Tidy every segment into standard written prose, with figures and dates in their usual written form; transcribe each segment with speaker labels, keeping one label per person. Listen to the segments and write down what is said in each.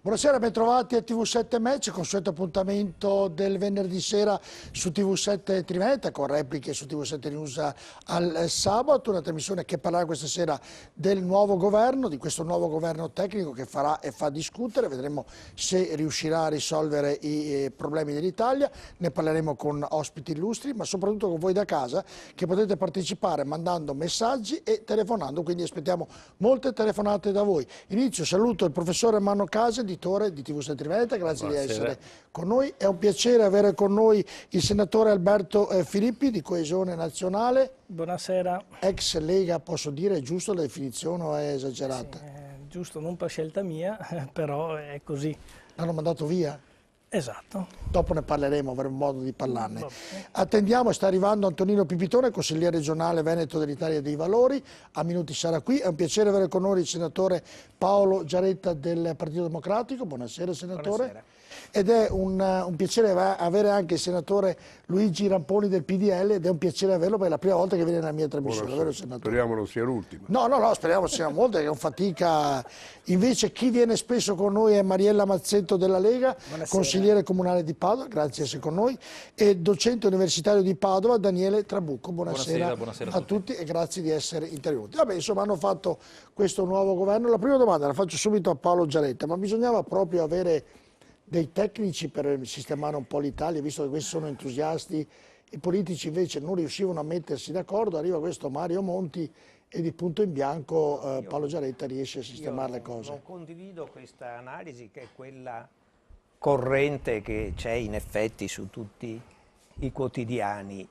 Speaker 1: Buonasera, bentrovati a TV7 Match, consueto appuntamento del venerdì sera su TV7 Trimeta, con repliche su TV7 News al sabato, una trasmissione che parlerà questa sera del nuovo governo, di questo nuovo governo tecnico che farà e fa discutere, vedremo se riuscirà a risolvere i problemi dell'Italia, ne parleremo con ospiti illustri, ma soprattutto con voi da casa che potete partecipare mandando messaggi e telefonando, quindi aspettiamo molte telefonate da voi. Inizio, saluto il professore Mano Casa, editore di TV7 Trimeta, grazie di essere con noi. È un piacere avere con noi il senatore Alberto Filippi di Coesione Nazionale.
Speaker 2: Buonasera.
Speaker 1: Ex Lega, posso dire, è giusto la definizione o è esagerata?
Speaker 2: Sì, giusto, non per scelta mia, però è così.
Speaker 1: L'hanno mandato via?
Speaker 2: Esatto.
Speaker 1: Dopo ne parleremo, avremo modo di parlarne. Attendiamo, sta arrivando Antonino Pipitone, consigliere regionale Veneto dell'Italia dei Valori, a minuti sarà qui. È un piacere avere con noi il senatore Paolo Giaretta del Partito Democratico. Buonasera senatore.
Speaker 2: Buonasera.
Speaker 1: Ed è un piacere avere anche il senatore Luigi Ramponi del PDL, ed è un piacere averlo perché è la prima volta che viene nella mia trasmissione, vero senatore?
Speaker 3: Speriamo non sia l'ultima.
Speaker 1: No, speriamo sia molto, che è un fatica. Invece chi viene spesso con noi è Mariella Mazzetto della Lega, consigliere comunale di Padova, grazie di essere con noi, e docente universitario di Padova, Daniele Trabucco. Buonasera a tutti e grazie di essere intervenuti. Vabbè, insomma, hanno fatto questo nuovo governo. La prima domanda la faccio subito a Paolo Giaretta, ma bisognava proprio avere dei tecnici per sistemare un po' l'Italia, visto che questi sono entusiasti, i politici invece non riuscivano a mettersi d'accordo, arriva questo Mario Monti e di punto in bianco Paolo Giaretta riesce a sistemare le cose.
Speaker 4: Non condivido questa analisi, che è quella corrente che c'è in effetti su tutti i quotidiani.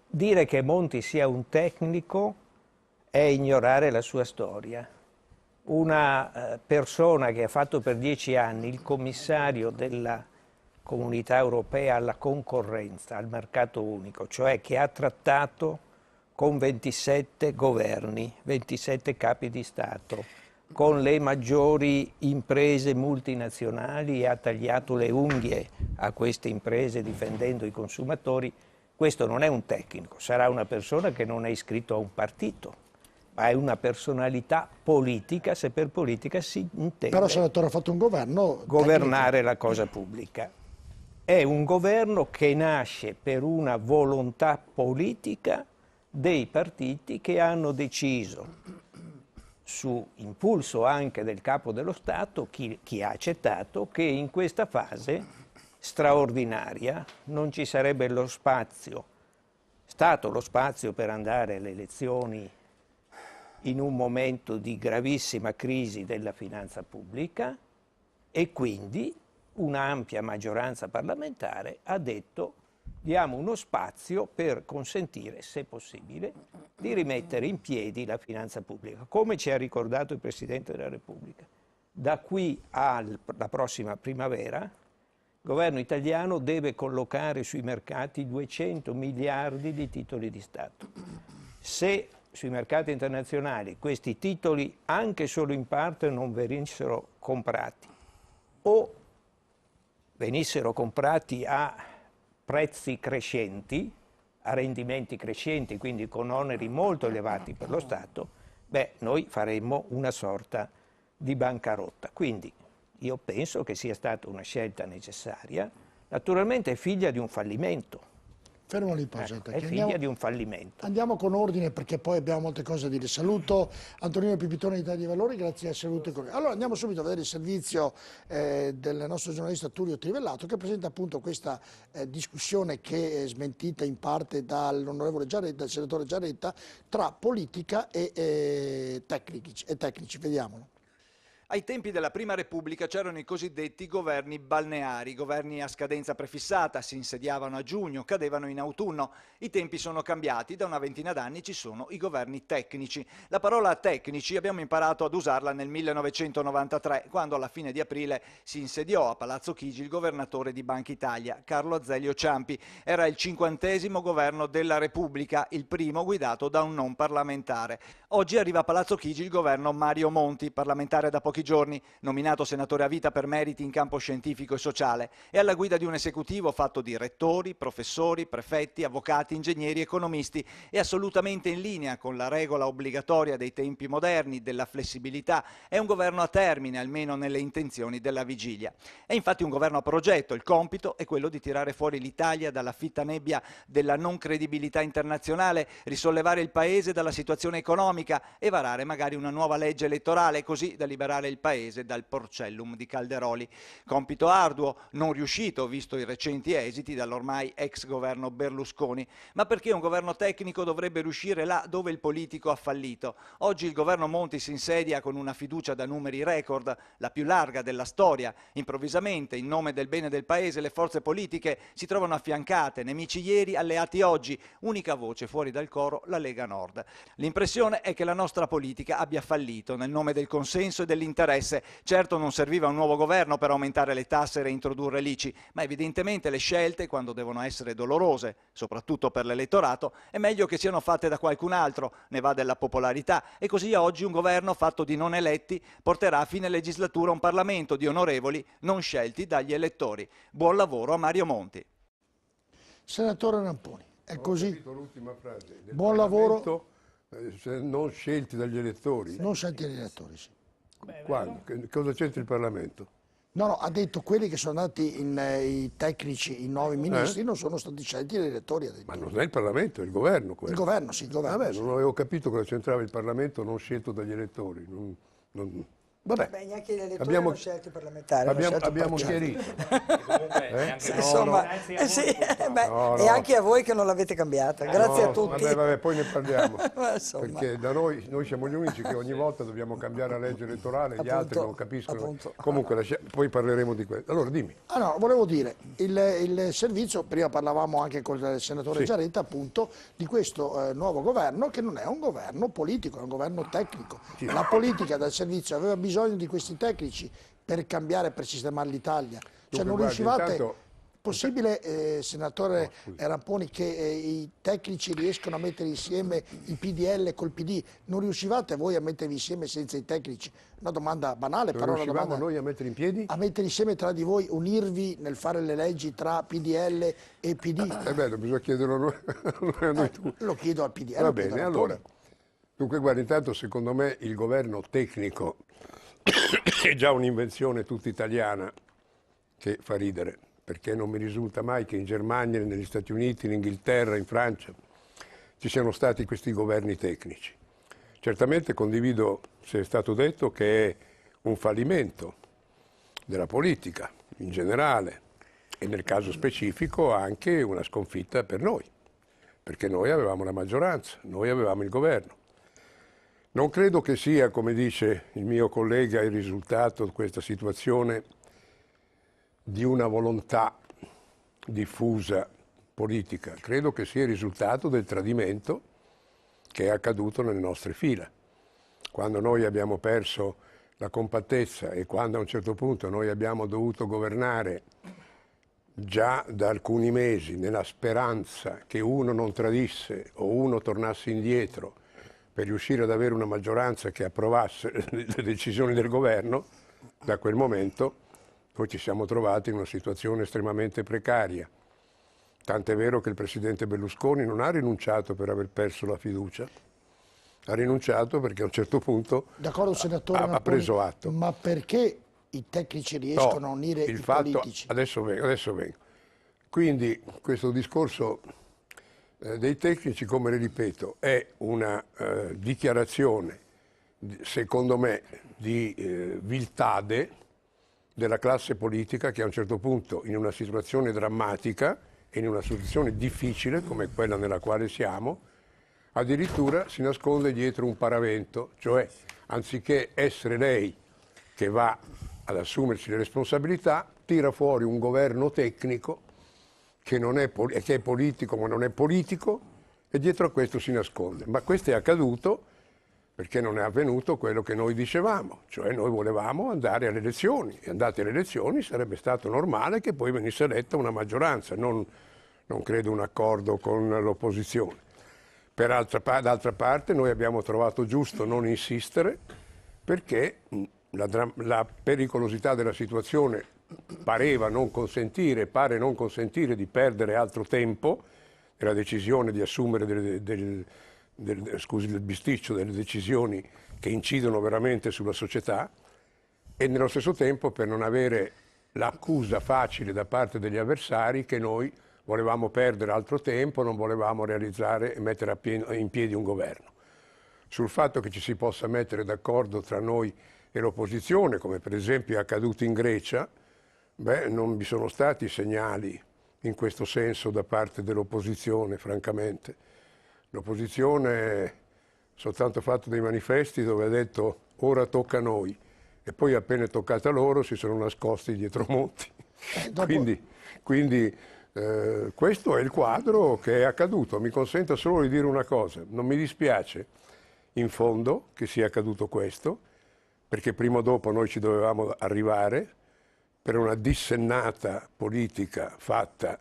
Speaker 4: Dire che Monti sia un tecnico è ignorare la sua storia. Una persona che ha fatto per 10 anni il commissario della Comunità Europea alla concorrenza, al mercato unico, cioè che ha trattato con 27 governi, 27 capi di Stato, con le maggiori imprese multinazionali e ha tagliato le unghie a queste imprese difendendo i consumatori, questo non è un tecnico, sarà una persona che non è iscritto a un partito, ma è una personalità politica, se per politica si intende.
Speaker 1: Però senatore ha fatto un governo
Speaker 4: governare
Speaker 1: tecnico.
Speaker 4: La cosa pubblica. È un governo che nasce per una volontà politica dei partiti che hanno deciso, su impulso anche del Capo dello Stato, chi ha accettato, che in questa fase straordinaria non ci sarebbe lo spazio per andare alle elezioni in un momento di gravissima crisi della finanza pubblica, e quindi un'ampia maggioranza parlamentare ha detto: diamo uno spazio per consentire, se possibile, di rimettere in piedi la finanza pubblica. Come ci ha ricordato il Presidente della Repubblica, da qui alla prossima primavera il governo italiano deve collocare sui mercati 200 miliardi di titoli di Stato. Se sui mercati internazionali questi titoli anche solo in parte non venissero comprati o venissero comprati a prezzi crescenti, a rendimenti crescenti, quindi con oneri molto elevati per lo Stato, noi faremmo una sorta di bancarotta. Quindi io penso che sia stata una scelta necessaria, naturalmente è figlia di un fallimento.
Speaker 1: Fermo lì, Giaretta,
Speaker 4: è figlia di un fallimento.
Speaker 1: Andiamo con ordine perché poi abbiamo molte cose da dire. Saluto Antonino Pipitone di Italia dei Valori, grazie di essere venuto con noi. Allora andiamo subito a vedere il servizio del nostro giornalista Tullio Trivellato, che presenta appunto questa discussione che è smentita in parte dall'onorevole Giaretta, dal senatore Giaretta, tra politica e tecnici. Vediamolo.
Speaker 5: Ai tempi della Prima Repubblica c'erano i cosiddetti governi balneari, governi a scadenza prefissata, si insediavano a giugno, cadevano in autunno. I tempi sono cambiati, da una ventina d'anni ci sono i governi tecnici. La parola tecnici abbiamo imparato ad usarla nel 1993, quando alla fine di aprile si insediò a Palazzo Chigi il governatore di Banca Italia, Carlo Azeglio Ciampi. Era il 50° governo della Repubblica, il primo guidato da un non parlamentare. Oggi arriva a Palazzo Chigi il governo Mario Monti, parlamentare da pochi pochi giorni, nominato senatore a vita per meriti in campo scientifico e sociale, è alla guida di un esecutivo fatto di rettori, professori, prefetti, avvocati, ingegneri, economisti e assolutamente in linea con la regola obbligatoria dei tempi moderni, della flessibilità. È un governo a termine, almeno nelle intenzioni della vigilia. È infatti un governo a progetto, il compito è quello di tirare fuori l'Italia dalla fitta nebbia della non credibilità internazionale, risollevare il Paese dalla situazione economica e varare magari una nuova legge elettorale, così da liberare il Paese dal porcellum di Calderoli. Compito arduo, non riuscito, visto i recenti esiti dall'ormai ex governo Berlusconi, ma perché un governo tecnico dovrebbe riuscire là dove il politico ha fallito. Oggi il governo Monti si insedia con una fiducia da numeri record, la più larga della storia. Improvvisamente, in nome del bene del Paese, le forze politiche si trovano affiancate, nemici ieri, alleati oggi, unica voce fuori dal coro, la Lega Nord. L'impressione è che la nostra politica abbia fallito nel nome del consenso e dell'interesse. Certo non serviva un nuovo governo per aumentare le tasse e reintrodurre l'ICI, ma evidentemente le scelte, quando devono essere dolorose, soprattutto per l'elettorato, è meglio che siano fatte da qualcun altro, ne va della popolarità, e così oggi un governo fatto di non eletti porterà a fine legislatura un Parlamento di onorevoli non scelti dagli elettori. Buon lavoro a Mario Monti.
Speaker 1: Senatore Ramponi, è così?
Speaker 3: L'ultima frase.
Speaker 1: Buon lavoro.
Speaker 3: Non scelti dagli elettori.
Speaker 1: Non scelti dagli elettori, sì.
Speaker 3: Quando? Cosa c'entra il Parlamento?
Speaker 1: No, no, ha detto quelli che sono andati i tecnici, i nuovi ministri, non sono stati scelti dagli elettori.
Speaker 3: Ma non è il Parlamento, è il governo quello.
Speaker 1: Il governo, sì, il governo.
Speaker 3: Vabbè,
Speaker 1: sì.
Speaker 3: non avevo capito cosa c'entrava il Parlamento non scelto dagli elettori. Vabbè,
Speaker 6: Beh, neanche gli elettori hanno scelto i parlamentari.
Speaker 3: abbiamo chiarito.
Speaker 6: Insomma, sì, e anche a voi che non l'avete cambiata. Grazie a tutti.
Speaker 3: Vabbè, poi ne parliamo.
Speaker 6: Insomma.
Speaker 3: Perché da noi siamo gli unici che ogni volta dobbiamo cambiare la legge elettorale, gli altri non capiscono.
Speaker 6: Appunto.
Speaker 3: Comunque, poi parleremo di questo. Allora, dimmi.
Speaker 1: Allora, volevo dire, il servizio, prima parlavamo anche con il senatore Giaretta, appunto, di questo nuovo governo, che non è un governo politico, è un governo tecnico. La politica del servizio aveva bisogno di questi tecnici per cambiare, per sistemare l'Italia. Cioè, non riuscivate... Possibile, senatore Ramponi, che i tecnici riescono a mettere insieme il PDL col PD? Non riuscivate voi a mettervi insieme senza i tecnici? Una domanda banale,
Speaker 3: Non
Speaker 1: però una
Speaker 3: riuscivamo
Speaker 1: domanda...
Speaker 3: noi a mettere in piedi?
Speaker 1: A mettere insieme tra di voi, unirvi nel fare le leggi tra PDL e PD?
Speaker 3: Bello, bisogna chiederlo a noi tutti.
Speaker 1: Lo chiedo al PDL.
Speaker 3: Va bene, allora. Dunque, guarda, intanto secondo me il governo tecnico è già un'invenzione tutta italiana che fa ridere, perché non mi risulta mai che in Germania, negli Stati Uniti, in Inghilterra, in Francia ci siano stati questi governi tecnici. Certamente condivido, se è stato detto, che è un fallimento della politica in generale e nel caso specifico anche una sconfitta per noi, perché noi avevamo la maggioranza, noi avevamo il governo. Non credo che sia, come dice il mio collega, il risultato di questa situazione di una volontà diffusa politica. Credo che sia il risultato del tradimento che è accaduto nelle nostre fila. Quando noi abbiamo perso la compattezza e quando a un certo punto noi abbiamo dovuto governare già da alcuni mesi nella speranza che uno non tradisse o uno tornasse indietro per riuscire ad avere una maggioranza che approvasse le decisioni del governo, da quel momento poi ci siamo trovati in una situazione estremamente precaria. Tant'è vero che il presidente Berlusconi non ha rinunciato per aver perso la fiducia, ha rinunciato perché a un certo punto ha preso atto.
Speaker 1: Ma perché i tecnici riescono a unire i politici?
Speaker 3: Adesso vengo. Quindi questo discorso dei tecnici, come le ripeto, è una dichiarazione, secondo me, di viltade della classe politica che a un certo punto, in una situazione drammatica e in una situazione difficile come quella nella quale siamo, addirittura si nasconde dietro un paravento, cioè anziché essere lei che va ad assumersi le responsabilità, tira fuori un governo tecnico che è politico ma non è politico e dietro a questo si nasconde. Ma questo è accaduto perché non è avvenuto quello che noi dicevamo, cioè noi volevamo andare alle elezioni e andati alle elezioni sarebbe stato normale che poi venisse eletta una maggioranza, non credo un accordo con l'opposizione. D'altra parte noi abbiamo trovato giusto non insistere perché la pericolosità della situazione pare non consentire di perdere altro tempo nella decisione di assumere del bisticcio delle decisioni che incidono veramente sulla società, e nello stesso tempo per non avere l'accusa facile da parte degli avversari che noi volevamo perdere altro tempo, non volevamo realizzare e mettere in piedi un governo. Sul fatto che ci si possa mettere d'accordo tra noi e l'opposizione, come per esempio è accaduto in Grecia, non vi sono stati segnali in questo senso da parte dell'opposizione, francamente. L'opposizione ha soltanto fatto dei manifesti dove ha detto ora tocca a noi, e poi appena è toccata loro si sono nascosti dietro Monti. Quindi questo è il quadro che è accaduto. Mi consenta solo di dire una cosa: non mi dispiace in fondo che sia accaduto questo, perché prima o dopo noi ci dovevamo arrivare per una dissennata politica fatta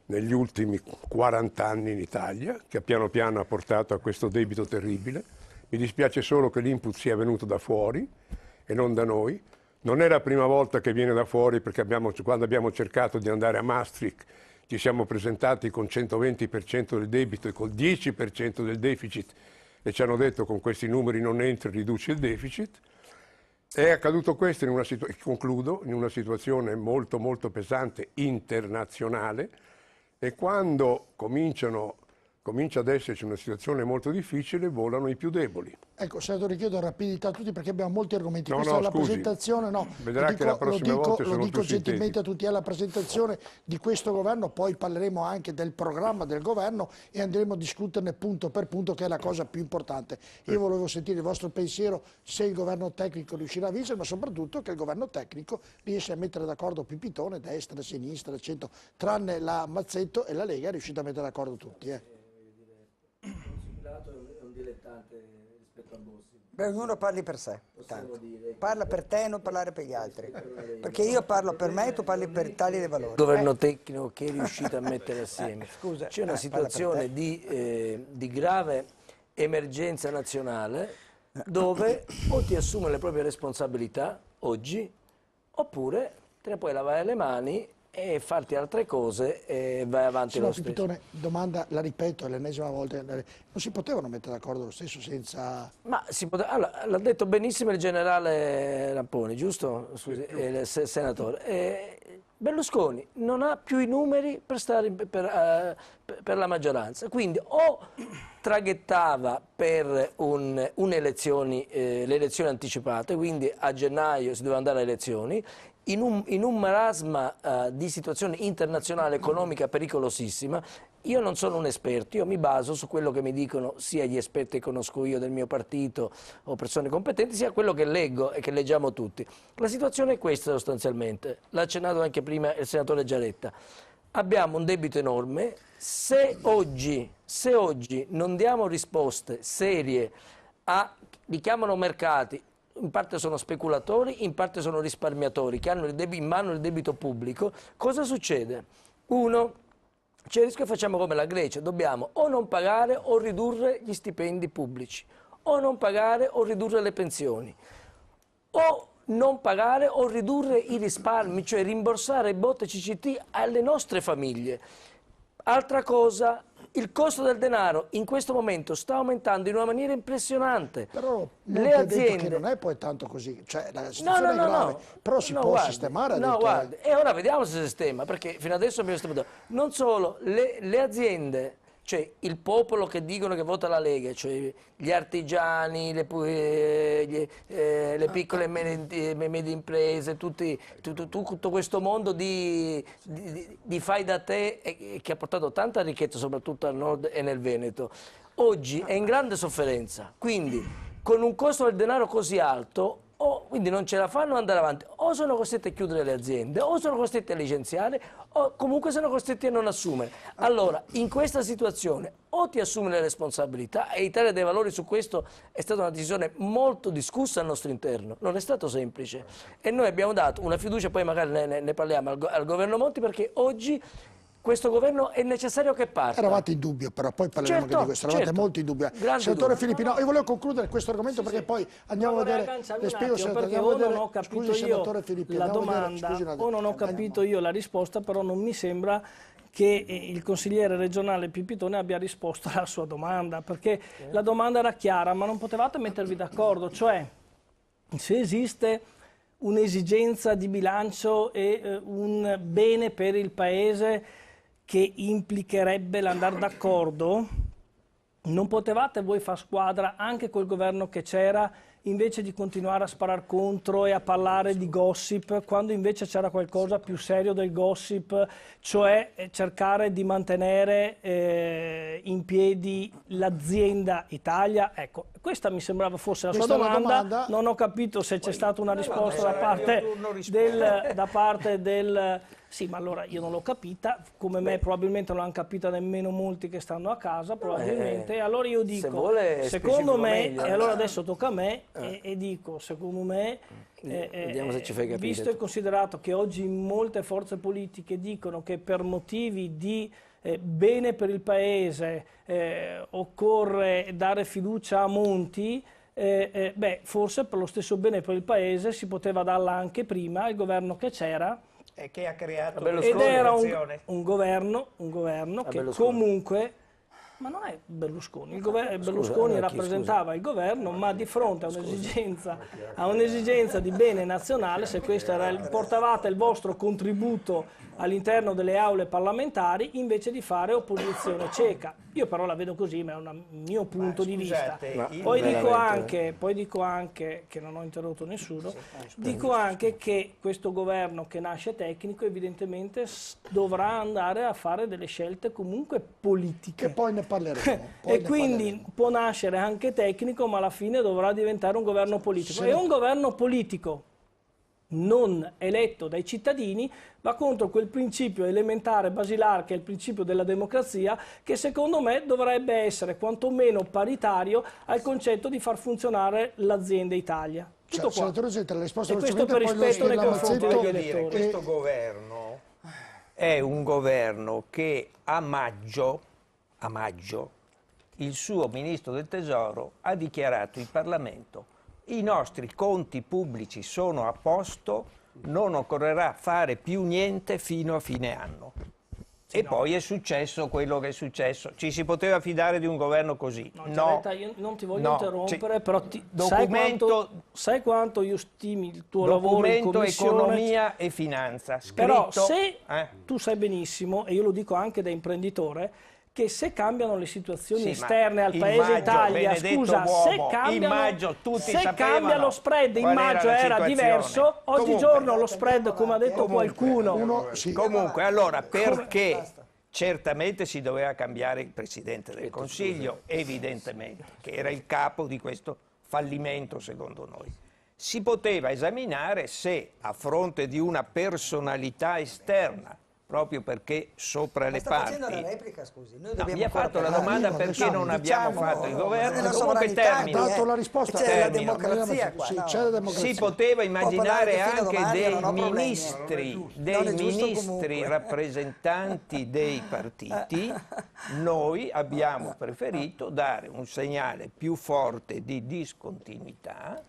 Speaker 3: negli ultimi 40 anni in Italia, che piano piano ha portato a questo debito terribile. Mi dispiace solo che l'input sia venuto da fuori e non da noi. Non è la prima volta che viene da fuori, perché quando abbiamo cercato di andare a Maastricht ci siamo presentati con 120% del debito e col 10% del deficit e ci hanno detto con questi numeri non entri, riduci il deficit. È accaduto questo concludo, in una situazione molto molto pesante internazionale, e quando comincia ad esserci una situazione molto difficile volano i più deboli.
Speaker 1: Ecco, senatore, chiedo rapidità a tutti perché abbiamo molti argomenti.
Speaker 3: No,
Speaker 1: Questa
Speaker 3: no,
Speaker 1: è la
Speaker 3: scusi.
Speaker 1: presentazione, no,
Speaker 3: Vedrà che la prossima volta sono
Speaker 1: lo dico
Speaker 3: più
Speaker 1: gentilmente
Speaker 3: sintetico.
Speaker 1: a tutti, è la presentazione di questo governo, poi parleremo anche del programma del governo e andremo a discuterne punto per punto, che è la cosa più importante. Io volevo sentire il vostro pensiero se il governo tecnico riuscirà a vincere, ma soprattutto che il governo tecnico riesce a mettere d'accordo Pipitone, destra, sinistra, centro, tranne la Mazzetto, e la Lega è riuscita a mettere d'accordo tutti.
Speaker 6: Beh, ognuno parli per sé, tanto. Parla per te e non parlare per gli altri. Perché io parlo per me e tu parli per Italia dei Valori.
Speaker 7: Il governo tecnico che è riuscito a mettere assieme.
Speaker 6: Scusa,
Speaker 7: C'è una situazione di grave emergenza nazionale dove o ti assume le proprie responsabilità oggi, oppure te ne puoi lavare le mani e farti altre cose e vai avanti lo stesso.
Speaker 1: Pipitone, domanda, la ripeto, è l'ennesima volta, non si potevano mettere d'accordo lo stesso senza...
Speaker 7: Ma allora, l'ha detto benissimo il generale Ramponi, giusto? Scusi, il senatore. Berlusconi non ha più i numeri per stare per la maggioranza, quindi o traghettava per le elezioni anticipate, quindi a gennaio si doveva andare alle elezioni, in un marasma di situazione internazionale economica pericolosissima. Io non sono un esperto, io mi baso su quello che mi dicono sia gli esperti che conosco io del mio partito o persone competenti, sia quello che leggo e che leggiamo tutti. La situazione è questa sostanzialmente, l'ha accennato anche prima il senatore Giaretta. Abbiamo un debito enorme, se oggi non diamo risposte serie li chiamano mercati, in parte sono speculatori, in parte sono risparmiatori che hanno in mano il debito pubblico, cosa succede? Uno, c'è il rischio che facciamo come la Grecia, dobbiamo o non pagare o ridurre gli stipendi pubblici, o non pagare o ridurre le pensioni, o non pagare o ridurre i risparmi, cioè rimborsare botte CCT alle nostre famiglie. Altra cosa, il costo del denaro in questo momento sta aumentando in una maniera impressionante.
Speaker 1: Però
Speaker 7: le aziende
Speaker 1: detto che non è poi tanto così, cioè la situazione è grave, però si può sistemare.
Speaker 7: Guardi, e ora vediamo se si sistema, perché fino adesso abbiamo sistemato. Non solo, le aziende, cioè il popolo che dicono che vota la Lega, cioè gli artigiani, le piccole e medie imprese, tutto questo mondo di fai da te che ha portato tanta ricchezza soprattutto al nord e nel Veneto, oggi è in grande sofferenza. Quindi con un costo del denaro così alto, quindi non ce la fanno andare avanti, o sono costretti a chiudere le aziende, o sono costretti a licenziare, o comunque sono costretti a non assumere. Allora, in questa situazione, o ti assumi le responsabilità, e Italia dei Valori su questo è stata una decisione molto discussa al nostro interno, non è stato semplice, e noi abbiamo dato una fiducia, poi magari ne parliamo, al governo Monti, perché oggi questo governo è necessario che parta.
Speaker 1: Eravate in dubbio, però poi parleremo
Speaker 7: Certo,
Speaker 1: anche di questo, eravate
Speaker 7: certo.
Speaker 1: molto in dubbio.
Speaker 7: Grande
Speaker 1: Senatore
Speaker 7: dubbio.
Speaker 1: Filippino, io volevo concludere questo argomento perché poi andiamo a vedere, le spiego, senatore,
Speaker 2: perché
Speaker 1: andiamo a
Speaker 2: o non
Speaker 1: vedere,
Speaker 2: ho capito
Speaker 1: scusi,
Speaker 2: io
Speaker 1: senatore Filippino,
Speaker 2: la
Speaker 1: andiamo a vedere,
Speaker 2: domanda
Speaker 1: scusi un attimo.
Speaker 2: o non ho capito io la risposta, però non mi sembra che il consigliere regionale Pipitone abbia risposto alla sua domanda, perché la domanda era chiara, ma non potevate mettervi d'accordo, cioè se esiste un'esigenza di bilancio e un bene per il Paese che implicherebbe l'andare d'accordo, non potevate voi far squadra anche col governo che c'era invece di continuare a sparare contro e a parlare di gossip, quando invece c'era qualcosa più serio del gossip, cioè cercare di mantenere in piedi l'azienda Italia? Ecco, questa mi sembrava fosse la sua domanda. Non ho capito se c'è stata una risposta da parte del... Sì, ma allora io non l'ho capita, come me probabilmente non l'hanno capita nemmeno molti che stanno a casa, probabilmente. Allora io dico, secondo me, e allora adesso tocca a me, e dico, secondo me,
Speaker 7: Vediamo se ci fai capire.
Speaker 2: visto e considerato che oggi molte forze politiche dicono che per motivi di bene per il Paese occorre dare fiducia a Monti, beh, forse per lo stesso bene per il Paese si poteva darla anche prima, il governo che c'era,
Speaker 4: E che ha creato
Speaker 2: ed era un governo che comunque, ma non è Berlusconi, Berlusconi rappresentava il governo, ma di fronte a un'esigenza di bene nazionale, se questo era portavate il vostro contributo all'interno delle aule parlamentari invece di fare opposizione cieca. Io però la vedo così, ma è un mio punto di vista. Poi dico anche, che non ho interrotto nessuno, dico anche che questo governo che nasce tecnico evidentemente dovrà andare a fare delle scelte comunque politiche.
Speaker 1: Che poi ne parleremo.
Speaker 2: E quindi può nascere anche tecnico, ma alla fine dovrà diventare un governo politico. E un governo politico non eletto dai cittadini va contro quel principio elementare, basilare, che è il principio della democrazia, che secondo me dovrebbe essere quantomeno paritario al concetto di far funzionare l'azienda Italia. Tutto qua.
Speaker 1: Senatore Zetta, la risposta
Speaker 2: E questo per rispetto nei confronti degli elettori.
Speaker 4: Questo governo è un governo che a maggio il suo ministro del Tesoro ha dichiarato in Parlamento: i nostri conti pubblici sono a posto, non occorrerà fare più niente fino a fine anno. Poi è successo quello che è successo. Ci si poteva fidare di un governo così? No.
Speaker 2: Io non ti voglio interrompere, però sai quanto io stimi il tuo lavoro in commissione?
Speaker 4: Economia e finanza. Scritto,
Speaker 2: però se tu sai benissimo, e io lo dico anche da imprenditore, che se cambiano le situazioni esterne al Paese Italia, scusa, se cambia lo spread, in maggio era diverso, oggigiorno lo spread, come ha detto qualcuno...
Speaker 4: Comunque, allora, perché certamente si doveva cambiare il Presidente del Consiglio, evidentemente, che era il capo di questo fallimento, secondo noi. Si poteva esaminare se, a fronte di una personalità esterna, proprio perché sopra le parti...
Speaker 6: facendo la replica, scusi. Noi
Speaker 4: mi ha fatto la domanda perché non abbiamo fatto il governo. Comunque termine.
Speaker 1: Ha dato la risposta.
Speaker 6: C'è la democrazia qua.
Speaker 1: C'è la democrazia.
Speaker 4: Si poteva immaginare anche dei ministri rappresentanti dei partiti. Noi abbiamo preferito dare un segnale più forte di discontinuità,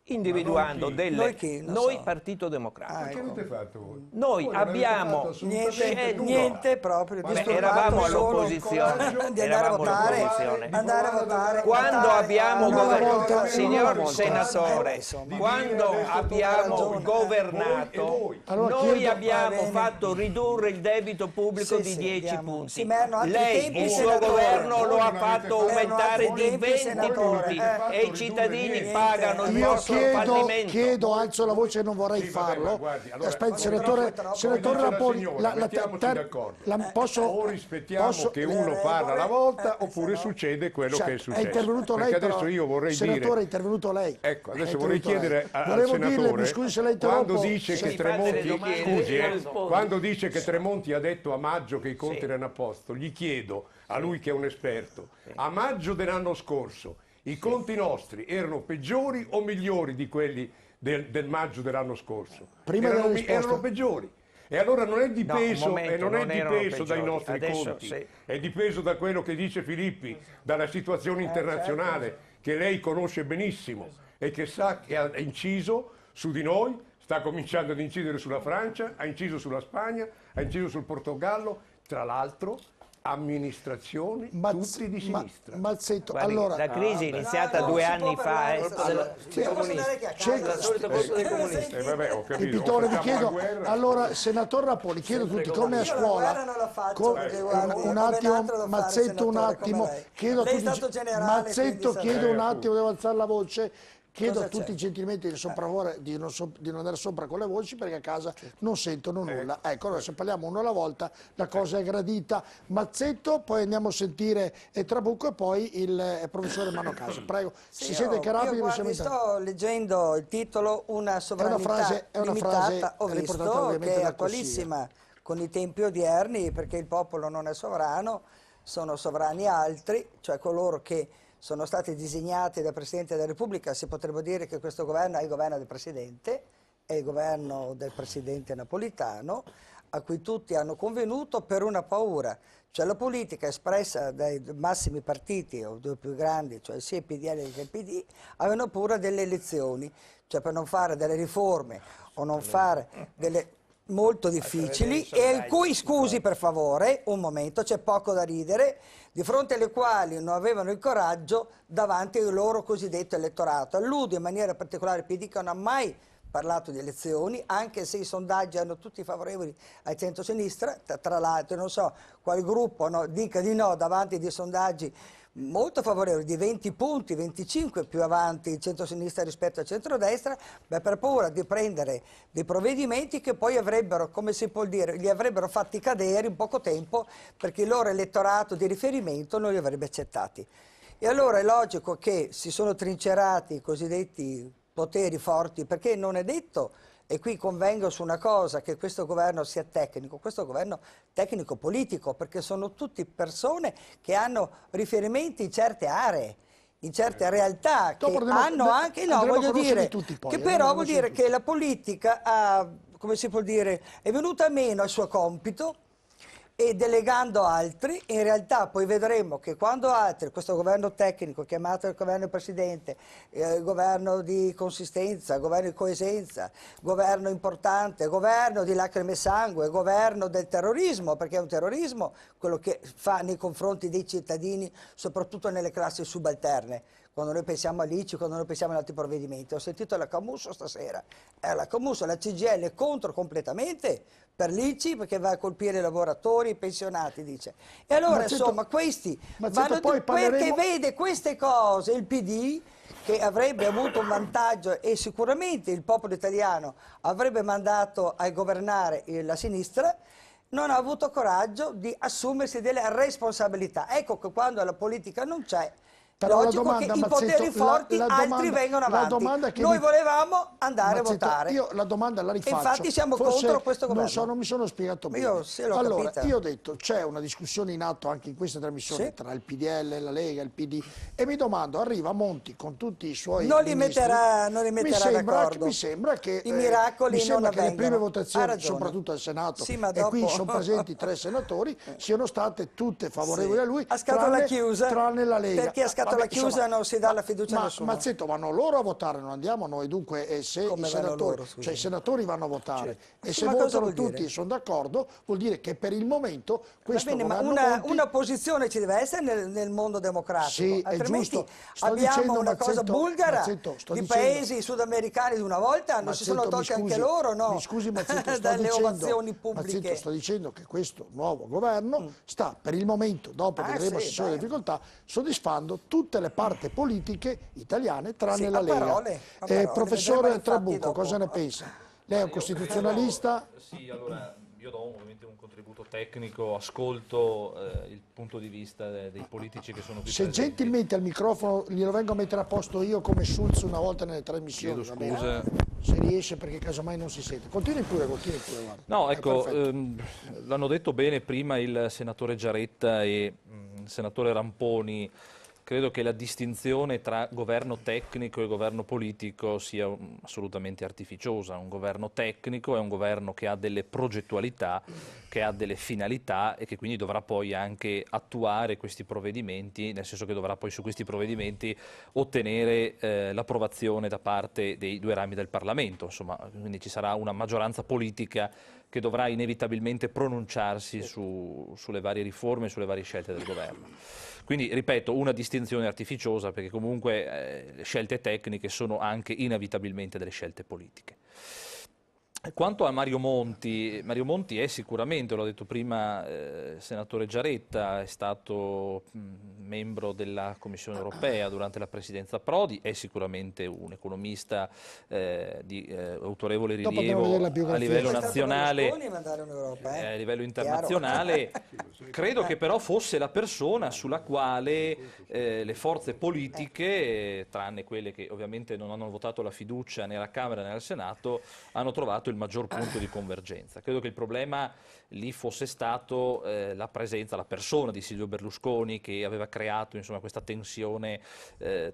Speaker 4: individuando noi Partito Democratico.
Speaker 3: Che avete fatto voi?
Speaker 4: Noi abbiamo
Speaker 6: niente proprio.
Speaker 4: Eravamo all'opposizione.
Speaker 6: Di andare a votare.
Speaker 4: Quando abbiamo governato, signor senatore, quando abbiamo governato, noi abbiamo fatto ridurre il debito pubblico di 10 punti. Lei, il suo governo, lo ha fatto aumentare di 20 punti e i cittadini pagano il vostro fallimento.
Speaker 1: Chiedo, alzo la voce e non vorrei farlo. Aspetti, senatore Ramponi,
Speaker 3: o rispettiamo che uno parla alla volta oppure succede quello che è successo.
Speaker 1: È intervenuto lei,
Speaker 3: perché adesso io vorrei dire...
Speaker 1: Senatore, è intervenuto lei.
Speaker 3: Ecco, adesso vorrei chiedere al senatore, quando dice che Tremonti, quando dice che Tremonti ha detto a maggio che i conti erano a posto, gli chiedo, a lui che è un esperto, a maggio dell'anno scorso i conti nostri erano peggiori o migliori di quelli del maggio dell'anno scorso? Erano peggiori. E allora non è dipeso,
Speaker 4: un momento,
Speaker 3: e non è
Speaker 4: non erano
Speaker 3: dipeso dai
Speaker 4: peggiori.
Speaker 3: nostri
Speaker 4: Adesso,
Speaker 3: conti,
Speaker 4: sì.
Speaker 3: è dipeso da quello che dice Filippi, dalla situazione internazionale che lei conosce benissimo e che sa che ha inciso su di noi, sta cominciando ad incidere sulla Francia, ha inciso sulla Spagna, ha inciso sul Portogallo, tra l'altro amministrazioni tutti di sinistra.
Speaker 1: Mazzetto,
Speaker 4: Guardi,
Speaker 1: allora...
Speaker 4: la crisi è iniziata 2 anni fa.
Speaker 7: La solita colpa dei comunisti.
Speaker 3: Vabbè, ho capito,
Speaker 1: Pipitone, vi
Speaker 3: facciamo
Speaker 1: chiedo,
Speaker 3: la guerra.
Speaker 1: allora, senatore Raponi, chiedo a tutti, come a
Speaker 6: Io la guerra
Speaker 1: scuola,
Speaker 6: non la faccio, perché guardi,
Speaker 1: un
Speaker 6: come un
Speaker 1: attimo,
Speaker 6: altro da fare,
Speaker 1: Mazzetto, un
Speaker 6: senatore, come
Speaker 1: attimo,
Speaker 6: lei.
Speaker 1: chiedo a
Speaker 6: Lei è
Speaker 1: tutti,
Speaker 6: stato generale,
Speaker 1: Mazzetto,
Speaker 6: quindi
Speaker 1: chiedo un attimo, devo alzare la voce, chiedo
Speaker 6: Cosa
Speaker 1: a tutti
Speaker 6: c'è?
Speaker 1: gentilmente di sopravvore di non andare sopra con le voci perché a casa non sentono nulla. Ecco, allora se parliamo uno alla volta la cosa è gradita. Mazzetto, poi andiamo a sentire Trabucco e poi il professore Manocasa. Prego, si siete che rapidi?
Speaker 6: Guardi, sto leggendo il titolo Una sovranità
Speaker 1: è una
Speaker 6: limitata,
Speaker 1: frase
Speaker 6: ho
Speaker 1: riportata
Speaker 6: visto,
Speaker 1: ovviamente
Speaker 6: che è
Speaker 1: da
Speaker 6: attualissima con i tempi odierni, perché il popolo non è sovrano, sono sovrani altri, cioè coloro che sono stati disegnati dal Presidente della Repubblica. Si potrebbe dire che questo governo è il governo del Presidente, è il governo del Presidente Napolitano, a cui tutti hanno convenuto per una paura, cioè la politica espressa dai massimi partiti, o due più grandi, cioè sia il PDL che il PD, avevano paura delle elezioni, cioè per non fare delle riforme o non fare delle molto difficili e in cui, scusi per favore, un momento, c'è poco da ridere, di fronte alle quali non avevano il coraggio davanti al loro cosiddetto elettorato. Alludo in maniera particolare al PD che non ha mai parlato di elezioni, anche se i sondaggi erano tutti favorevoli al centro-sinistra, tra l'altro non so quale gruppo dica di no davanti a dei sondaggi molto favorevoli, di 20 punti, 25 più avanti il centro-sinistra rispetto al centro-destra, per paura di prendere dei provvedimenti che poi avrebbero, come si può dire, li avrebbero fatti cadere in poco tempo perché il loro elettorato di riferimento non li avrebbe accettati. E allora è logico che si sono trincerati i cosiddetti poteri forti, perché non è detto, e qui convengo su una cosa, che questo governo sia tecnico, questo governo tecnico-politico, perché sono tutte persone che hanno riferimenti in certe aree, in certe realtà, che hanno anche, no, voglio dire, che però vuol dire che la politica ha, come si può dire, è venuta meno al suo compito, e delegando altri, in realtà poi vedremo che quando altri, questo governo tecnico chiamato il governo del Presidente, governo di consistenza, governo di coesenza, governo importante, governo di lacrime e sangue, governo del terrorismo, perché è un terrorismo quello che fa nei confronti dei cittadini, soprattutto nelle classi subalterne. Quando noi pensiamo all'ICI, quando noi pensiamo ad altri provvedimenti. Ho sentito la Camusso stasera, la Camusso, la CGIL è contro completamente per l'ICI perché va a colpire i lavoratori, i pensionati, dice. E allora insomma questi vanno perché vede queste cose, il PD che avrebbe avuto un vantaggio e sicuramente il popolo italiano avrebbe mandato a governare la sinistra, non ha avuto coraggio di assumersi delle responsabilità. Ecco che quando la politica non c'è,
Speaker 1: però
Speaker 6: logico
Speaker 1: domanda,
Speaker 6: che i poteri forti altri vengono avanti. Noi volevamo andare a votare.
Speaker 1: Io la domanda la rifaccio.
Speaker 6: Infatti siamo contro questo governo.
Speaker 1: Non mi sono spiegato bene.
Speaker 6: Allora,
Speaker 1: io ho detto, c'è una discussione in atto anche in questa trasmissione tra il PDL, la Lega, il PD, e mi domando, arriva Monti con tutti i suoi
Speaker 6: non li metterà d'accordo.
Speaker 1: Mi sembra che
Speaker 6: i miracoli non avvengano.
Speaker 1: Le prime votazioni, soprattutto al Senato, e qui sono presenti 3 senatori, siano state tutte favorevoli a lui,
Speaker 6: a scatola chiusa,
Speaker 1: tranne la Lega.
Speaker 6: Perché a scatola chiusa non si dà la fiducia a nessuno.
Speaker 1: Mazzetto, vanno loro a votare, non andiamo noi, dunque se i senatori vanno a votare e se votano tutti e sono d'accordo, vuol dire che per il momento questo
Speaker 6: una posizione ci deve essere nel mondo democratico,
Speaker 1: sì,
Speaker 6: altrimenti abbiamo una cosa bulgara di paesi sudamericani di una volta, non si sono tolti anche loro, no?
Speaker 1: Mi scusi Mazzetto,
Speaker 6: dalle ovazioni pubbliche.
Speaker 1: Mazzetto, sto dicendo che questo nuovo governo sta per il momento, dopo che vedremo se ci sono difficoltà, soddisfando tutte le parti politiche italiane tranne la Lega. Professore Trabucco, cosa ne pensa? Lei è un costituzionalista?
Speaker 8: Sì, allora io do ovviamente un contributo tecnico, ascolto il punto di vista dei politici che sono qui
Speaker 1: Se
Speaker 8: presenti.
Speaker 1: gentilmente al microfono glielo vengo a mettere a posto io come Schulz una volta nelle trasmissioni.
Speaker 8: Chiedo scusa.
Speaker 1: Se riesce, perché casomai non si sente. Continui pure, guarda.
Speaker 8: No, ecco, l'hanno detto bene prima il senatore Giaretta e il senatore Ramponi. credo che la distinzione tra governo tecnico e governo politico sia assolutamente artificiosa. Un governo tecnico è un governo che ha delle progettualità, che ha delle finalità e che quindi dovrà poi anche attuare questi provvedimenti, nel senso che dovrà poi su questi provvedimenti ottenere l'approvazione da parte dei due rami del Parlamento. Insomma, quindi ci sarà una maggioranza politica che dovrà inevitabilmente pronunciarsi sulle varie riforme e sulle varie scelte del governo. Quindi, ripeto, una distinzione artificiosa, perché comunque le scelte tecniche sono anche inevitabilmente delle scelte politiche. Quanto a Mario Monti è sicuramente, l'ho detto prima il senatore Giaretta, è stato membro della Commissione europea durante la presidenza Prodi, è sicuramente un economista di autorevole rilievo a livello nazionale e a livello internazionale. Credo che però fosse la persona sulla quale le forze politiche, tranne quelle che ovviamente non hanno votato la fiducia né alla Camera né al Senato, hanno trovato il maggior punto di convergenza. Credo che il problema lì fosse stato la presenza, la persona di Silvio Berlusconi, che aveva creato, insomma, questa tensione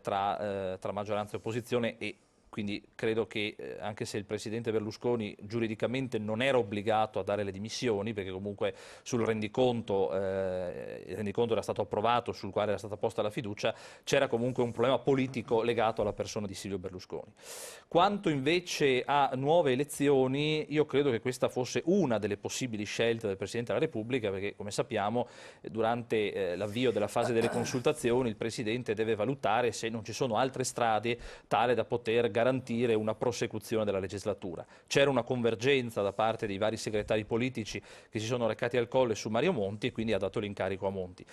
Speaker 8: tra maggioranza e opposizione, e quindi credo che anche se il presidente Berlusconi giuridicamente non era obbligato a dare le dimissioni, perché comunque sul rendiconto, il rendiconto era stato approvato, sul quale era stata posta la fiducia, c'era comunque un problema politico legato alla persona di Silvio Berlusconi. Quanto invece a nuove elezioni, io credo che questa fosse una delle possibili scelte del Presidente della Repubblica, perché come sappiamo durante l'avvio della fase delle consultazioni il Presidente deve valutare se non ci sono altre strade tale da poter garantire una prosecuzione della legislatura. C'era una convergenza da parte dei vari segretari politici che si sono recati al Colle su Mario Monti e quindi ha dato l'incarico a Monti.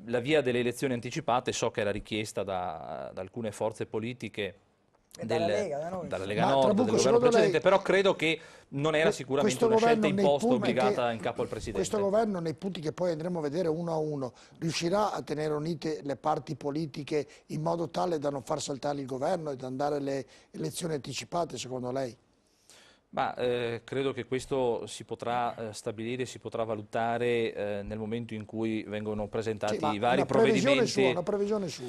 Speaker 8: La via delle elezioni anticipate so che era richiesta da alcune forze politiche dalla Lega Nord, del governo precedente, però credo che non era sicuramente una scelta imposta, obbligata in capo al Presidente.
Speaker 1: Questo governo, nei punti che poi andremo a vedere uno a uno, riuscirà a tenere unite le parti politiche in modo tale da non far saltare il governo e da andare alle elezioni anticipate, secondo lei?
Speaker 8: Ma credo che questo si potrà stabilire, si potrà valutare nel momento in cui vengono presentati i vari provvedimenti.
Speaker 1: Una previsione sua.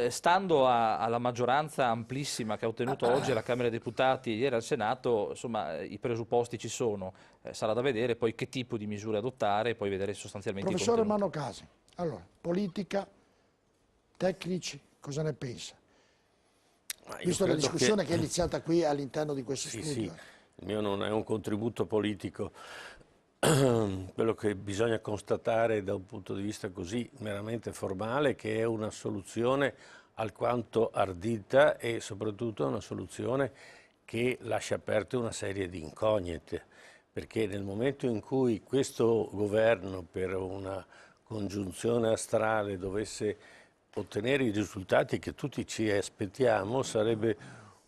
Speaker 8: Stando alla maggioranza amplissima che ha ottenuto oggi alla Camera dei Deputati e ieri al Senato, insomma, i presupposti ci sono, sarà da vedere poi che tipo di misure adottare e poi vedere sostanzialmente i
Speaker 1: Professore
Speaker 8: contenuti.
Speaker 1: Manocasi, allora, politica, tecnici, cosa ne pensa? Visto la discussione che è iniziata qui all'interno di questo studio.
Speaker 9: Sì, il mio non è un contributo politico. Quello che bisogna constatare da un punto di vista così meramente formale è che è una soluzione alquanto ardita e soprattutto una soluzione che lascia aperte una serie di incognite, perché nel momento in cui questo governo per una congiunzione astrale dovesse ottenere i risultati che tutti ci aspettiamo, sarebbe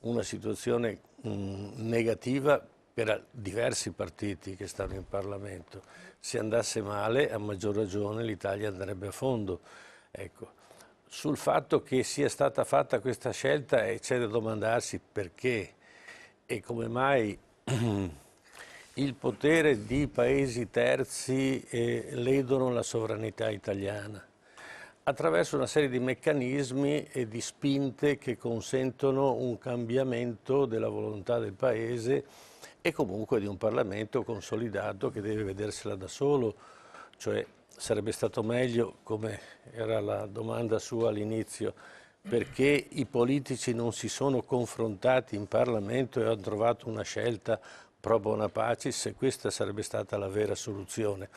Speaker 9: una situazione negativa per diversi partiti che stanno in Parlamento. Se andasse male, a maggior ragione l'Italia andrebbe a fondo. Ecco. Sul fatto che sia stata fatta questa scelta c'è da domandarsi perché e come mai il potere di paesi terzi ledono la sovranità italiana, attraverso una serie di meccanismi e di spinte che consentono un cambiamento della volontà del Paese e comunque di un Parlamento consolidato che deve vedersela da solo. Cioè sarebbe stato meglio, come era la domanda sua all'inizio, perché i politici non si sono confrontati in Parlamento e hanno trovato una scelta pro bona pacis, se questa sarebbe stata la vera soluzione.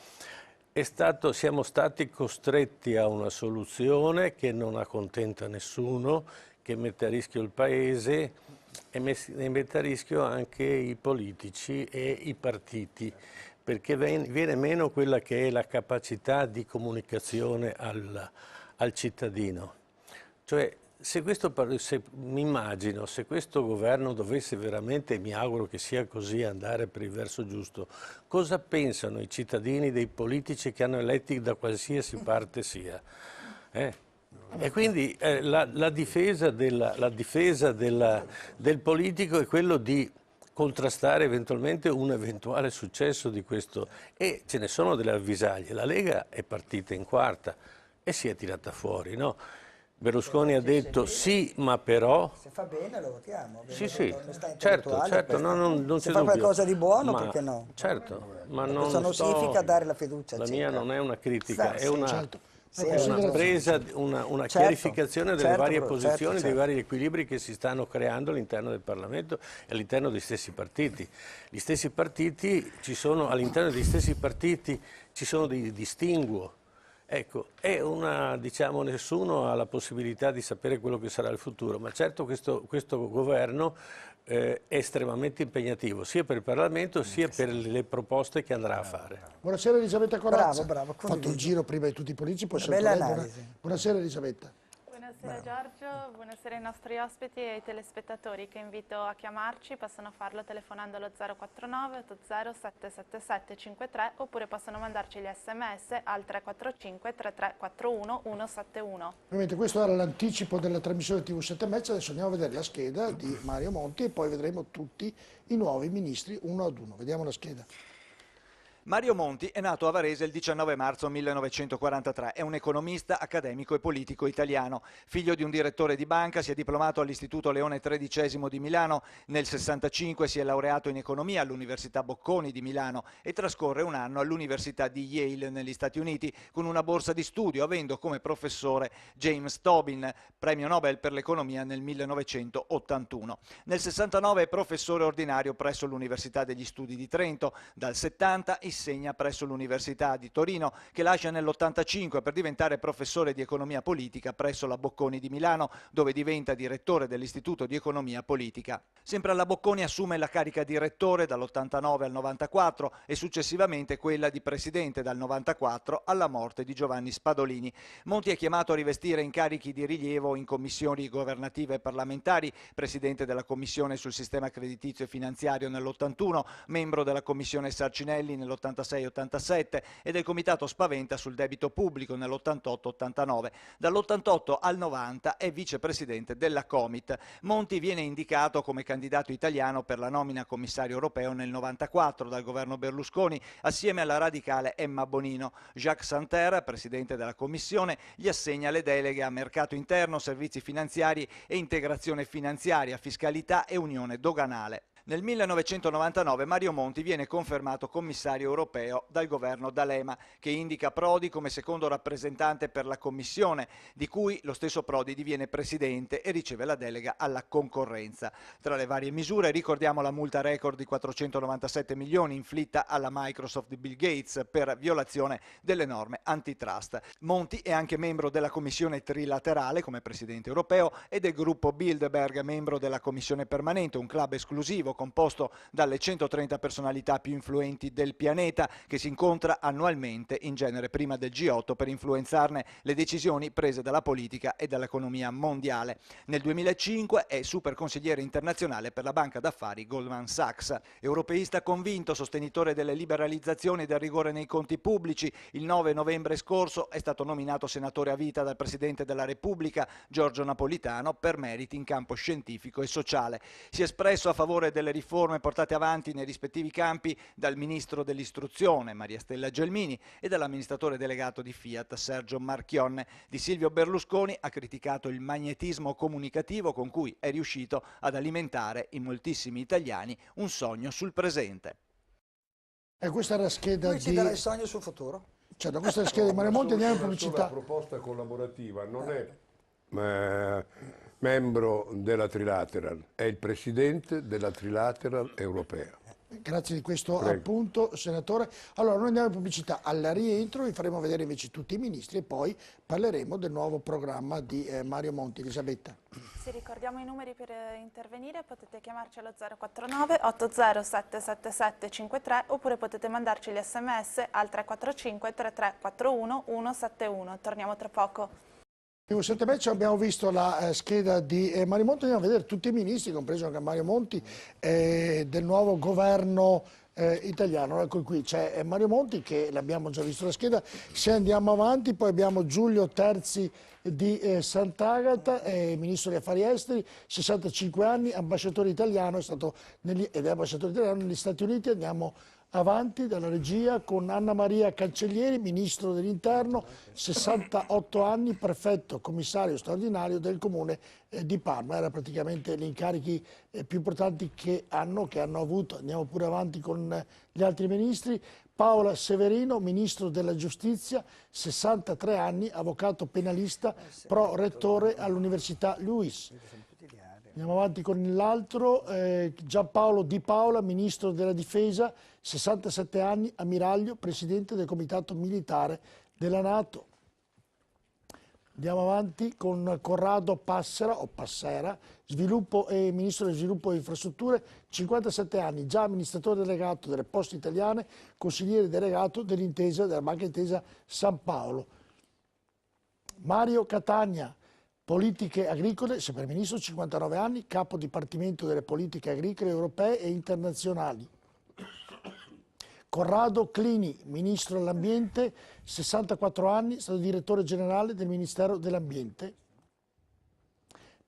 Speaker 9: Siamo stati costretti a una soluzione che non accontenta nessuno, che mette a rischio il Paese e mette a rischio anche i politici e i partiti, perché viene meno quella che è la capacità di comunicazione al cittadino. Cioè, mi immagino, se questo governo dovesse veramente, mi auguro che sia così, andare per il verso giusto, cosa pensano i cittadini dei politici che hanno eletti da qualsiasi parte sia? E quindi la difesa del politico è quello di contrastare eventualmente un eventuale successo di questo, e ce ne sono delle avvisaglie. La Lega è partita in quarta e si è tirata fuori, no? Berlusconi ha detto sì, ma però...
Speaker 6: Se fa bene lo votiamo.
Speaker 9: Sì, sì, certo, non c'è
Speaker 6: se fa
Speaker 9: dubbio.
Speaker 6: qualcosa di buono, perché no?
Speaker 9: Certo, ma
Speaker 6: Perché
Speaker 9: non
Speaker 6: questo non significa dare la fiducia
Speaker 9: La
Speaker 6: cieca.
Speaker 9: mia non è una critica, è una...
Speaker 1: Certo.
Speaker 9: È una presa, una chiarificazione delle varie posizioni, dei vari equilibri che si stanno creando all'interno del Parlamento e all'interno dei stessi partiti. Gli stessi partiti, all'interno degli stessi partiti ci sono dei distinguo. Ecco, diciamo, nessuno ha la possibilità di sapere quello che sarà il futuro, ma certo questo governo è estremamente impegnativo, sia per il Parlamento sia per le proposte che andrà a fare.
Speaker 1: Buonasera Elisabetta Corazza.
Speaker 6: Bravo,
Speaker 1: Ho fatto il giro prima di tutti i politici, poi
Speaker 6: bella analisi.
Speaker 1: Buonasera Elisabetta.
Speaker 10: Buonasera Giorgio, buonasera ai nostri ospiti e ai telespettatori che invito a chiamarci, possono farlo telefonando allo 049 80 777 53 oppure possono mandarci gli sms al 345 3341 171.
Speaker 1: Ovviamente questo era l'anticipo della trasmissione TV7 Match, adesso andiamo a vedere la scheda di Mario Monti e poi vedremo tutti i nuovi ministri uno ad uno. Vediamo la scheda.
Speaker 5: Mario Monti è nato a Varese il 19 marzo 1943, è un economista, accademico e politico italiano. Figlio di un direttore di banca, si è diplomato all'Istituto Leone XIII di Milano, nel 65 si è laureato in economia all'Università Bocconi di Milano e trascorre un anno all'Università di Yale negli Stati Uniti con una borsa di studio, avendo come professore James Tobin, premio Nobel per l'economia nel 1981. Nel 69 è professore ordinario presso l'Università degli Studi di Trento, dal 70 insegna presso l'Università di Torino, che lascia nell'85 per diventare professore di economia politica presso la Bocconi di Milano, dove diventa direttore dell'Istituto di Economia Politica. Sempre alla Bocconi assume la carica di rettore dall'89 al 94 e successivamente quella di presidente dal 94 alla morte di Giovanni Spadolini. Monti è chiamato a rivestire incarichi di rilievo in commissioni governative e parlamentari, presidente della Commissione sul sistema creditizio e finanziario nell'81, membro della Commissione Sarcinelli nell'86-87 e del Comitato Spaventa sul debito pubblico nell'88-89. Dall'88 al 90 è vicepresidente della Comit. Monti viene indicato come candidato italiano per la nomina a commissario europeo nel 94 dal governo Berlusconi assieme alla radicale Emma Bonino. Jacques Santer, presidente della Commissione, gli assegna le deleghe a mercato interno, servizi finanziari e integrazione finanziaria, fiscalità e unione doganale. Nel 1999 Mario Monti viene confermato commissario europeo dal governo D'Alema, che indica Prodi come secondo rappresentante per la Commissione, di cui lo stesso Prodi diviene presidente e riceve la delega alla concorrenza. Tra le varie misure ricordiamo la multa record di 497 milioni inflitta alla Microsoft di Bill Gates per violazione delle norme antitrust. Monti è anche membro della Commissione trilaterale come presidente europeo e del gruppo Bilderberg, membro della Commissione permanente, un club esclusivo composto dalle 130 personalità più influenti del pianeta, che si incontra annualmente, in genere prima del G8, per influenzarne le decisioni prese dalla politica e dall'economia mondiale. Nel 2005 è superconsigliere internazionale per la banca d'affari Goldman Sachs. Europeista convinto, sostenitore delle liberalizzazioni e del rigore nei conti pubblici, il 9 novembre scorso è stato nominato senatore a vita dal Presidente della Repubblica, Giorgio Napolitano, per meriti in campo scientifico e sociale. Si è espresso a favore delle riforme portate avanti nei rispettivi campi dal Ministro dell'Istruzione, Maria Stella Gelmini, e dall'amministratore delegato di Fiat, Sergio Marchionne. Di Silvio Berlusconi ha criticato il magnetismo comunicativo con cui è riuscito ad alimentare in moltissimi italiani un sogno sul presente.
Speaker 1: E questa è la scheda
Speaker 6: Lui ci darà il sogno sul futuro?
Speaker 1: Certo, questa è la scheda di Mario Monti, andiamo in pubblicità.
Speaker 3: La proposta collaborativa non è membro della Trilateral, è il presidente della Trilateral europea.
Speaker 1: Grazie di questo
Speaker 3: Prego.
Speaker 1: appunto, senatore. Allora, noi andiamo in pubblicità. Al rientro vi faremo vedere invece tutti i ministri e poi parleremo del nuovo programma di Mario Monti. Elisabetta.
Speaker 10: Sì, ricordiamo i numeri per intervenire, potete chiamarci allo 049 80 777 53 oppure potete mandarci gli sms al 345 3341 171. Torniamo tra poco.
Speaker 1: TV7 Match, abbiamo visto la scheda di Mario Monti, andiamo a vedere tutti i ministri, compreso anche Mario Monti, del nuovo governo italiano. Ecco qui c'è Mario Monti, che l'abbiamo già visto la scheda. Se andiamo avanti poi abbiamo Giulio Terzi di Sant'Agata, ministro degli affari esteri, 65 anni, ambasciatore italiano, ed è ambasciatore italiano negli Stati Uniti. Andiamo avanti dalla regia con Anna Maria Cancellieri, Ministro dell'Interno, 68 anni, prefetto commissario straordinario del Comune di Parma. Era praticamente gli incarichi più importanti che hanno avuto. Andiamo pure avanti con gli altri ministri. Paola Severino, Ministro della Giustizia, 63 anni, avvocato penalista, pro rettore all'Università Luis. Andiamo avanti con l'altro, Giampaolo Di Paola, Ministro della Difesa, 67 anni, ammiraglio, Presidente del Comitato Militare della Nato. Andiamo avanti con Corrado Passera, o Passera, Ministro dello Sviluppo e Infrastrutture, 57 anni, già amministratore delegato delle Poste Italiane, consigliere delegato della Banca Intesa San Paolo. Mario Catania, Politiche Agricole, sempre Ministro, 59 anni, Capo Dipartimento delle Politiche Agricole Europee e Internazionali. Corrado Clini, Ministro dell'Ambiente, 64 anni, stato direttore generale del Ministero dell'Ambiente.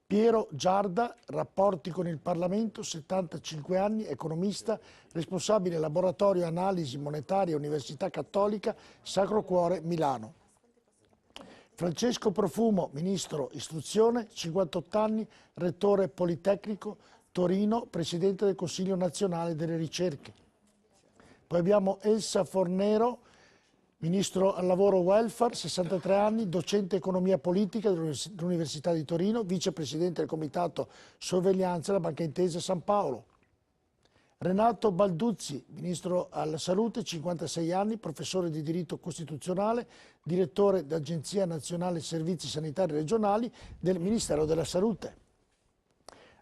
Speaker 1: Piero Giarda, rapporti con il Parlamento, 75 anni, economista, responsabile laboratorio analisi monetaria Università Cattolica Sacro Cuore Milano. Francesco Profumo, Ministro Istruzione, 58 anni, Rettore Politecnico Torino, Presidente del Consiglio Nazionale delle Ricerche. Poi abbiamo Elsa Fornero, Ministro al Lavoro Welfare, 63 anni, docente Economia Politica dell'Università di Torino, Vicepresidente del Comitato Sorveglianza della Banca Intesa San Paolo. Renato Balduzzi, Ministro alla Salute, 56 anni, professore di diritto costituzionale, direttore d'Agenzia Nazionale Servizi Sanitari Regionali del Ministero della Salute.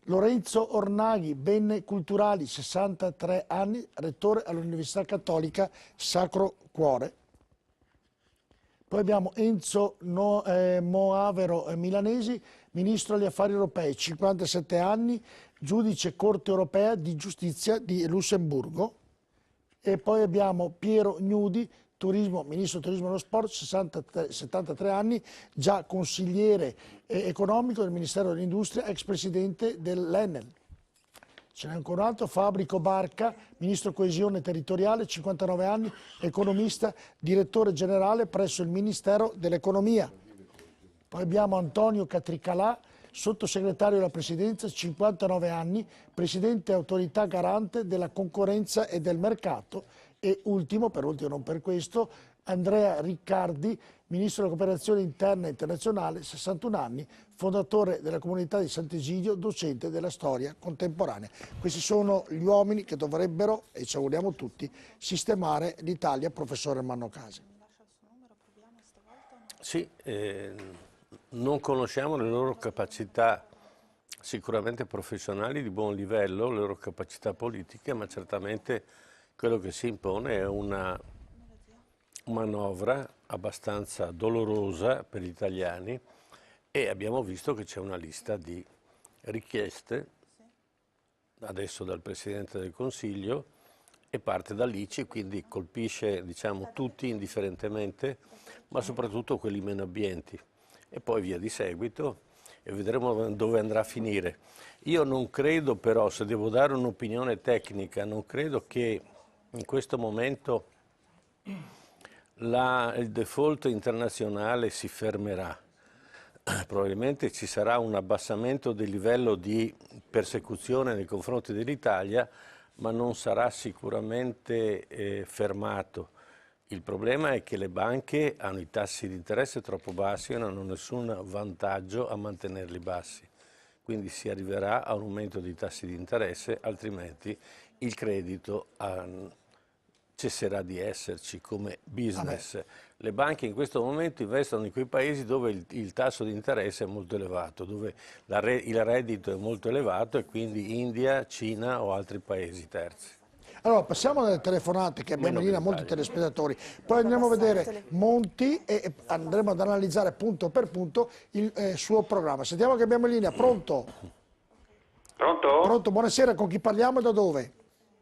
Speaker 1: Lorenzo Ornaghi, Beni Culturali, 63 anni, rettore all'Università Cattolica Sacro Cuore. Poi abbiamo Enzo Moavero Milanesi, Ministro agli Affari Europei, 57 anni, giudice Corte Europea di Giustizia di Lussemburgo. E poi abbiamo Piero Gnudi, Ministro Turismo e dello Sport, 73 anni, già consigliere economico del Ministero dell'Industria, ex presidente dell'Enel. Ce n'è ancora un altro, Fabbrico Barca, Ministro Coesione Territoriale, 59 anni, economista, direttore generale presso il Ministero dell'Economia. Poi abbiamo Antonio Catricalà, sottosegretario della Presidenza, 59 anni, Presidente Autorità Garante della Concorrenza e del Mercato. E ultimo, per ultimo non per questo, Andrea Riccardi, Ministro della Cooperazione Interna e Internazionale, 61 anni, fondatore della comunità di Sant'Egidio, docente della storia contemporanea. Questi sono gli uomini che dovrebbero, e ci auguriamo tutti, sistemare l'Italia, professore Ermanno Casi.
Speaker 9: Sì, non conosciamo le loro capacità sicuramente professionali di buon livello, le loro capacità politiche, ma certamente quello che si impone è una manovra abbastanza dolorosa per gli italiani e abbiamo visto che c'è una lista di richieste, adesso dal Presidente del Consiglio, e parte dall'ICI, quindi colpisce diciamo, tutti indifferentemente, ma soprattutto quelli meno abbienti. E poi via di seguito e vedremo dove andrà a finire. Io non credo però, se devo dare un'opinione tecnica, non credo che in questo momento il default internazionale si fermerà. Probabilmente ci sarà un abbassamento del livello di persecuzione nei confronti dell'Italia, ma non sarà sicuramente fermato. Il problema è che le banche hanno i tassi di interesse troppo bassi e non hanno nessun vantaggio a mantenerli bassi. Quindi si arriverà a un aumento dei tassi di interesse, altrimenti il credito cesserà di esserci come business. Le banche in questo momento investono in quei paesi dove il tasso di interesse è molto elevato, dove il reddito è molto elevato e quindi India, Cina o altri paesi terzi.
Speaker 1: Allora, passiamo alle telefonate che abbiamo lì da molti telespettatori, poi andremo a vedere Monti e andremo ad analizzare punto per punto il suo programma. Sentiamo che abbiamo in linea. Pronto?
Speaker 11: Pronto?
Speaker 1: Pronto, buonasera, con chi parliamo e da dove?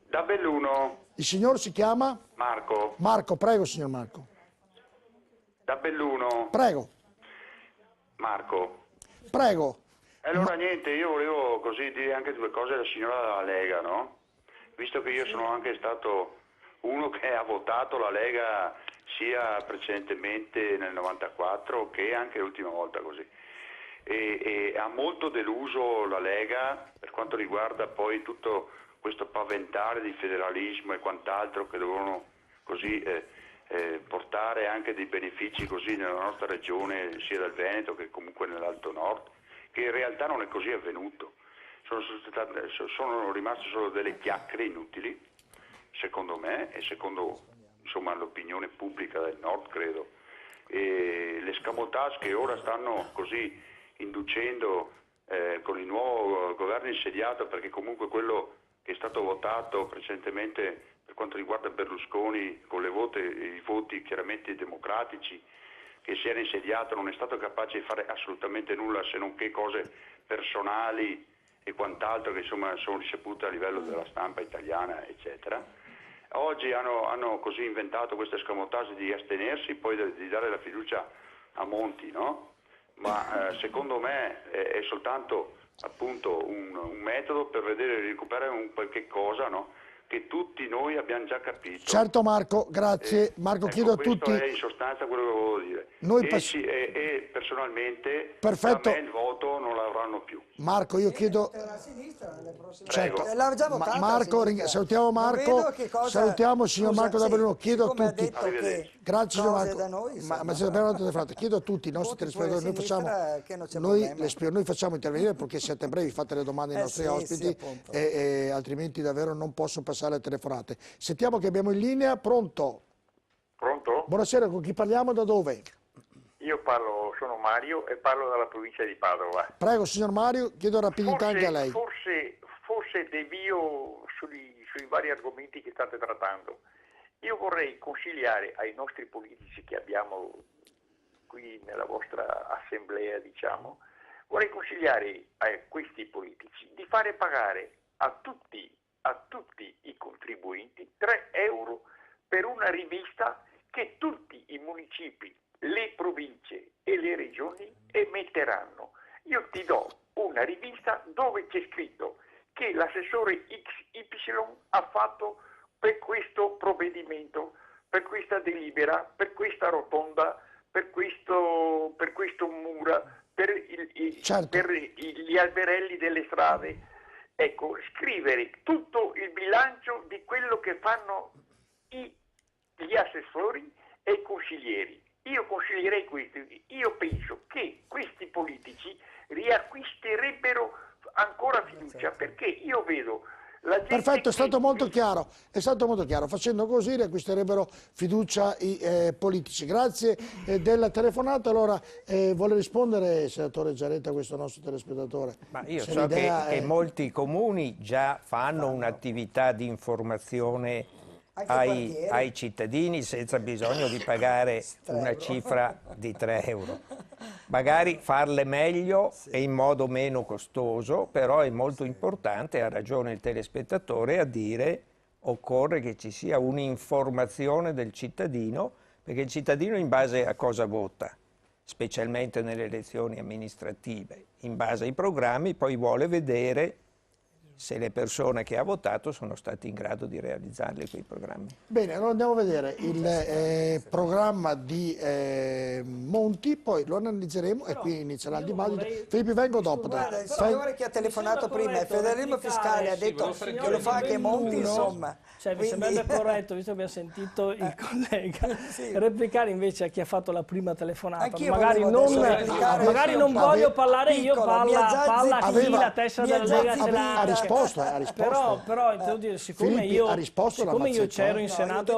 Speaker 11: Da Belluno.
Speaker 1: Il signor si chiama?
Speaker 11: Marco.
Speaker 1: Marco, prego signor Marco.
Speaker 11: Da Belluno.
Speaker 1: Prego.
Speaker 11: Marco.
Speaker 1: Prego.
Speaker 11: Allora niente, io volevo così dire anche due cose alla signora della Lega, no? Visto che io sono anche stato uno che ha votato la Lega sia precedentemente nel 94 che anche l'ultima volta così. E ha molto deluso la Lega per quanto riguarda poi tutto questo paventare di federalismo e quant'altro che dovevano così portare anche dei benefici così nella nostra regione, sia del Veneto che comunque nell'Alto Nord, che in realtà non è così avvenuto. Sono rimaste solo delle chiacchiere inutili, secondo me, e secondo insomma l'opinione pubblica del Nord, credo. E l'escamotage che ora stanno così inducendo con il nuovo governo insediato, perché comunque quello che è stato votato precedentemente per quanto riguarda Berlusconi con i voti chiaramente democratici, che si era insediato, non è stato capace di fare assolutamente nulla se non che cose personali e quant'altro che insomma sono risapute a livello della stampa italiana, eccetera. Oggi hanno così inventato questo escamotage di astenersi, poi di dare la fiducia a Monti, no? Ma secondo me è soltanto appunto un metodo per vedere recuperare un qualche cosa, no? Che tutti noi abbiamo già capito.
Speaker 1: Certo Marco, grazie. Marco, chiedo a tutti...
Speaker 11: Questo è in sostanza quello che volevo dire. E personalmente
Speaker 1: Perfetto.
Speaker 11: a me il voto non l'avranno più.
Speaker 1: Marco, io chiedo... Certo. Marco, salutiamo Marco, salutiamo il signor Marco da Belluno, chiedo a tutti... Grazie signor Marco. Chiedo a tutti i nostri telespettatori, noi facciamo intervenire perché siete brevi, fate le domande ai nostri ospiti e altrimenti davvero non posso passare le telefonate. Sentiamo che abbiamo in linea, pronto?
Speaker 12: Pronto?
Speaker 1: Buonasera, con chi parliamo, da dove?
Speaker 12: Io sono Mario e parlo dalla provincia di Padova.
Speaker 1: Prego signor Mario, chiedo rapidità anche a lei.
Speaker 12: Forse devio sui vari argomenti che state trattando. Io vorrei consigliare ai nostri politici che abbiamo qui nella vostra assemblea, diciamo, vorrei consigliare a questi politici di fare pagare a tutti i contribuenti 3 euro per una rivista che tutti i municipi, le province e le regioni emetteranno. Io ti do una rivista dove c'è scritto che l'assessore XY ha fatto per questo provvedimento, per questa delibera, per questa rotonda, per questo mura, per gli alberelli delle strade. Ecco, scrivere tutto il bilancio di quello che fanno gli assessori e i consiglieri. Io consiglierei questo. Io penso che questi politici riacquisterebbero ancora fiducia, perché io vedo la gente...
Speaker 1: Perfetto, è stato molto chiaro, facendo così riacquisterebbero fiducia i politici. Grazie della telefonata. Allora, vuole rispondere, senatore Giaretta, a questo nostro telespettatore?
Speaker 4: Ma io so che molti comuni già fanno un'attività di informazione ai cittadini senza bisogno di pagare una cifra di 3 euro. Magari farle meglio e in modo meno costoso, però è molto importante, ha ragione il telespettatore a dire occorre che ci sia un'informazione del cittadino, perché il cittadino in base a cosa vota, specialmente nelle elezioni amministrative, in base ai programmi poi vuole vedere se le persone che ha votato sono state in grado di realizzarli quei programmi.
Speaker 1: Bene, allora andiamo a vedere il programma di Monti, poi lo analizzeremo e qui inizierà il dibattito. Filippo, vengo dopo.
Speaker 6: Guarda, il signore che ha telefonato prima, il federalismo fiscale, ha detto che lo fa anche Monti, insomma.
Speaker 2: Cioè, mi sembrerebbe corretto, visto che abbiamo sentito il collega, replicare invece a chi ha fatto la prima telefonata. Magari non voglio parlare io, parla chi la testa della Lega ce l'ha.
Speaker 1: Ha risposto.
Speaker 2: Però devo dire, siccome io c'ero in Senato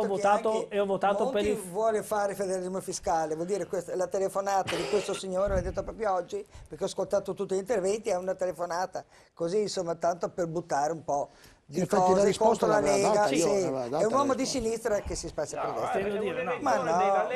Speaker 2: e ho votato per il...
Speaker 6: vuole fare federalismo fiscale, vuol dire la telefonata di questo signore, l'ha detto proprio oggi, perché ho ascoltato tutti gli interventi, è una telefonata, così insomma tanto per buttare un po' di cose contro la Lega, è un uomo di sinistra che si spazia per destra. Ma no,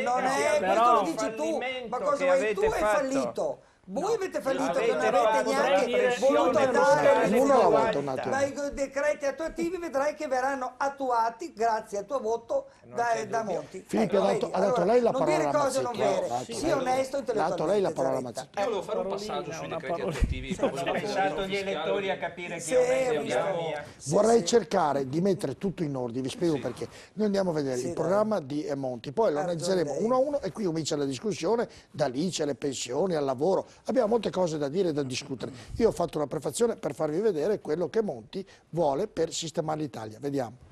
Speaker 6: non è questo, lo dici tu, ma cosa vuoi tu? Hai fallito. Voi avete fallito che non
Speaker 4: Avete
Speaker 6: avete neanche voluto dare
Speaker 1: Uno alla volta, un attimo.
Speaker 6: dai decreti attuativi, vedrai che verranno attuati grazie al tuo voto da Monti.
Speaker 1: Filippo, ha dato lei la
Speaker 6: non
Speaker 1: parola
Speaker 6: dire
Speaker 1: a
Speaker 6: cose non
Speaker 1: Mazzacchiaro.
Speaker 6: vere, sii onesto
Speaker 1: Ha dato lei la parola a
Speaker 6: intellettualmente.
Speaker 1: Mazzacchiaro.
Speaker 8: Io volevo fare un passaggio sui decreti attuativi.
Speaker 4: Hanno pensato gli elettori a capire
Speaker 6: Sì,
Speaker 4: che
Speaker 6: ho visto.
Speaker 4: abbiamo...
Speaker 1: Vorrei cercare di mettere tutto in ordine, vi spiego perché. Noi andiamo a vedere il programma di Monti, poi lo analizzeremo uno a uno e qui comincia la discussione, da lì c'è le pensioni, al lavoro, abbiamo molte cose da dire e da discutere. Io ho fatto una prefazione per farvi vedere quello che Monti vuole per sistemare l'Italia. Vediamo.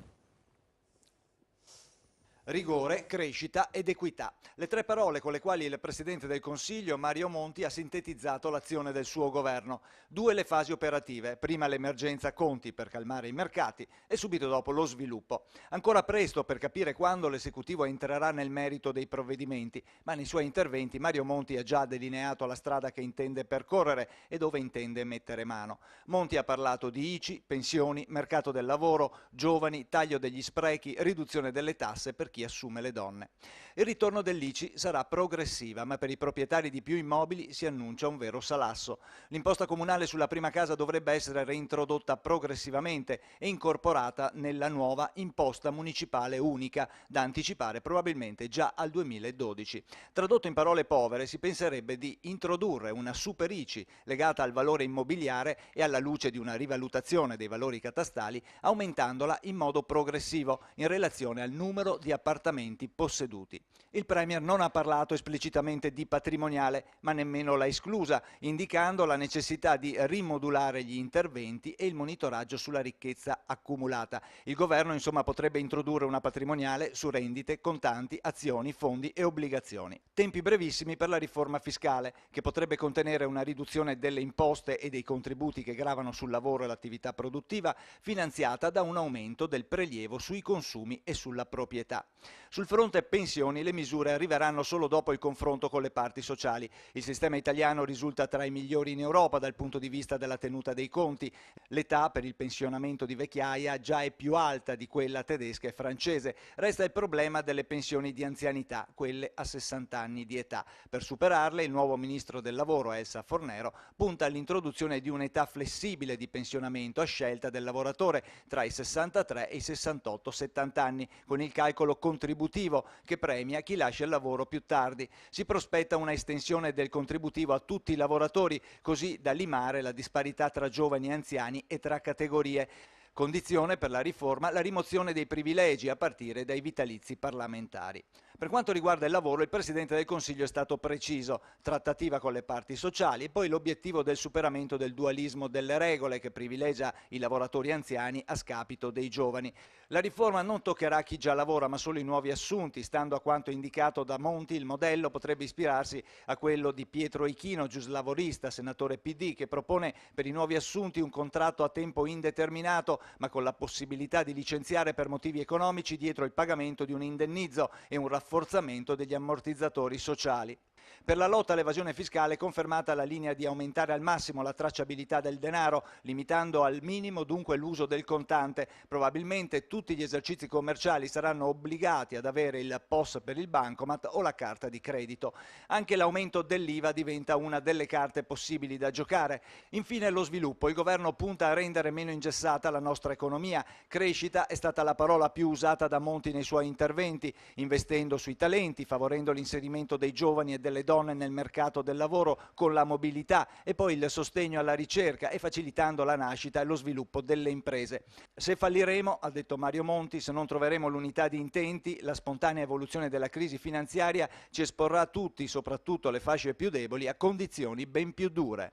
Speaker 5: Rigore, crescita ed equità. Le tre parole con le quali il Presidente del Consiglio, Mario Monti, ha sintetizzato l'azione del suo governo. 2 le fasi operative, prima l'emergenza conti per calmare i mercati e subito dopo lo sviluppo. Ancora presto per capire quando l'esecutivo entrerà nel merito dei provvedimenti, ma nei suoi interventi Mario Monti ha già delineato la strada che intende percorrere e dove intende mettere mano. Monti ha parlato di ICI, pensioni, mercato del lavoro, giovani, taglio degli sprechi, riduzione delle tasse per chi assume le donne. Il ritorno dell'ICI sarà progressiva, ma per i proprietari di più immobili si annuncia un vero salasso. L'imposta comunale sulla prima casa dovrebbe essere reintrodotta progressivamente e incorporata nella nuova imposta municipale unica, da anticipare probabilmente già al 2012. Tradotto in parole povere, si penserebbe di introdurre una super ICI legata al valore immobiliare e alla luce di una rivalutazione dei valori catastali, aumentandola in modo progressivo in relazione al numero di appartamenti posseduti. Il Premier non ha parlato esplicitamente di patrimoniale, ma nemmeno l'ha esclusa, indicando la necessità di rimodulare gli interventi e il monitoraggio sulla ricchezza accumulata. Il governo, insomma, potrebbe introdurre una patrimoniale su rendite, contanti, azioni, fondi e obbligazioni. Tempi brevissimi per la riforma fiscale, che potrebbe contenere una riduzione delle imposte e dei contributi che gravano sul lavoro e l'attività produttiva, finanziata da un aumento del prelievo sui consumi e sulla proprietà. Sul fronte pensioni le misure arriveranno solo dopo il confronto con le parti sociali. Il sistema italiano risulta tra i migliori in Europa dal punto di vista della tenuta dei conti. L'età per il pensionamento di vecchiaia già è più alta di quella tedesca e francese. Resta il problema delle pensioni di anzianità, quelle a 60 anni di età. Per superarle, il nuovo ministro del lavoro, Elsa Fornero, punta all'introduzione di un'età flessibile di pensionamento a scelta del lavoratore tra i 63 e i 68-70 anni, con il calcolo contributivo che premia chi lascia il lavoro più tardi. Si prospetta una estensione del contributivo a tutti i lavoratori, così da limare la disparità tra giovani e anziani e tra categorie. Condizione per la riforma la rimozione dei privilegi a partire dai vitalizi parlamentari. Per quanto riguarda il lavoro, il Presidente del Consiglio è stato preciso: trattativa con le parti sociali e poi l'obiettivo del superamento del dualismo delle regole che privilegia i lavoratori anziani a scapito dei giovani. La riforma non toccherà chi già lavora, ma solo i nuovi assunti. Stando a quanto indicato da Monti, il modello potrebbe ispirarsi a quello di Pietro Ichino, giuslavorista, senatore PD, che propone per i nuovi assunti un contratto a tempo indeterminato, ma con la possibilità di licenziare per motivi economici dietro il pagamento di un indennizzo e un rafforzamento degli ammortizzatori sociali. Per la lotta all'evasione fiscale è confermata la linea di aumentare al massimo la tracciabilità del denaro, limitando al minimo dunque l'uso del contante. Probabilmente tutti gli esercizi commerciali saranno obbligati ad avere il POS per il bancomat o la carta di credito. Anche l'aumento dell'IVA diventa una delle carte possibili da giocare. Infine lo sviluppo. Il governo punta a rendere meno ingessata la nostra economia. Crescita è stata la parola più usata da Monti nei suoi interventi, investendo sui talenti, favorendo l'inserimento dei giovani e delle donne nel mercato del lavoro con la mobilità e poi il sostegno alla ricerca e facilitando la nascita e lo sviluppo delle imprese. Se falliremo, ha detto Mario Monti, se non troveremo l'unità di intenti, la spontanea evoluzione della crisi finanziaria ci esporrà tutti, soprattutto le fasce più deboli, a condizioni ben più dure.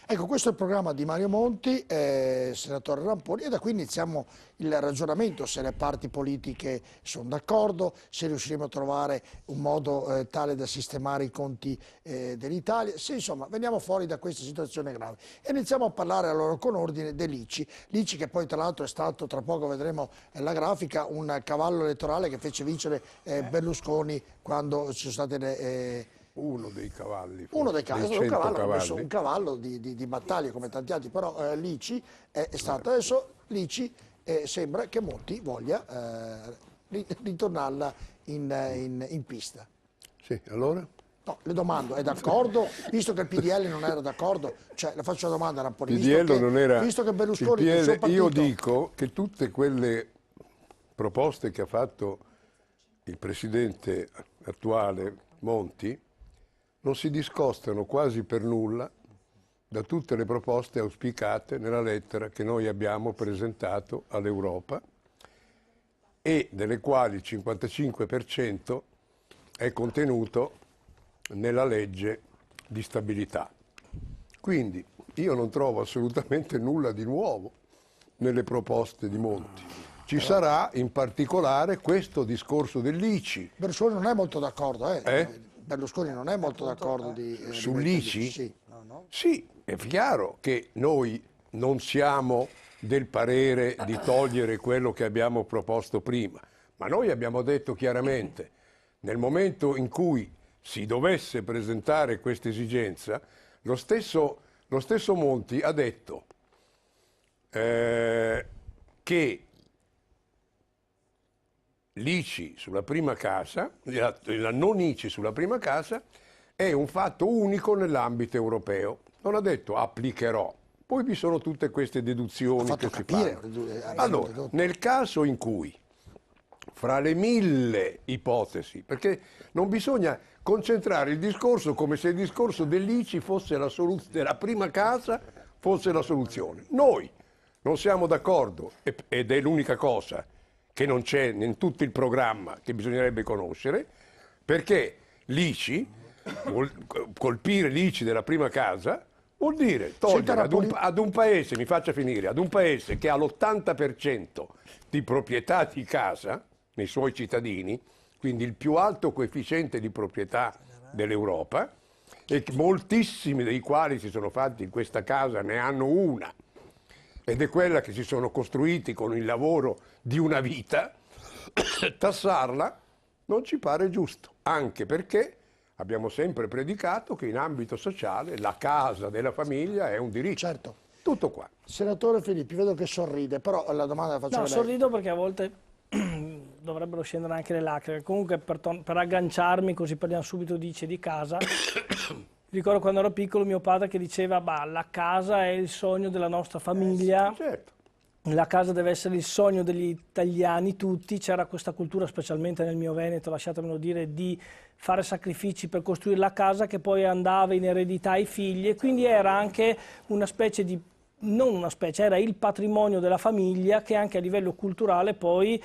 Speaker 1: Ecco, questo è il programma di Mario Monti, senatore Ramponi, e da qui iniziamo il ragionamento se le parti politiche sono d'accordo, se riusciremo a trovare un modo tale da sistemare i conti dell'Italia, se insomma veniamo fuori da questa situazione grave. E iniziamo a parlare allora con ordine dell'ICI, l'ICI che poi tra l'altro è stato, tra poco vedremo la grafica, un cavallo elettorale che fece vincere Berlusconi quando ci sono state le...
Speaker 3: Uno dei cavalli.
Speaker 1: Uno dei cavalli, un cavallo
Speaker 3: cavalli.
Speaker 1: di battaglia come tanti altri, però l'ICI è stato, adesso l'ICI sembra che Monti voglia ritornarla in pista.
Speaker 3: Sì, allora?
Speaker 1: No, le domando, è d'accordo? Visto che il PDL non era d'accordo, cioè le faccio una domanda, Ramponi, visto che Berlusconi
Speaker 3: il
Speaker 1: il suo
Speaker 3: PDL,
Speaker 1: partito...
Speaker 3: io dico che tutte quelle proposte che ha fatto il presidente attuale Monti non si discostano quasi per nulla da tutte le proposte auspicate nella lettera che noi abbiamo presentato all'Europa e delle quali il 55% è contenuto nella legge di stabilità. Quindi io non trovo assolutamente nulla di nuovo nelle proposte di Monti. Ci sarà in particolare questo discorso dell'ICI.
Speaker 1: Berlusconi non è molto d'accordo, Berlusconi non è molto d'accordo
Speaker 3: sull'ICI?
Speaker 1: Sì.
Speaker 3: Sì, è chiaro che noi non siamo del parere di togliere quello che abbiamo proposto prima, ma noi abbiamo detto chiaramente, nel momento in cui si dovesse presentare questa esigenza, lo stesso Monti ha detto che l'ICI sulla prima casa, la non ICI sulla prima casa, è un fatto unico nell'ambito europeo. Non ha detto applicherò. Poi vi sono tutte queste deduzioni che si fanno. Allora, nel caso in cui, fra le 1000 ipotesi, perché non bisogna concentrare il discorso come se il discorso dell'ICI fosse della prima casa fosse la soluzione. Noi non siamo d'accordo, ed è l'unica cosa che non c'è in tutto il programma che bisognerebbe conoscere, perché l'ICI, colpire l'ICI della prima casa, vuol dire togliere ad un paese, mi faccia finire, ad un paese che ha l'80% di proprietà di casa nei suoi cittadini, quindi il più alto coefficiente di proprietà dell'Europa, e moltissimi dei quali si sono fatti in questa casa ne hanno una, ed è quella che si sono costruiti con il lavoro di una vita, tassarla non ci pare giusto, anche perché abbiamo sempre predicato che in ambito sociale la casa della famiglia è un diritto.
Speaker 1: Certo.
Speaker 3: Tutto qua.
Speaker 1: Senatore Filippi, vedo che sorride, però la domanda la faccio a lei.
Speaker 2: Sorrido perché a volte dovrebbero scendere anche le lacrime. Comunque per agganciarmi, così parliamo subito di casa, ricordo quando ero piccolo mio padre che diceva la casa è il sogno della nostra famiglia.
Speaker 3: Certo.
Speaker 2: La casa deve essere il sogno degli italiani tutti, c'era questa cultura, specialmente nel mio Veneto, lasciatemelo dire, di fare sacrifici per costruire la casa che poi andava in eredità ai figli, e quindi era anche una specie di, non una specie, era il patrimonio della famiglia che anche a livello culturale poi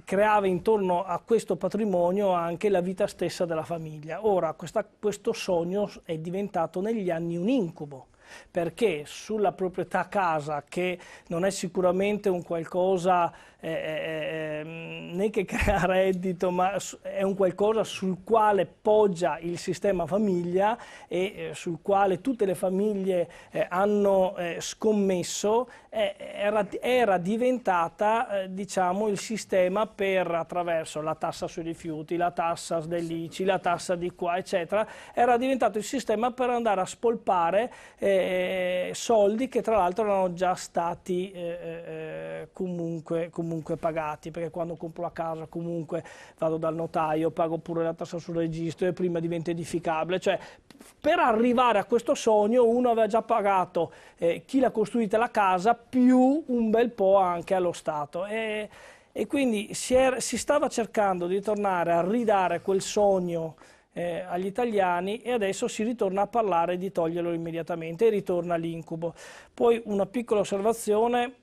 Speaker 2: creava intorno a questo patrimonio anche la vita stessa della famiglia. Ora questo sogno è diventato negli anni un incubo, perché sulla proprietà casa, che non è sicuramente un qualcosa né che crea reddito, ma è un qualcosa sul quale poggia il sistema famiglia e sul quale tutte le famiglie hanno scommesso, era diventata diciamo il sistema per, attraverso la tassa sui rifiuti, la tassa dell'ICI, la tassa di qua eccetera, era diventato il sistema per andare a spolpare soldi che tra l'altro erano già stati comunque pagati, perché quando compro la casa comunque vado dal notaio, pago pure la tassa sul registro e prima diventa edificabile, cioè per arrivare a questo sogno uno aveva già pagato chi l'ha costruita la casa più un bel po' anche allo Stato, e quindi si stava cercando di tornare a ridare quel sogno agli italiani, e adesso si ritorna a parlare di toglierlo immediatamente e ritorna l'incubo. Poi una piccola osservazione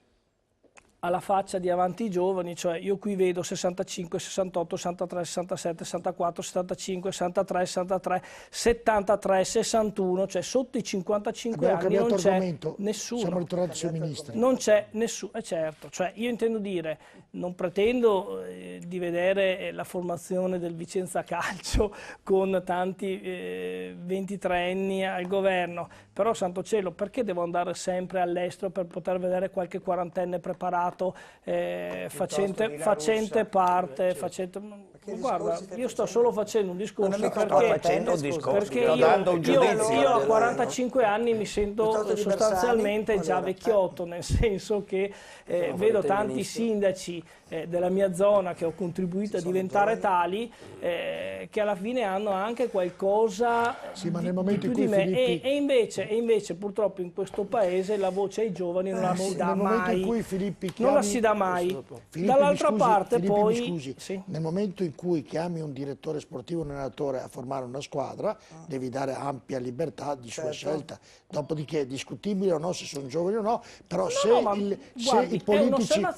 Speaker 2: alla faccia di Avanti i Giovani, cioè io qui vedo 65, 68, 63, 67, 64, 75, 63, 63, 73, 61, cioè sotto i 55 anni non c'è nessuno.
Speaker 1: Siamo ritornati sui ministri.
Speaker 2: Non c'è nessuno, certo, cioè io intendo dire, non pretendo di vedere la formazione del Vicenza Calcio con tanti 23enni al governo, però santo cielo, perché devo andare sempre all'estero per poter vedere qualche quarantenne preparato facente parte, Guarda, io sto solo facendo un discorso perché
Speaker 4: sto dando un giudizio.
Speaker 2: io a 45 anni mi sento sostanzialmente già vecchiotto, nel senso che vedo tanti sindaci della mia zona che ho contribuito a diventare tali che alla fine hanno anche qualcosa
Speaker 1: ma nel momento
Speaker 2: di più di me e invece purtroppo in questo paese la voce ai giovani non la si dà mai, non la si dà mai. Dall'altra parte poi
Speaker 1: nel momento in cui chiami un direttore sportivo, un allenatore a formare una squadra, devi dare ampia libertà di sua scelta. Dopodiché è discutibile o no se sono giovani o no, però se i politici,
Speaker 2: non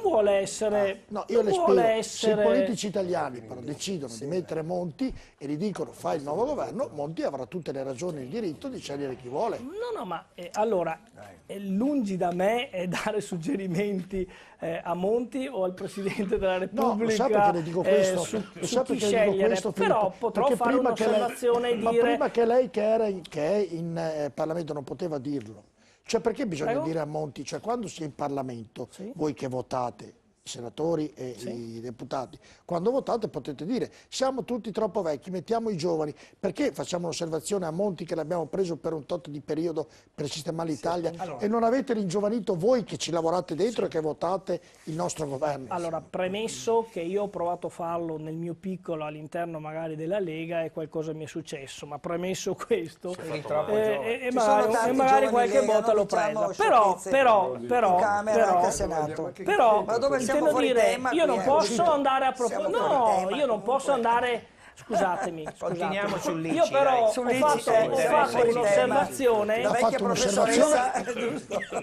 Speaker 2: vuole essere,
Speaker 1: io le spiego, se i politici italiani però decidono di mettere Monti e gli dicono fai il nuovo governo, Monti avrà tutte le ragioni e il diritto di scegliere chi vuole.
Speaker 2: No, ma allora lungi da me dare suggerimenti a Monti o al Presidente della Repubblica.
Speaker 1: No, lo sa perché le dico questo,
Speaker 2: su chi scegliere, però potrò fare un'osservazione e dire...
Speaker 1: Ma prima che lei che è in Parlamento non poteva dirlo. Cioè perché bisogna dire a Monti, cioè quando si è in Parlamento, voi che votate, i senatori e i deputati, quando votate potete dire siamo tutti troppo vecchi, mettiamo i giovani, perché facciamo un'osservazione a Monti che l'abbiamo preso per un tot di periodo per sistemare l'Italia e non avete ringiovanito voi che ci lavorate dentro e che votate il nostro governo?
Speaker 2: Allora, premesso che io ho provato a farlo nel mio piccolo all'interno magari della Lega e qualcosa mi è successo, ma premesso questo e magari qualche volta l'ho presa, però intendo dire, io non posso andare a proporre, io non posso andare, scusatemi, io però ho fatto un'osservazione,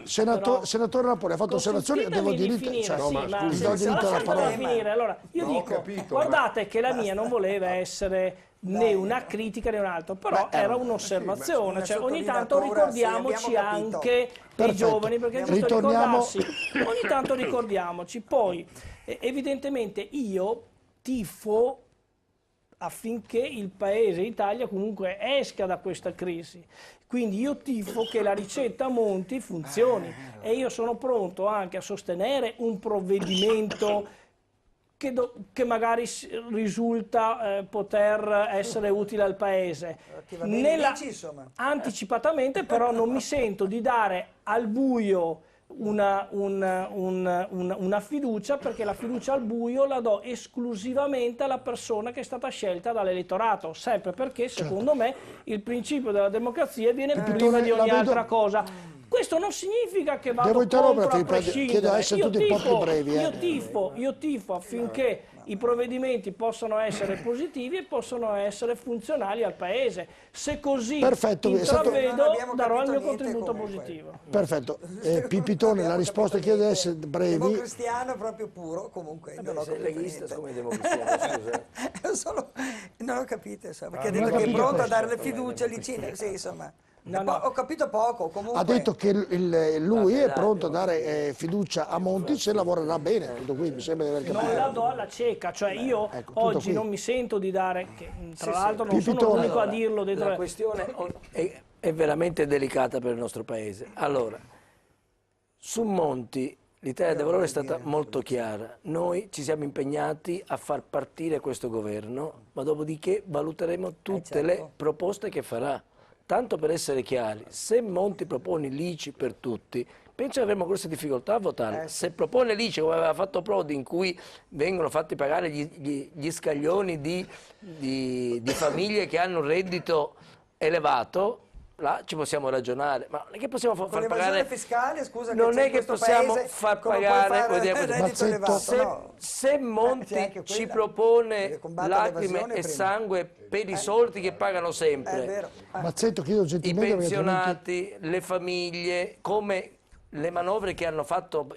Speaker 1: senatore Napoli ha fatto un'osservazione e devo dire, gli do diritto alla parola.
Speaker 2: Allora, io dico, guardate che la mia non voleva essere né una critica né un altro, però era un'osservazione, cioè ogni tanto ricordiamoci anche i giovani, perché è giusto ricordarsi, ogni tanto ricordiamoci. Poi evidentemente io tifo affinché il paese Italia comunque esca da questa crisi, quindi io tifo che la ricetta Monti funzioni e io sono pronto anche a sostenere un provvedimento che magari risulta poter essere utile al Paese. Anticipatamente però non mi sento di dare al buio una fiducia, perché la fiducia al buio la do esclusivamente alla persona che è stata scelta dall'elettorato, sempre perché secondo me il principio della democrazia viene prima di ogni altra cosa. Questo non significa che vado contro a prescindere. Io tifo affinché i provvedimenti possano essere positivi e possano essere funzionali al Paese. Se così intravedo, darò il mio contributo positivo.
Speaker 1: Perfetto. Pipitone, la risposta chiedo di essere brevi.
Speaker 6: Democristiano proprio puro, comunque. Non ho capito come democristiano, scusa. Non ho capito, perché ha detto che è pronto a dare le fiducie all'Icina. Sì, insomma. Ho capito poco, comunque.
Speaker 1: Ha detto che lui è pronto a dare fiducia a Monti se lavorerà bene, tutto qui, mi sembra di aver capito.
Speaker 2: Non la do alla cieca, cioè io oggi non mi sento di dare, che tra l'altro non sono l'unico a dirlo.
Speaker 7: La questione è veramente delicata per il nostro Paese. Allora, su Monti l'Italia dei Valori è stata molto chiara. Noi ci siamo impegnati a far partire questo governo, ma dopodiché valuteremo tutte le proposte che farà. Tanto per essere chiari, se Monti propone l'ICI per tutti, penso che avremo grosse difficoltà a votare. Se propone l'ICI come aveva fatto Prodi, in cui vengono fatti pagare gli scaglioni di famiglie che hanno un reddito elevato, là ci possiamo ragionare, ma non è che possiamo far pagare
Speaker 6: fiscale, scusa,
Speaker 7: non è che possiamo far pagare se Monti ci propone lacrime e sangue per i soldi che pagano sempre
Speaker 1: Mazzetto, chiedo
Speaker 7: i pensionati, le famiglie, come le manovre che hanno fatto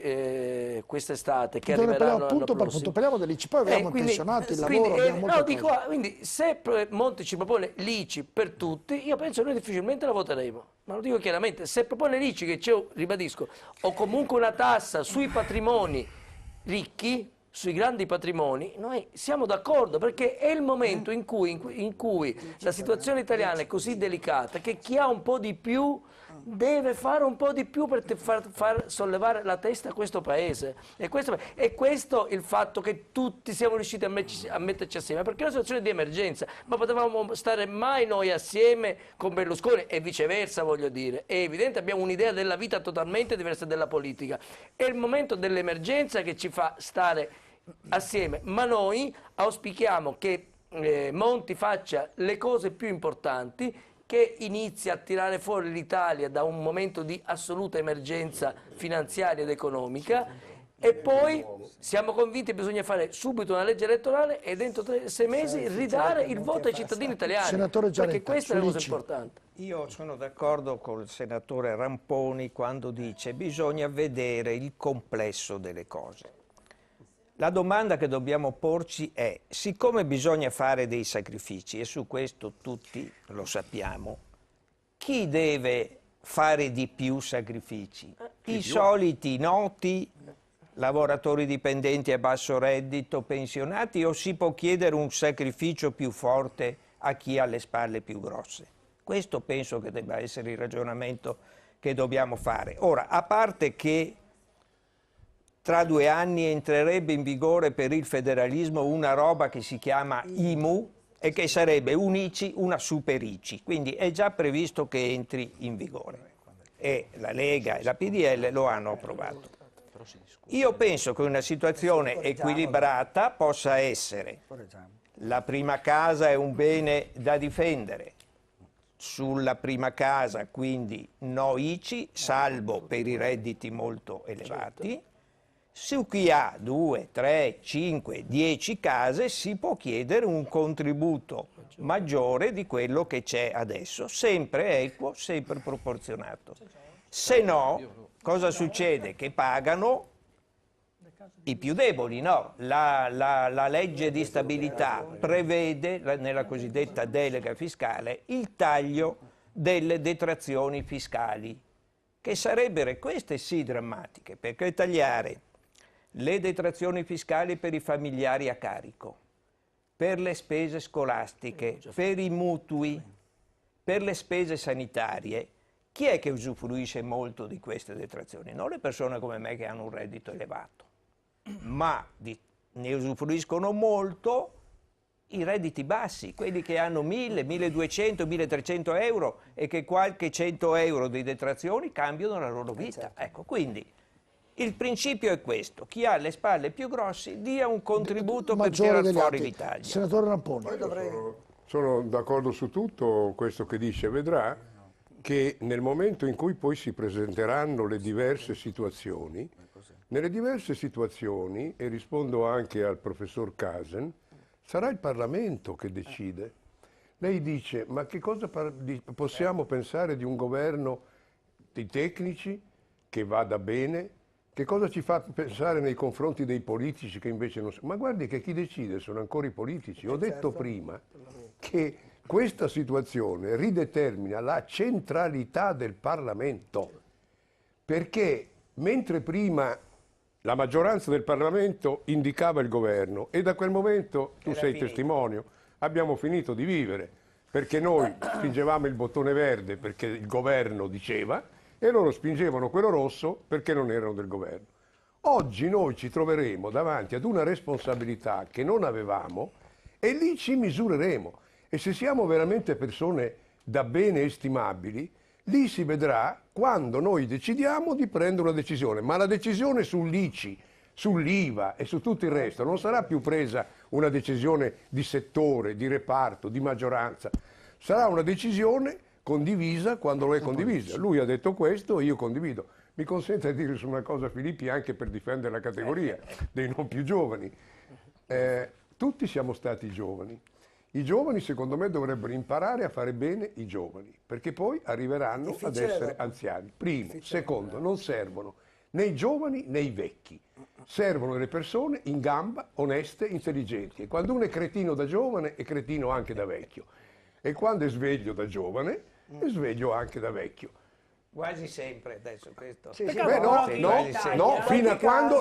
Speaker 7: quest'estate, che arriveranno l'anno prossimo.
Speaker 1: Parliamo dell'ICI, poi abbiamo i pensionati, il lavoro,
Speaker 7: quindi se Monti ci propone l'ICI per tutti, io penso che noi difficilmente la voteremo, ma lo dico chiaramente. Se propone l'ICI, che c'è, ribadisco, o comunque una tassa sui patrimoni ricchi, sui grandi patrimoni, noi siamo d'accordo, perché è il momento in cui la situazione italiana è così delicata che chi ha un po' di più deve fare un po' di più per far sollevare la testa a questo paese. E questo il fatto che tutti siamo riusciti a metterci assieme, perché è una situazione di emergenza, ma potevamo stare mai noi assieme con Berlusconi e viceversa, voglio dire. È evidente, abbiamo un'idea della vita totalmente diversa dalla politica. È il momento dell'emergenza che ci fa stare assieme, ma noi auspichiamo che Monti faccia le cose più importanti, che inizi a tirare fuori l'Italia da un momento di assoluta emergenza finanziaria ed economica, e poi siamo convinti che bisogna fare subito una legge elettorale e dentro 6 mesi ridare il voto ai cittadini italiani,
Speaker 1: Senatore Giaretta,
Speaker 7: perché questa è la cosa importante.
Speaker 4: Io sono d'accordo col senatore Ramponi quando dice bisogna vedere il complesso delle cose. La domanda che dobbiamo porci è, siccome bisogna fare dei sacrifici, e su questo tutti lo sappiamo, chi deve fare di più sacrifici? I soliti noti lavoratori dipendenti a basso reddito, pensionati, o si può chiedere un sacrificio più forte a chi ha le spalle più grosse? Questo penso che debba essere il ragionamento che dobbiamo fare. Ora, a parte che tra 2 anni entrerebbe in vigore per il federalismo una roba che si chiama IMU e che sarebbe un ICI, una super ICI, quindi è già previsto che entri in vigore e la Lega e la PDL lo hanno approvato. Io penso che una situazione equilibrata possa essere: la prima casa è un bene da difendere, sulla prima casa quindi no ICI, salvo per i redditi molto elevati. Su chi ha 2, 3, 5, 10 case si può chiedere un contributo maggiore di quello che c'è adesso, sempre equo, sempre proporzionato. Se no, cosa succede? Che pagano i più deboli, no? La legge di stabilità prevede, nella cosiddetta delega fiscale, il taglio delle detrazioni fiscali, che sarebbero queste sì drammatiche, perché tagliare le detrazioni fiscali per i familiari a carico, per le spese scolastiche, per i mutui, per le spese sanitarie, chi è che usufruisce molto di queste detrazioni? Non le persone come me che hanno un reddito elevato, ma ne usufruiscono molto i redditi bassi, quelli che hanno 1.000, 1.200, 1.300 euro e che qualche 100 euro di detrazioni cambiano la loro vita. Ecco, quindi il principio è questo: chi ha le spalle più grossi dia un contributo per tirare fuori l'Italia.
Speaker 1: Senatore Ramponi.
Speaker 3: Sono d'accordo su tutto questo che dice, vedrà che nel momento in cui poi si presenteranno le diverse situazioni, nelle diverse situazioni, e rispondo anche al professor Casen, sarà il Parlamento che decide. Lei dice, ma che cosa possiamo pensare di un governo di tecnici che vada bene? Che cosa ci fa pensare nei confronti dei politici che invece non sono? Ma guardi che chi decide sono ancora i politici. Ho detto prima che questa situazione ridetermina la centralità del Parlamento, perché mentre prima la maggioranza del Parlamento indicava il governo e da quel momento, tu sei testimonio, abbiamo finito di vivere, perché noi spingevamo il bottone verde perché il governo diceva e loro spingevano quello rosso perché non erano del governo. Oggi noi ci troveremo davanti ad una responsabilità che non avevamo e lì ci misureremo. E se siamo veramente persone da bene estimabili, lì si vedrà quando noi decidiamo di prendere una decisione. Ma la decisione sull'ICI, sull'IVA e su tutto il resto non sarà più presa una decisione di settore, di reparto, di maggioranza. Sarà una decisione condivisa quando lo è condivisa. Lui ha detto questo e io condivido. Mi consente di dire su una cosa, Filippi, anche per difendere la categoria dei non più giovani. Tutti siamo stati giovani. I giovani, secondo me, dovrebbero imparare a fare bene i giovani, perché poi arriveranno ad essere anziani. Primo. Secondo, non servono né i giovani né i vecchi. Servono le persone in gamba, oneste, intelligenti. E quando uno è cretino da giovane, è cretino anche da vecchio. E quando è sveglio da giovane, è sveglio anche da vecchio.
Speaker 4: Quasi sempre adesso questo.
Speaker 6: Sì,
Speaker 3: Beh, no, fino a
Speaker 6: caso-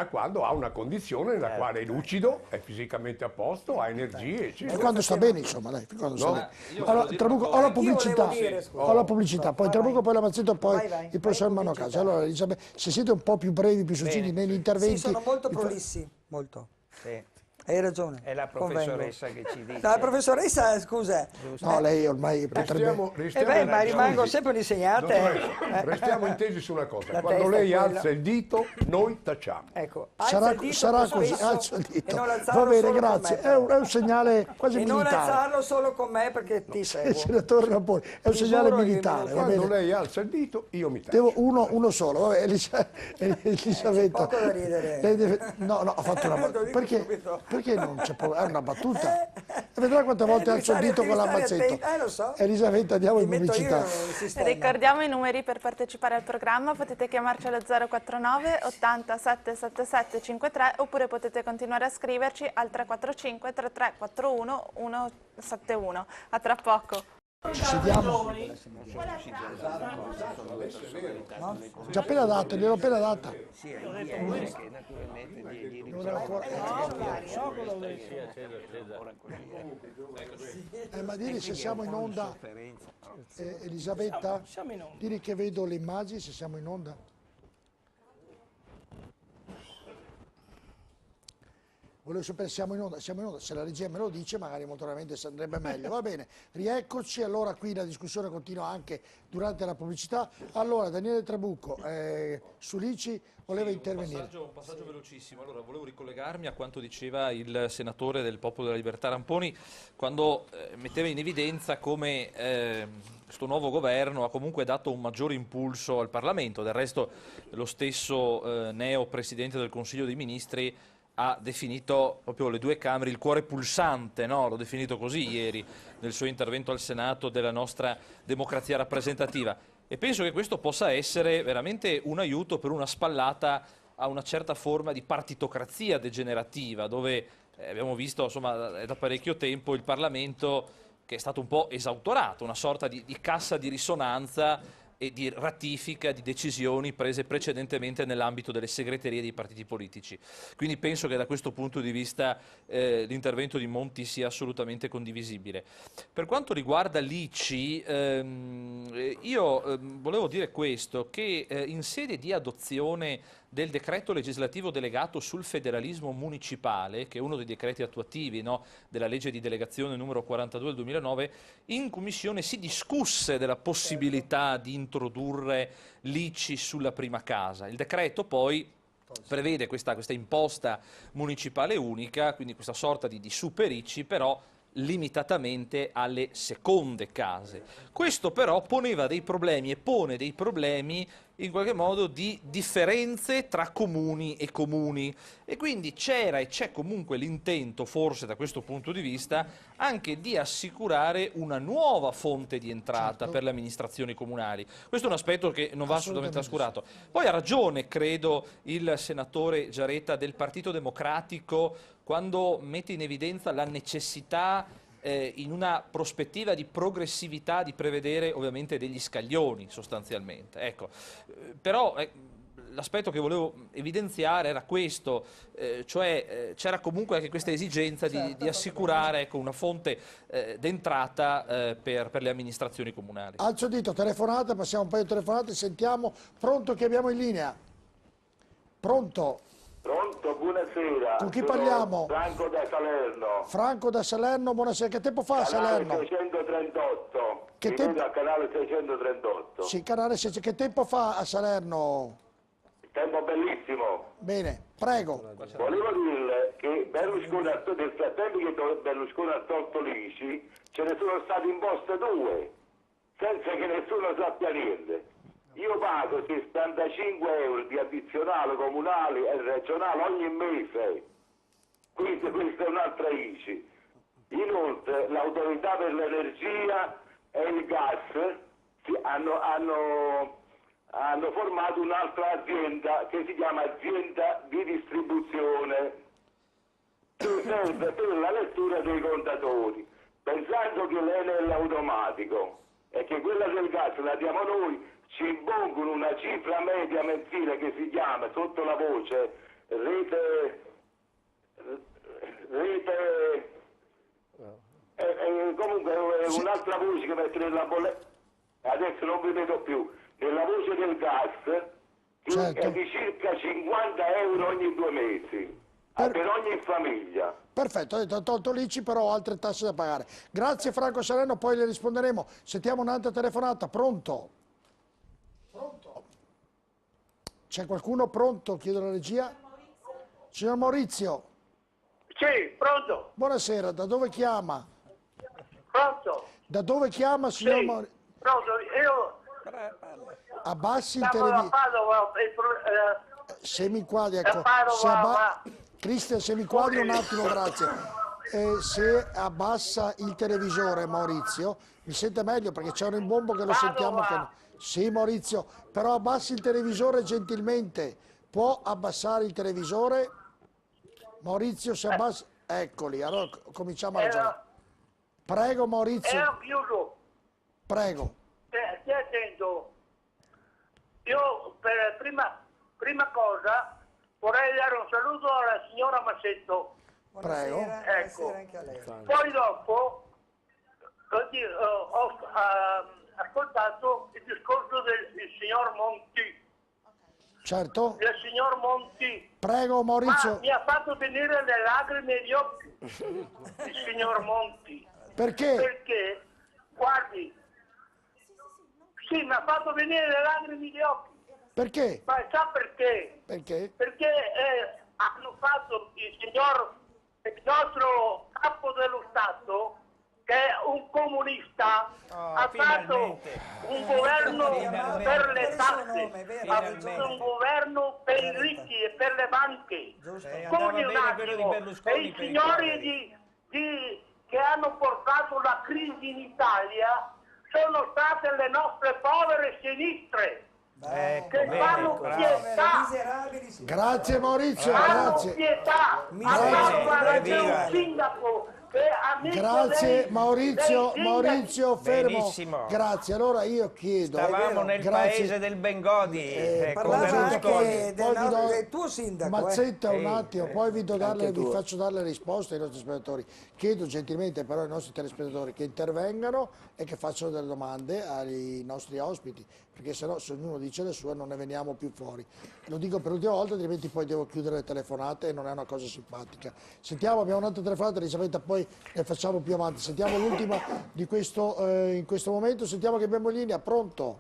Speaker 3: quando ha una condizione nella quale è lucido, è fisicamente a posto, ha energie, eccetera.
Speaker 1: E quando sta bene, insomma, dai, quando sta bene.
Speaker 8: io
Speaker 1: Allora,
Speaker 8: volevo
Speaker 1: Trabucco,
Speaker 8: dire
Speaker 1: ho la
Speaker 8: una
Speaker 1: pubblicità,
Speaker 6: cosa. Io volevo dire, scusa.
Speaker 1: ho la pubblicità, poi
Speaker 6: Vai,
Speaker 1: Trabucco,
Speaker 6: vai.
Speaker 1: poi la Mazzetto, poi
Speaker 6: Vai,
Speaker 1: il professor Mano
Speaker 6: pubblicità.
Speaker 1: Casa. Allora, Elisabetta, se siete un po' più brevi, più succinti negli interventi...
Speaker 6: Sì, sono molto
Speaker 1: vi fa-
Speaker 6: prolissi, molto.
Speaker 4: Sì.
Speaker 6: Hai ragione.
Speaker 4: È la
Speaker 6: convengo.
Speaker 4: professoressa che ci dice.
Speaker 6: No, la professoressa, scusa.
Speaker 1: No, lei ormai potrebbe...
Speaker 6: Ma rimango sempre un'insegnante.
Speaker 3: Dottoressa, restiamo intesi su una cosa,
Speaker 6: La
Speaker 3: quando
Speaker 6: testa è
Speaker 3: lei
Speaker 6: quella.
Speaker 3: alza il dito, noi tacciamo.
Speaker 6: Ecco, alza il dito
Speaker 1: Sarà
Speaker 6: più
Speaker 1: così,
Speaker 6: spesso
Speaker 1: alzo il dito.
Speaker 6: e non
Speaker 1: Va
Speaker 6: alzarlo
Speaker 1: bene,
Speaker 6: solo con
Speaker 1: grazie.
Speaker 6: me,
Speaker 1: È un segnale quasi
Speaker 6: e non
Speaker 1: militare.
Speaker 6: alzarlo solo con me perché ti seguo.
Speaker 1: Senatore Raponi, è un
Speaker 6: Ti
Speaker 1: segnale
Speaker 6: giuro che
Speaker 1: militare, va
Speaker 3: Quando
Speaker 1: bene?
Speaker 3: lei alza il dito, io mi taccio.
Speaker 1: Devo uno solo, vabbè, Elisabetta.
Speaker 6: poco da ridere.
Speaker 1: Lei deve... No, ho fatto una
Speaker 6: Lo dico
Speaker 1: battuta.
Speaker 6: subito.
Speaker 1: Perché non c'è problema? È una battuta. E vedrà quante volte
Speaker 6: devi
Speaker 1: alzo il
Speaker 6: stare-
Speaker 1: dito
Speaker 6: devi
Speaker 1: con
Speaker 6: stare
Speaker 1: l'ammazzetto.
Speaker 6: attento. Lo so.
Speaker 1: Elisabetta, andiamo
Speaker 6: Ti
Speaker 1: in
Speaker 6: metto
Speaker 1: pubblicità.
Speaker 6: io il sistema.
Speaker 10: Ricordiamo i numeri per partecipare al programma, potete chiamarci allo 049 80 777 53 oppure potete continuare a scriverci al 345 3341 171. A tra poco.
Speaker 1: Ci sediamo. Già appena data, gliel'ho appena data.
Speaker 4: Sì, è IES che naturalmente gli
Speaker 1: Non è ancora... ma dire se siamo in onda, Elisabetta,
Speaker 2: Siamo in onda.
Speaker 1: dire che vedo le immagini se siamo in onda. Volevo sapere se siamo in onda, se la regia me lo dice magari molto probabilmente andrebbe meglio. Va bene, rieccoci, allora qui la discussione continua anche durante la pubblicità. Allora Daniele Trabucco, Sulici voleva intervenire.
Speaker 8: Un passaggio velocissimo. Allora, volevo ricollegarmi a quanto diceva il senatore del Popolo della Libertà Ramponi quando metteva in evidenza come questo nuovo governo ha comunque dato un maggiore impulso al Parlamento. Del resto lo stesso neo Presidente del Consiglio dei Ministri ha definito proprio le due Camere il cuore pulsante, no? L'ho definito così ieri nel suo intervento al Senato della nostra democrazia rappresentativa. E penso che questo possa essere veramente un aiuto per una spallata a una certa forma di partitocrazia degenerativa, dove abbiamo visto, insomma, da parecchio tempo il Parlamento che è stato un po' esautorato, una sorta di cassa di risonanza e di ratifica di decisioni prese precedentemente nell'ambito delle segreterie dei partiti politici. Quindi penso che da questo punto di vista l'intervento di Monti sia assolutamente condivisibile. Per quanto riguarda l'ICI, io volevo dire questo, che in sede di adozione del decreto legislativo delegato sul federalismo municipale, che è uno dei decreti attuativi, no, della legge di delegazione numero 42 del 2009, in Commissione si discusse della possibilità di introdurre l'ICI sulla prima casa. Il decreto poi prevede questa imposta municipale unica, quindi questa sorta di super ICI, però limitatamente alle seconde case. Questo però poneva dei problemi e pone dei problemi in qualche modo di differenze tra comuni e comuni, e quindi c'era e c'è comunque l'intento, forse da questo punto di vista, anche di assicurare una nuova fonte di entrata per le amministrazioni comunali. Questo è un aspetto che non va assolutamente trascurato. Poi ha ragione, credo, il senatore Giaretta del Partito Democratico quando mette in evidenza la necessità in una prospettiva di progressività di prevedere ovviamente degli scaglioni sostanzialmente. Ecco. Però l'aspetto che volevo evidenziare era questo, cioè c'era comunque anche questa esigenza di assicurare, ecco, una fonte d'entrata per le amministrazioni comunali.
Speaker 1: Alzo il dito, telefonata, passiamo un paio di telefonate, sentiamo. Pronto, che abbiamo in linea? Pronto?
Speaker 13: Pronto, buonasera.
Speaker 1: Con chi
Speaker 13: Sono
Speaker 1: parliamo?
Speaker 13: Franco da Salerno.
Speaker 1: Franco da Salerno, buonasera. Che tempo fa a Salerno?
Speaker 13: Canale 638.
Speaker 1: Che
Speaker 13: Mi
Speaker 1: tempo?
Speaker 13: vedo al canale 638.
Speaker 1: Sì, canale 6. Che tempo fa a Salerno?
Speaker 13: Tempo bellissimo.
Speaker 1: Bene, prego.
Speaker 13: Volevo dirle che Berlusconi, nel frattempo che Berlusconi ha tolto l'ICI, ce ne sono state imposte 2, senza che nessuno sappia niente. Io pago 75 euro di addizionale comunale e regionale ogni mese, questa è un'altra ICI. Inoltre l'autorità per l'energia e il gas hanno formato un'altra azienda che si chiama azienda di distribuzione, che serve per la lettura dei contatori, pensando che l'Enel è automatico. è che quella del gas la diamo noi, ci impongono una cifra media mensile che si chiama sotto la voce rete comunque un'altra voce che mette nella bolletta, adesso non vi vedo più, nella voce del gas che è di circa 50 euro ogni 2 mesi per ogni famiglia.
Speaker 1: Perfetto, ha detto, ha tolto l'ICI, però ho altre tasse da pagare. Grazie Franco Salerno, poi le risponderemo. Sentiamo un'altra telefonata, pronto? Pronto? C'è qualcuno pronto? Chiedo alla regia. Signor Maurizio.
Speaker 14: Sì, pronto.
Speaker 1: Buonasera, da dove chiama?
Speaker 14: Pronto.
Speaker 1: Da dove chiama, signor
Speaker 14: Sì,
Speaker 1: Maurizio?
Speaker 14: pronto, io
Speaker 1: Abbassi il
Speaker 14: stavo a
Speaker 1: televisore.
Speaker 14: Padova,
Speaker 1: Se mi quadri, ecco.
Speaker 14: Padova,
Speaker 1: Cristian, se mi quadri un attimo, grazie. Se abbassa il televisore, Maurizio, mi sente meglio perché c'è un rimbombo che lo sentiamo. Sì, Maurizio, però abbassi il televisore gentilmente. Può abbassare il televisore? Maurizio, se abbassa... Eccoli, allora cominciamo a ragionare. Prego, Maurizio.
Speaker 14: Ero chiuso.
Speaker 1: Prego.
Speaker 14: Stai attento. Io per prima cosa vorrei dare un saluto alla signora Massetto.
Speaker 1: Prego.
Speaker 14: Ecco. Poi dopo ho ascoltato il discorso del signor Monti.
Speaker 1: Certo.
Speaker 14: Del signor Monti.
Speaker 1: Prego, Maurizio.
Speaker 14: Ma mi ha fatto venire le lacrime agli occhi il signor Monti.
Speaker 1: Perché?
Speaker 14: Perché, guardi, sì, mi ha fatto venire le lacrime agli occhi.
Speaker 1: Perché?
Speaker 14: Ma sa perché?
Speaker 1: Perché?
Speaker 14: Perché hanno fatto il nostro capo dello Stato, che è un comunista, ha fatto un governo per le tasse, ha fatto un governo per i ricchi e per le banche. Scusi un attimo, e i signori che hanno portato la crisi in Italia sono state le nostre povere sinistre. Che fanno pietà.
Speaker 1: Grazie Maurizio,
Speaker 14: Hanno
Speaker 1: grazie.
Speaker 14: pietà. Guarda, c'è un sindaco che è amico
Speaker 1: Grazie
Speaker 14: dei
Speaker 1: Maurizio,
Speaker 14: sindaci.
Speaker 1: Maurizio, fermo.
Speaker 4: Benissimo.
Speaker 1: Grazie, allora io chiedo.
Speaker 4: Stavamo nel
Speaker 1: grazie.
Speaker 4: paese del Bengodi.
Speaker 6: Parlava anche
Speaker 1: Poi vi do-
Speaker 6: del tuo sindaco.
Speaker 1: Mazzetta un
Speaker 4: Sì,
Speaker 1: attimo, poi vi
Speaker 7: tuo.
Speaker 1: faccio dare le risposte ai nostri spettatori. Chiedo gentilmente però ai nostri telespettatori che intervengano e che facciano delle domande ai nostri ospiti, perché sennò se ognuno dice le sue non ne veniamo più fuori. Lo dico per l'ultima volta, altrimenti poi devo chiudere le telefonate e non è una cosa simpatica. Sentiamo, abbiamo un'altra telefonata, Elisabetta, poi ne facciamo più avanti. Sentiamo l'ultima di in questo momento, sentiamo che abbiamo in linea. Pronto?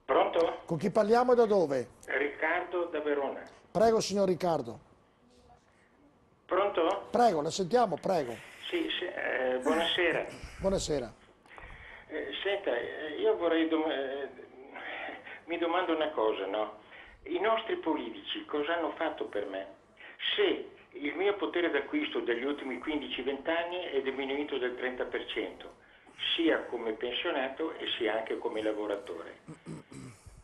Speaker 15: Pronto?
Speaker 1: Con chi parliamo e da dove?
Speaker 15: Riccardo da Verona.
Speaker 1: Prego, signor Riccardo.
Speaker 15: Pronto?
Speaker 1: Prego, la sentiamo, prego.
Speaker 15: Sì, buonasera.
Speaker 1: Buonasera.
Speaker 15: Senta, io vorrei mi domando una cosa, no? I nostri politici cosa hanno fatto per me? Se il mio potere d'acquisto degli ultimi 15-20 anni è diminuito del 30%, sia come pensionato e sia anche come lavoratore.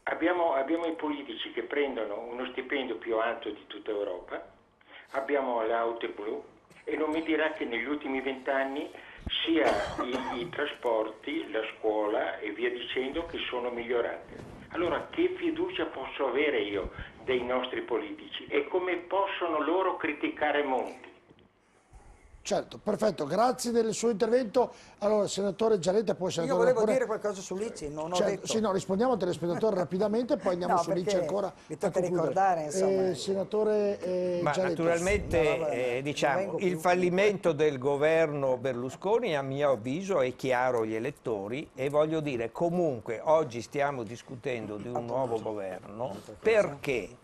Speaker 15: Abbiamo i politici che prendono uno stipendio più alto di tutta Europa, abbiamo le auto blu e non mi dirà che negli ultimi 20 anni sia i trasporti, la scuola e via dicendo che sono migliorati. Allora che fiducia posso avere io dei nostri politici e come possono loro criticare Monti?
Speaker 1: Certo, perfetto, grazie del suo intervento. Allora, senatore Giaretta, poi
Speaker 6: Io
Speaker 1: senatore
Speaker 6: volevo
Speaker 1: Rapone.
Speaker 6: dire qualcosa sull'ICI, non ho
Speaker 1: Certo,
Speaker 6: detto.
Speaker 1: sì, no, rispondiamo al telespettatore rapidamente, poi andiamo
Speaker 6: No,
Speaker 1: sull'ICI
Speaker 6: perché
Speaker 1: ancora.
Speaker 6: mi
Speaker 1: a
Speaker 6: tocca
Speaker 1: concludere.
Speaker 6: ricordare, insomma.
Speaker 1: Senatore
Speaker 4: Ma
Speaker 1: Giaretta.
Speaker 4: naturalmente diciamo, il fallimento del governo Berlusconi a mio avviso è chiaro agli elettori e voglio dire comunque oggi stiamo discutendo di un nuovo governo perché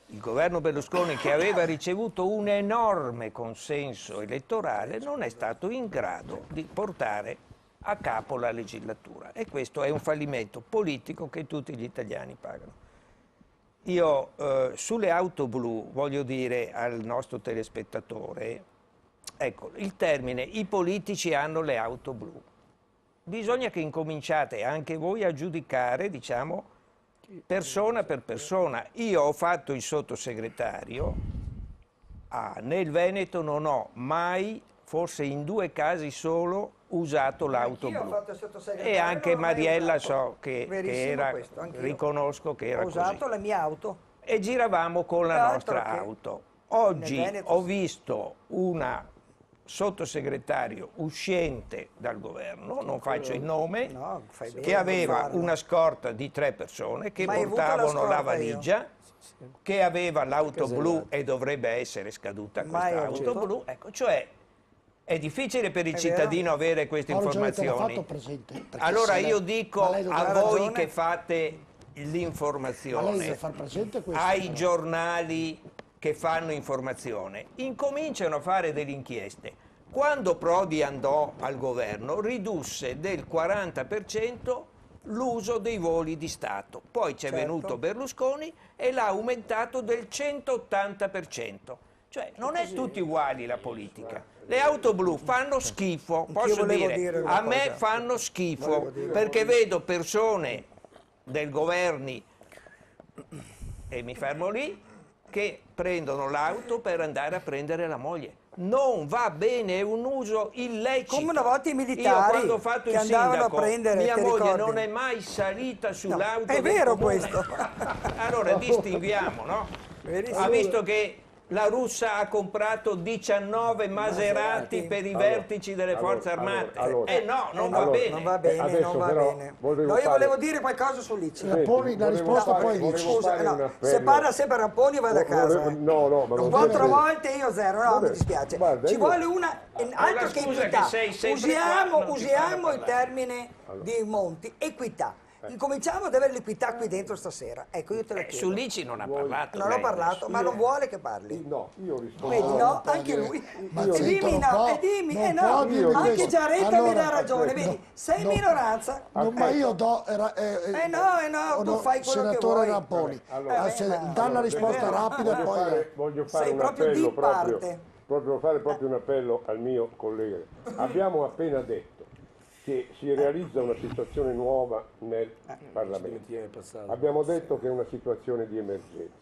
Speaker 4: il governo Berlusconi, che aveva ricevuto un enorme consenso elettorale, non è stato in grado di portare a capo la legislatura e questo è un fallimento politico che tutti gli italiani pagano. Io sulle auto blu voglio dire al nostro telespettatore, ecco, il termine i politici hanno le auto blu. Bisogna che incominciate anche voi a giudicare, diciamo, persona per persona. Io ho fatto il sottosegretario, nel Veneto non ho mai, forse in 2 casi solo, usato l'auto
Speaker 6: Anch'io ho
Speaker 4: blu.
Speaker 6: fatto il sottosegretario,
Speaker 4: E anche
Speaker 6: non ho mai
Speaker 4: Mariella
Speaker 6: usato.
Speaker 4: so che
Speaker 6: Verissimo
Speaker 4: era,
Speaker 6: questo, anch'io.
Speaker 4: riconosco che era
Speaker 6: Ho
Speaker 4: così.
Speaker 6: usato la mia auto.
Speaker 4: E giravamo con la nostra
Speaker 6: Altro che-
Speaker 4: auto. Oggi
Speaker 6: Nel Veneto
Speaker 4: ho
Speaker 6: sì.
Speaker 4: visto una sottosegretario uscente dal governo, non faccio il nome,
Speaker 6: No, fai bene
Speaker 4: che
Speaker 6: a
Speaker 4: aveva
Speaker 6: farlo.
Speaker 4: una scorta di 3 persone che
Speaker 6: Mai avuto la
Speaker 4: portavano la
Speaker 6: scorta
Speaker 4: valigia, che aveva l'auto
Speaker 7: Casellati.
Speaker 4: blu e dovrebbe essere scaduta
Speaker 6: Mai
Speaker 4: questa auto
Speaker 6: avuto.
Speaker 4: blu. Ecco, cioè è difficile per il
Speaker 6: È
Speaker 4: cittadino avere queste
Speaker 1: Paolo Giorgetti l'ha
Speaker 4: informazioni.
Speaker 1: fatto presente. perché
Speaker 4: Allora
Speaker 1: se
Speaker 4: io
Speaker 1: lei-
Speaker 4: dico
Speaker 1: ma lei
Speaker 4: a
Speaker 1: dovrebbe-
Speaker 4: voi
Speaker 6: ragione.
Speaker 4: che fate
Speaker 1: Ma lei deve
Speaker 4: l'informazione,
Speaker 1: far presente questo.
Speaker 4: ai
Speaker 1: però.
Speaker 4: giornali che fanno informazione, incominciano a fare delle inchieste. Quando Prodi andò al governo ridusse del 40% l'uso dei voli di Stato, poi c'è
Speaker 6: Certo.
Speaker 4: venuto Berlusconi e l'ha aumentato del 180%. Cioè non è tutti uguali la politica. Le auto blu fanno schifo, posso
Speaker 6: volevo
Speaker 4: dire,
Speaker 6: dire una
Speaker 4: a me
Speaker 6: cosa.
Speaker 4: fanno schifo, perché vedo persone del governi, e mi fermo lì, che prendono l'auto per andare a prendere la moglie. Non va bene, è un uso illecito.
Speaker 6: Come una volta i militari
Speaker 4: Io quando ho fatto
Speaker 6: che
Speaker 4: il
Speaker 6: andavano a
Speaker 4: sindaco,
Speaker 6: prendere,
Speaker 4: mia
Speaker 6: ti
Speaker 4: moglie
Speaker 6: ricordi?
Speaker 4: non è mai salita sull'auto
Speaker 6: è
Speaker 4: del
Speaker 6: vero
Speaker 4: comune.
Speaker 6: questo.
Speaker 4: Allora distinguiamo, no?
Speaker 6: Verissimo.
Speaker 4: Ha visto che la russa ha comprato 19 Maserati per i vertici delle forze armate. No, non va bene.
Speaker 6: Non va bene,
Speaker 3: adesso
Speaker 6: non va
Speaker 3: però
Speaker 6: bene.
Speaker 3: volevo
Speaker 6: No, io
Speaker 3: fare-
Speaker 6: volevo dire qualcosa su Licci.
Speaker 1: Ramponi, la risposta poi
Speaker 3: volevo
Speaker 1: dice.
Speaker 6: Scusa,
Speaker 3: fare un
Speaker 6: no,
Speaker 3: appello.
Speaker 6: se parla sempre Ramponi vado a casa.
Speaker 3: No, ma non
Speaker 6: 4
Speaker 3: deve-
Speaker 6: volte io 0, no, mi dispiace.
Speaker 3: Guarda,
Speaker 6: Ci
Speaker 3: io-
Speaker 6: vuole una, altro che
Speaker 4: scusa
Speaker 6: equità.
Speaker 4: che sei sempre qua, non ti
Speaker 6: Usiamo
Speaker 4: fanno
Speaker 6: il
Speaker 4: parlare.
Speaker 6: termine di Monti, equità. Incominciamo ad avere l'equità qui dentro stasera. Ecco, io te la chiedo.
Speaker 4: Su Lici non ha parlato.
Speaker 6: Non ho
Speaker 4: lei.
Speaker 6: parlato, ma non vuole che parli.
Speaker 3: No, io rispondo.
Speaker 6: Vedi, no?
Speaker 1: non può
Speaker 6: Anche
Speaker 1: dire-
Speaker 6: lui.
Speaker 1: Ma
Speaker 6: E
Speaker 1: zitto,
Speaker 6: dimmi
Speaker 1: non
Speaker 6: no,
Speaker 1: può-
Speaker 6: e dimmi,
Speaker 1: non
Speaker 6: no.
Speaker 1: può dirmi
Speaker 6: Anche
Speaker 1: questo.
Speaker 6: Giaretta mi
Speaker 1: Allora,
Speaker 6: dà ragione, vedi, sei
Speaker 1: no.
Speaker 6: minoranza.
Speaker 1: Ma io
Speaker 6: Ecco.
Speaker 1: do.
Speaker 6: No, tu fai quello che
Speaker 1: senatore
Speaker 6: vuoi.
Speaker 1: Ramponi,
Speaker 3: Allora,
Speaker 1: dà la risposta rapida e poi.
Speaker 3: Voglio fare
Speaker 6: Sei
Speaker 3: un
Speaker 6: proprio
Speaker 3: appello
Speaker 6: di parte.
Speaker 3: proprio fare proprio un appello al mio collega. Abbiamo appena detto che si realizza una situazione nuova nel Parlamento. Abbiamo detto che è una situazione di emergenza.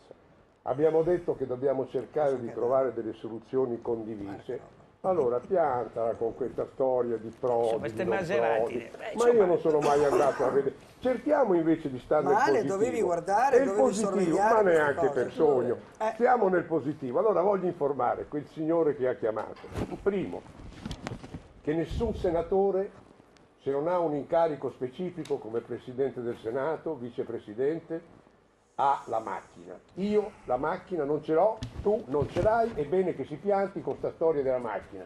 Speaker 3: Abbiamo detto che dobbiamo cercare di trovare delle soluzioni condivise. Allora piantala con questa storia di Prodi,
Speaker 4: Queste
Speaker 3: di non
Speaker 4: Maserati,
Speaker 3: Prodi. Ma
Speaker 4: insomma.
Speaker 3: io non sono mai andato a vedere. Cerchiamo invece di stare nel
Speaker 6: Male,
Speaker 3: positivo.
Speaker 6: dovevi guardare,
Speaker 3: E il
Speaker 6: dovevi
Speaker 3: positivo,
Speaker 6: sorvegliare
Speaker 3: ma
Speaker 6: queste
Speaker 3: neanche
Speaker 6: cose.
Speaker 3: per sogno.
Speaker 6: Eh.
Speaker 3: Siamo nel positivo. Allora voglio informare quel signore che ha chiamato. Primo, che nessun senatore, se non ha un incarico specifico come Presidente del Senato, Vicepresidente, ha la macchina. Io la macchina non ce l'ho, tu non ce l'hai, è bene che si pianti con sta storia della macchina.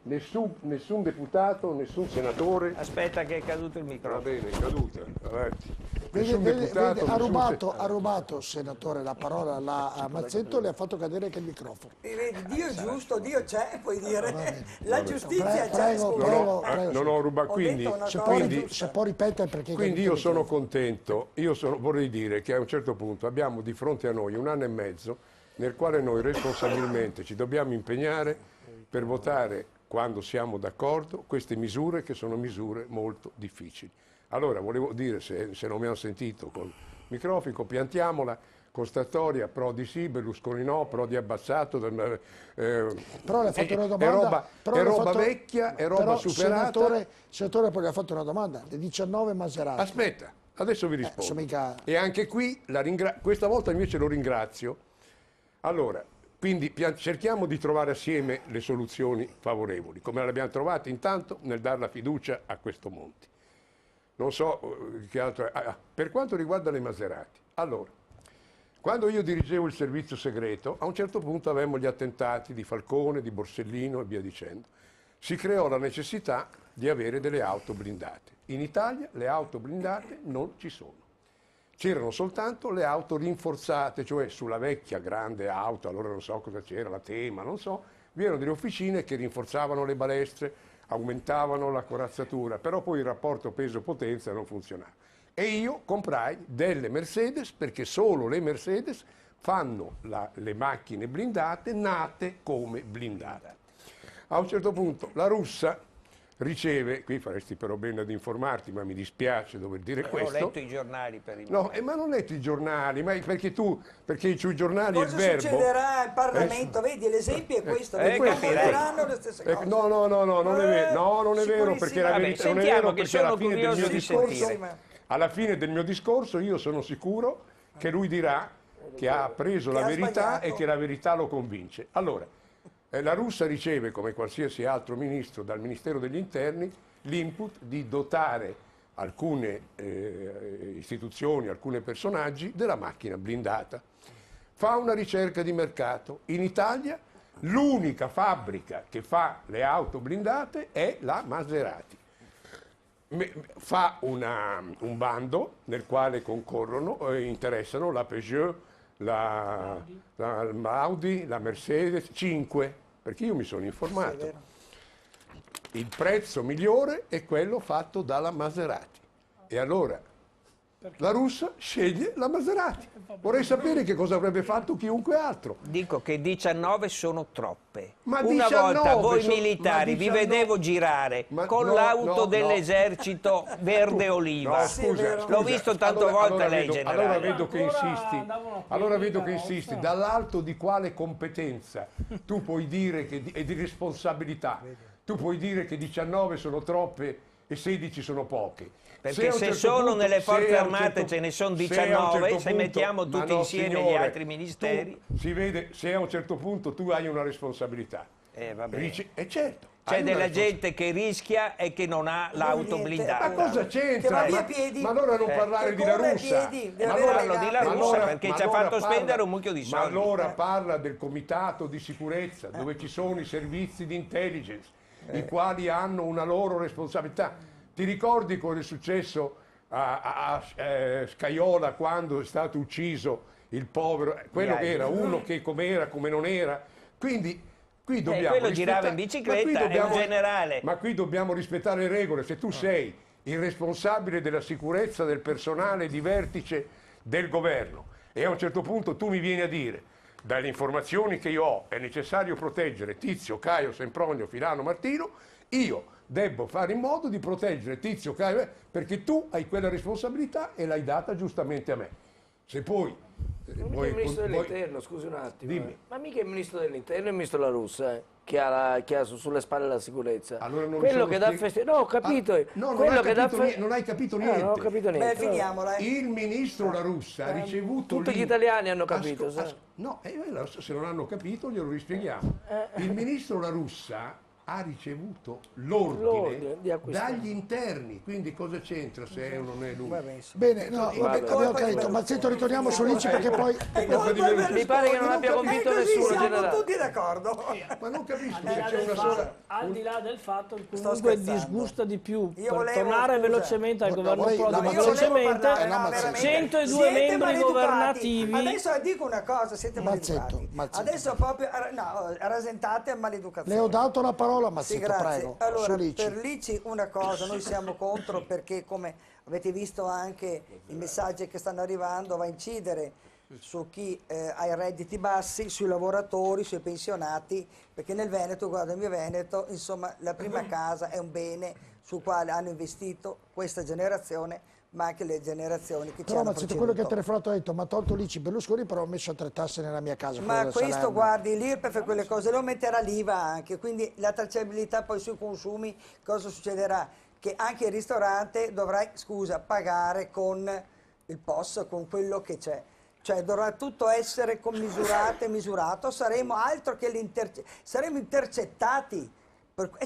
Speaker 3: Nessun deputato, nessun senatore.
Speaker 4: Aspetta che è caduto il
Speaker 3: Va
Speaker 4: microfono.
Speaker 3: bene, è caduta. Avanti.
Speaker 1: Vede,
Speaker 3: Nessun deputato,
Speaker 1: ha
Speaker 3: nessun
Speaker 1: rubato, senatore, la parola a Mazzetto, le ha fatto cadere anche il microfono.
Speaker 6: E vedi, Dio è giusto, Dio c'è, puoi dire. La giustizia c'è.
Speaker 1: Prego,
Speaker 6: scusa.
Speaker 1: prego.
Speaker 3: non ho rubato,
Speaker 6: Ho
Speaker 3: quindi,
Speaker 6: detto una
Speaker 1: Se
Speaker 6: cosa
Speaker 1: può,
Speaker 6: giusta.
Speaker 1: se può ripetere perché...
Speaker 3: quindi io sono contento, vorrei dire che a un certo punto abbiamo di fronte a noi un anno e mezzo nel quale noi responsabilmente ci dobbiamo impegnare per votare, quando siamo d'accordo, queste misure che sono misure molto difficili. Allora, volevo dire, se non mi hanno sentito col microfono, piantiamola con sta storia, Prodi sì, Berlusconi no, Prodi abbassato.
Speaker 1: Però le ha fatto una domanda...
Speaker 3: È roba vecchia, è roba
Speaker 1: però,
Speaker 3: superata.
Speaker 1: Senatore, poi le ha fatto una domanda. Le 19 Maserati.
Speaker 3: Aspetta, adesso vi rispondo.
Speaker 1: sono mica-
Speaker 3: E anche qui, questa volta invece lo ringrazio. Allora, quindi cerchiamo di trovare assieme le soluzioni favorevoli, come le abbiamo trovate intanto nel dare la fiducia a questo Monti. Non so che altro... per quanto riguarda le Maserati, allora, quando io dirigevo il servizio segreto, a un certo punto avevamo gli attentati di Falcone, di Borsellino e via dicendo. Si creò la necessità di avere delle auto blindate. In Italia le auto blindate non ci sono. C'erano soltanto le auto rinforzate, cioè sulla vecchia grande auto, allora non so cosa c'era, la Tema, non so, vi erano delle officine che rinforzavano le balestre, aumentavano la corazzatura, però poi il rapporto peso-potenza non funzionava. E io comprai delle Mercedes, perché solo le Mercedes fanno le macchine blindate nate come blindate. A un certo punto la russa riceve, qui faresti però bene ad informarti, ma mi dispiace dover dire questo.
Speaker 4: Ho letto i giornali per il
Speaker 3: No, ma non letti i giornali, ma perché sui giornali
Speaker 6: Cosa
Speaker 3: il verbo...
Speaker 6: succederà al Parlamento? Vedi, l'esempio è questo, non diranno le stesse cose.
Speaker 3: No, non è vero, non è vero, perché la verità non è vero, perché alla fine del mio discorso, alla fine del mio discorso io sono sicuro che lui dirà che ha preso la verità e che la verità lo convince. Allora, la Russa riceve, come qualsiasi altro ministro, dal Ministero degli Interni l'input di dotare alcune istituzioni, alcuni personaggi della macchina blindata. Fa una ricerca di mercato. In Italia l'unica fabbrica che fa le auto blindate è la Maserati. Fa un bando nel quale concorrono e interessano la Peugeot, la Audi, la Mercedes, 5, perché io mi sono informato. Il prezzo migliore è quello fatto dalla Maserati. E allora la Russa sceglie la Maserati. Vorrei sapere che cosa avrebbe fatto chiunque altro.
Speaker 4: Dico che 19 sono troppe.
Speaker 3: Ma
Speaker 4: Una
Speaker 3: 19
Speaker 4: volta voi militari vi vedevo girare con l'auto dell'esercito verde oliva.
Speaker 3: No, scusa,
Speaker 4: l'ho visto tante volte lei, generale.
Speaker 3: Allora vedo che insisti. Dall'alto di quale competenza tu puoi dire e di responsabilità tu puoi dire che 19 sono troppe e 16 sono poche?
Speaker 4: Perché se sono nelle forze armate ce ne sono 19, se mettiamo tutti insieme gli altri ministeri...
Speaker 3: Si vede, se a un certo punto tu hai una responsabilità. Certo.
Speaker 4: C'è della gente che rischia e che non ha l'auto blindata.
Speaker 3: Ma cosa c'entra? Ma allora non parlare di La Russa.
Speaker 4: Parlo di La Russa perché ci ha fatto spendere un mucchio di soldi.
Speaker 3: Ma allora parla del comitato di sicurezza, dove ci sono i servizi di intelligence, i quali hanno una loro responsabilità. Ti ricordi cosa è successo a Scaiola quando è stato ucciso il povero, quello che era uno che come era, come non era? Quindi qui dobbiamo
Speaker 4: quello girava in bicicletta, è un generale.
Speaker 3: Ma qui dobbiamo rispettare le regole. Se tu sei il responsabile della sicurezza del personale di vertice del governo e a un certo punto tu mi vieni a dire, dalle informazioni che io ho, è necessario proteggere Tizio, Caio, Sempronio, Filano, Martino, io debbo fare in modo di proteggere Tizio, Caio, perché tu hai quella responsabilità e l'hai data giustamente a me. Se poi...
Speaker 7: Ma il ministro dell'interno, scusi un attimo.
Speaker 3: Dimmi.
Speaker 7: Ma mica il ministro dell'interno è il ministro La Russa, che ha sulle spalle la sicurezza.
Speaker 3: Allora non
Speaker 7: quello che dà fastidio. No, ho capito.
Speaker 3: Non hai capito niente.
Speaker 7: Non ho capito niente.
Speaker 6: Beh, finiamola.
Speaker 3: Il ministro La Russa ha ricevuto...
Speaker 7: Tutti gli italiani hanno capito.
Speaker 3: No, se non hanno capito glielo rispieghiamo. Il ministro La Russa ha ricevuto l'ordine dagli interni, quindi cosa c'entra se è o non è lui?
Speaker 1: Bene, no, abbiamo capito, ma sento, ritorniamo su Ricci perché poi...
Speaker 7: Mi pare che non abbia convinto nessuno,
Speaker 6: siamo
Speaker 7: generale.
Speaker 6: tutti d'accordo.
Speaker 3: Ma non capisco se c'è una sola...
Speaker 2: Al di là del fatto che comunque disgusta di più, per tornare velocemente al governo Prodi, ma velocemente 102 membri governativi.
Speaker 6: Adesso dico una cosa, siete maleducati. Adesso proprio, no, rasentate a maleducazione.
Speaker 1: Le ho dato la parola.
Speaker 6: Sì, grazie. Allora, per Lici una cosa, noi siamo contro perché, come avete visto anche i messaggi che stanno arrivando, va a incidere su chi ha i redditi bassi, sui lavoratori, sui pensionati, perché nel Veneto, guarda il mio Veneto, insomma la prima casa è un bene sul quale hanno investito questa generazione, ma anche le generazioni che ci hanno preceduto.
Speaker 1: Quello che ha telefonato ha detto, ma ha tolto l'ICI Berlusconi, però ho messo 3 tasse nella mia casa.
Speaker 6: Ma questo, guardi, l'IRPEF e quelle cose, lo metterà l'IVA anche, quindi la tracciabilità poi sui consumi, cosa succederà? Che anche il ristorante dovrà, pagare con il POS, con quello che c'è. Cioè dovrà tutto essere commisurato e misurato, saremo altro che saremo intercettati.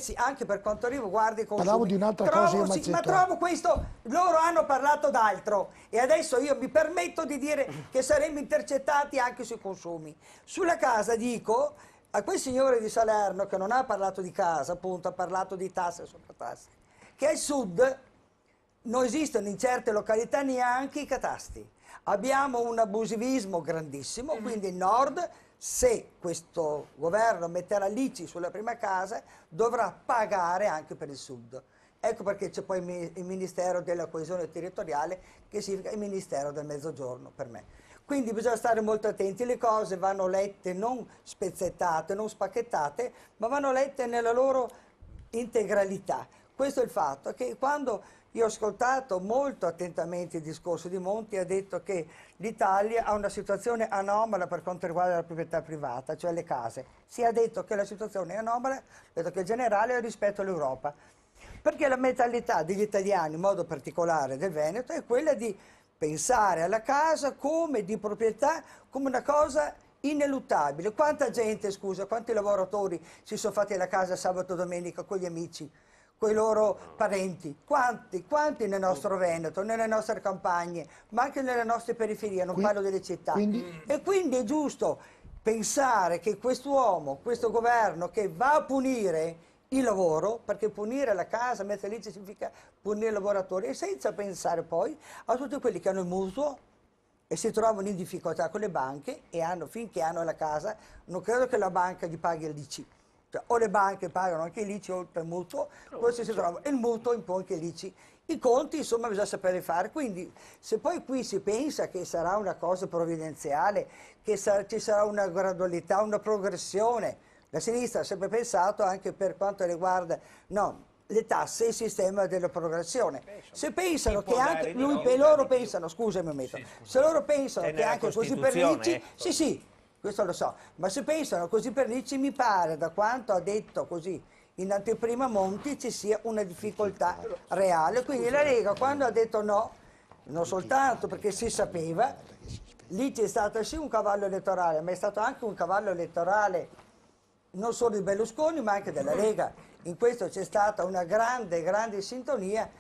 Speaker 6: Sì, anche per quanto riguarda i consumi.
Speaker 1: Parlavo di un'altra cosa io,
Speaker 6: ma trovo questo, loro hanno parlato d'altro e adesso io mi permetto di dire che saremmo intercettati anche sui consumi. Sulla casa dico a quel signore di Salerno che non ha parlato di casa, appunto, ha parlato di tasse e sovratasse, che al sud non esistono in certe località neanche i catasti. Abbiamo un abusivismo grandissimo, quindi il nord, se questo governo metterà l'ICI sulla prima casa, dovrà pagare anche per il sud. Ecco perché c'è poi il Ministero della Coesione Territoriale, che significa il Ministero del Mezzogiorno per me. Quindi bisogna stare molto attenti, le cose vanno lette non spezzettate, non spacchettate, ma vanno lette nella loro integralità. questo è il fatto, che quando io ho ascoltato molto attentamente il discorso di Monti, ha detto che l'Italia ha una situazione anomala per quanto riguarda la proprietà privata, cioè le case. Si è detto che la situazione è anomala, ha detto che è generale rispetto all'Europa. Perché la mentalità degli italiani, in modo particolare del Veneto, è quella di pensare alla casa come di proprietà, come una cosa ineluttabile. Quanta gente, scusa, quanti lavoratori si sono fatti la casa sabato e domenica con gli amici, con i loro parenti? Quanti nel nostro Veneto, nelle nostre campagne, ma anche nelle nostre periferie, non parlo delle città. E quindi è giusto pensare che quest'uomo, questo governo che va a punire il lavoro, perché punire la casa, mettere lì significa punire i lavoratori, e senza pensare poi a tutti quelli che hanno il mutuo e si trovano in difficoltà con le banche e finché hanno la casa, non credo che la banca gli paghi l'ICI. Cioè, o le banche pagano anche l'ICI oltre il mutuo, questo si trova, e il mutuo impone anche l'ICI. I conti, insomma, bisogna sapere fare. Quindi, se poi qui si pensa che sarà una cosa provvidenziale, che ci sarà una gradualità, una progressione, la sinistra ha sempre pensato anche per quanto riguarda le tasse e il sistema della progressione. Se pensano che anche loro pensano, scusami un momento, se loro pensano che anche così per l'ICI, sì, questo lo so, ma se pensano così per l'ICI, mi pare, da quanto ha detto così in anteprima Monti, ci sia una difficoltà reale. Quindi la Lega, quando ha detto no, non soltanto perché si sapeva, l'ICI è stato sì un cavallo elettorale, ma è stato anche un cavallo elettorale non solo di Berlusconi ma anche della Lega. In questo c'è stata una grande sintonia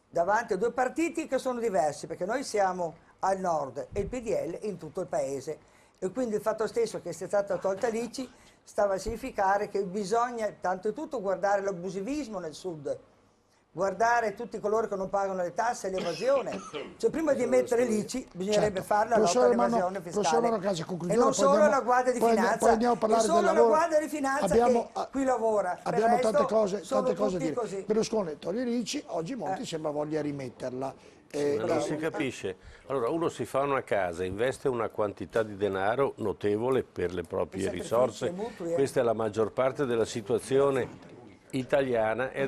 Speaker 6: davanti a due partiti che sono diversi, perché noi siamo al nord e il PDL in tutto il paese, e quindi il fatto stesso che sia stata tolta l'ICI stava a significare che bisogna tanto e tutto guardare l'abusivismo nel sud, guardare tutti coloro che non pagano le tasse e l'evasione. Cioè, prima di mettere l'ICI bisognerebbe fare la lotta all'evasione fiscale e non solo la Guardia di Finanza, e solo la Guardia di Finanza che qui lavora.
Speaker 1: Abbiamo tante cose da dire. Così. Berlusconi toglie l'ICI, oggi Monti sembra voglia rimetterla.
Speaker 9: Non si capisce. Allora, uno si fa una casa, investe una quantità di denaro notevole per le proprie risorse. Questa è la maggior parte della situazione italiana, è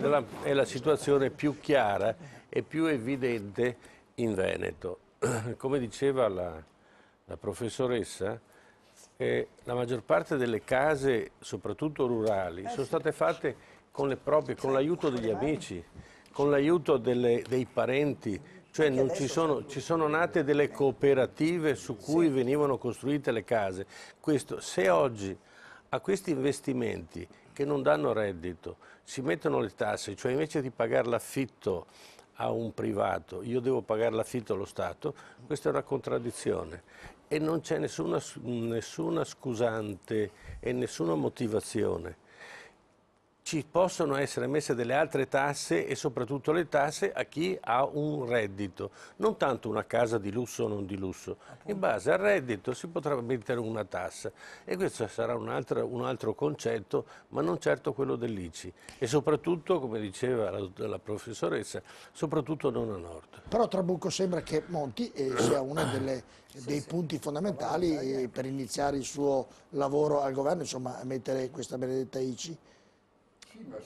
Speaker 9: la situazione più chiara e più evidente in Veneto. Come diceva la professoressa, la maggior parte delle case, soprattutto rurali, sono state fatte con l'aiuto degli amici, con l'aiuto dei parenti. Cioè ci sono nate delle cooperative su cui venivano costruite le case. Se oggi a questi investimenti che non danno reddito si mettono le tasse, cioè invece di pagare l'affitto a un privato io devo pagare l'affitto allo Stato, questa è una contraddizione e non c'è nessuna scusante e nessuna motivazione. Ci possono essere messe delle altre tasse e soprattutto le tasse a chi ha un reddito, non tanto una casa di lusso o non di lusso. In base al reddito si potrà mettere una tassa e questo sarà un altro concetto, ma non certo quello dell'ICI. E soprattutto, come diceva la professoressa, soprattutto non a nord.
Speaker 1: Però Trabucco sembra che Monti sia uno dei punti fondamentali per iniziare il suo lavoro al governo, insomma, a mettere questa benedetta ICI.
Speaker 3: Sì, ma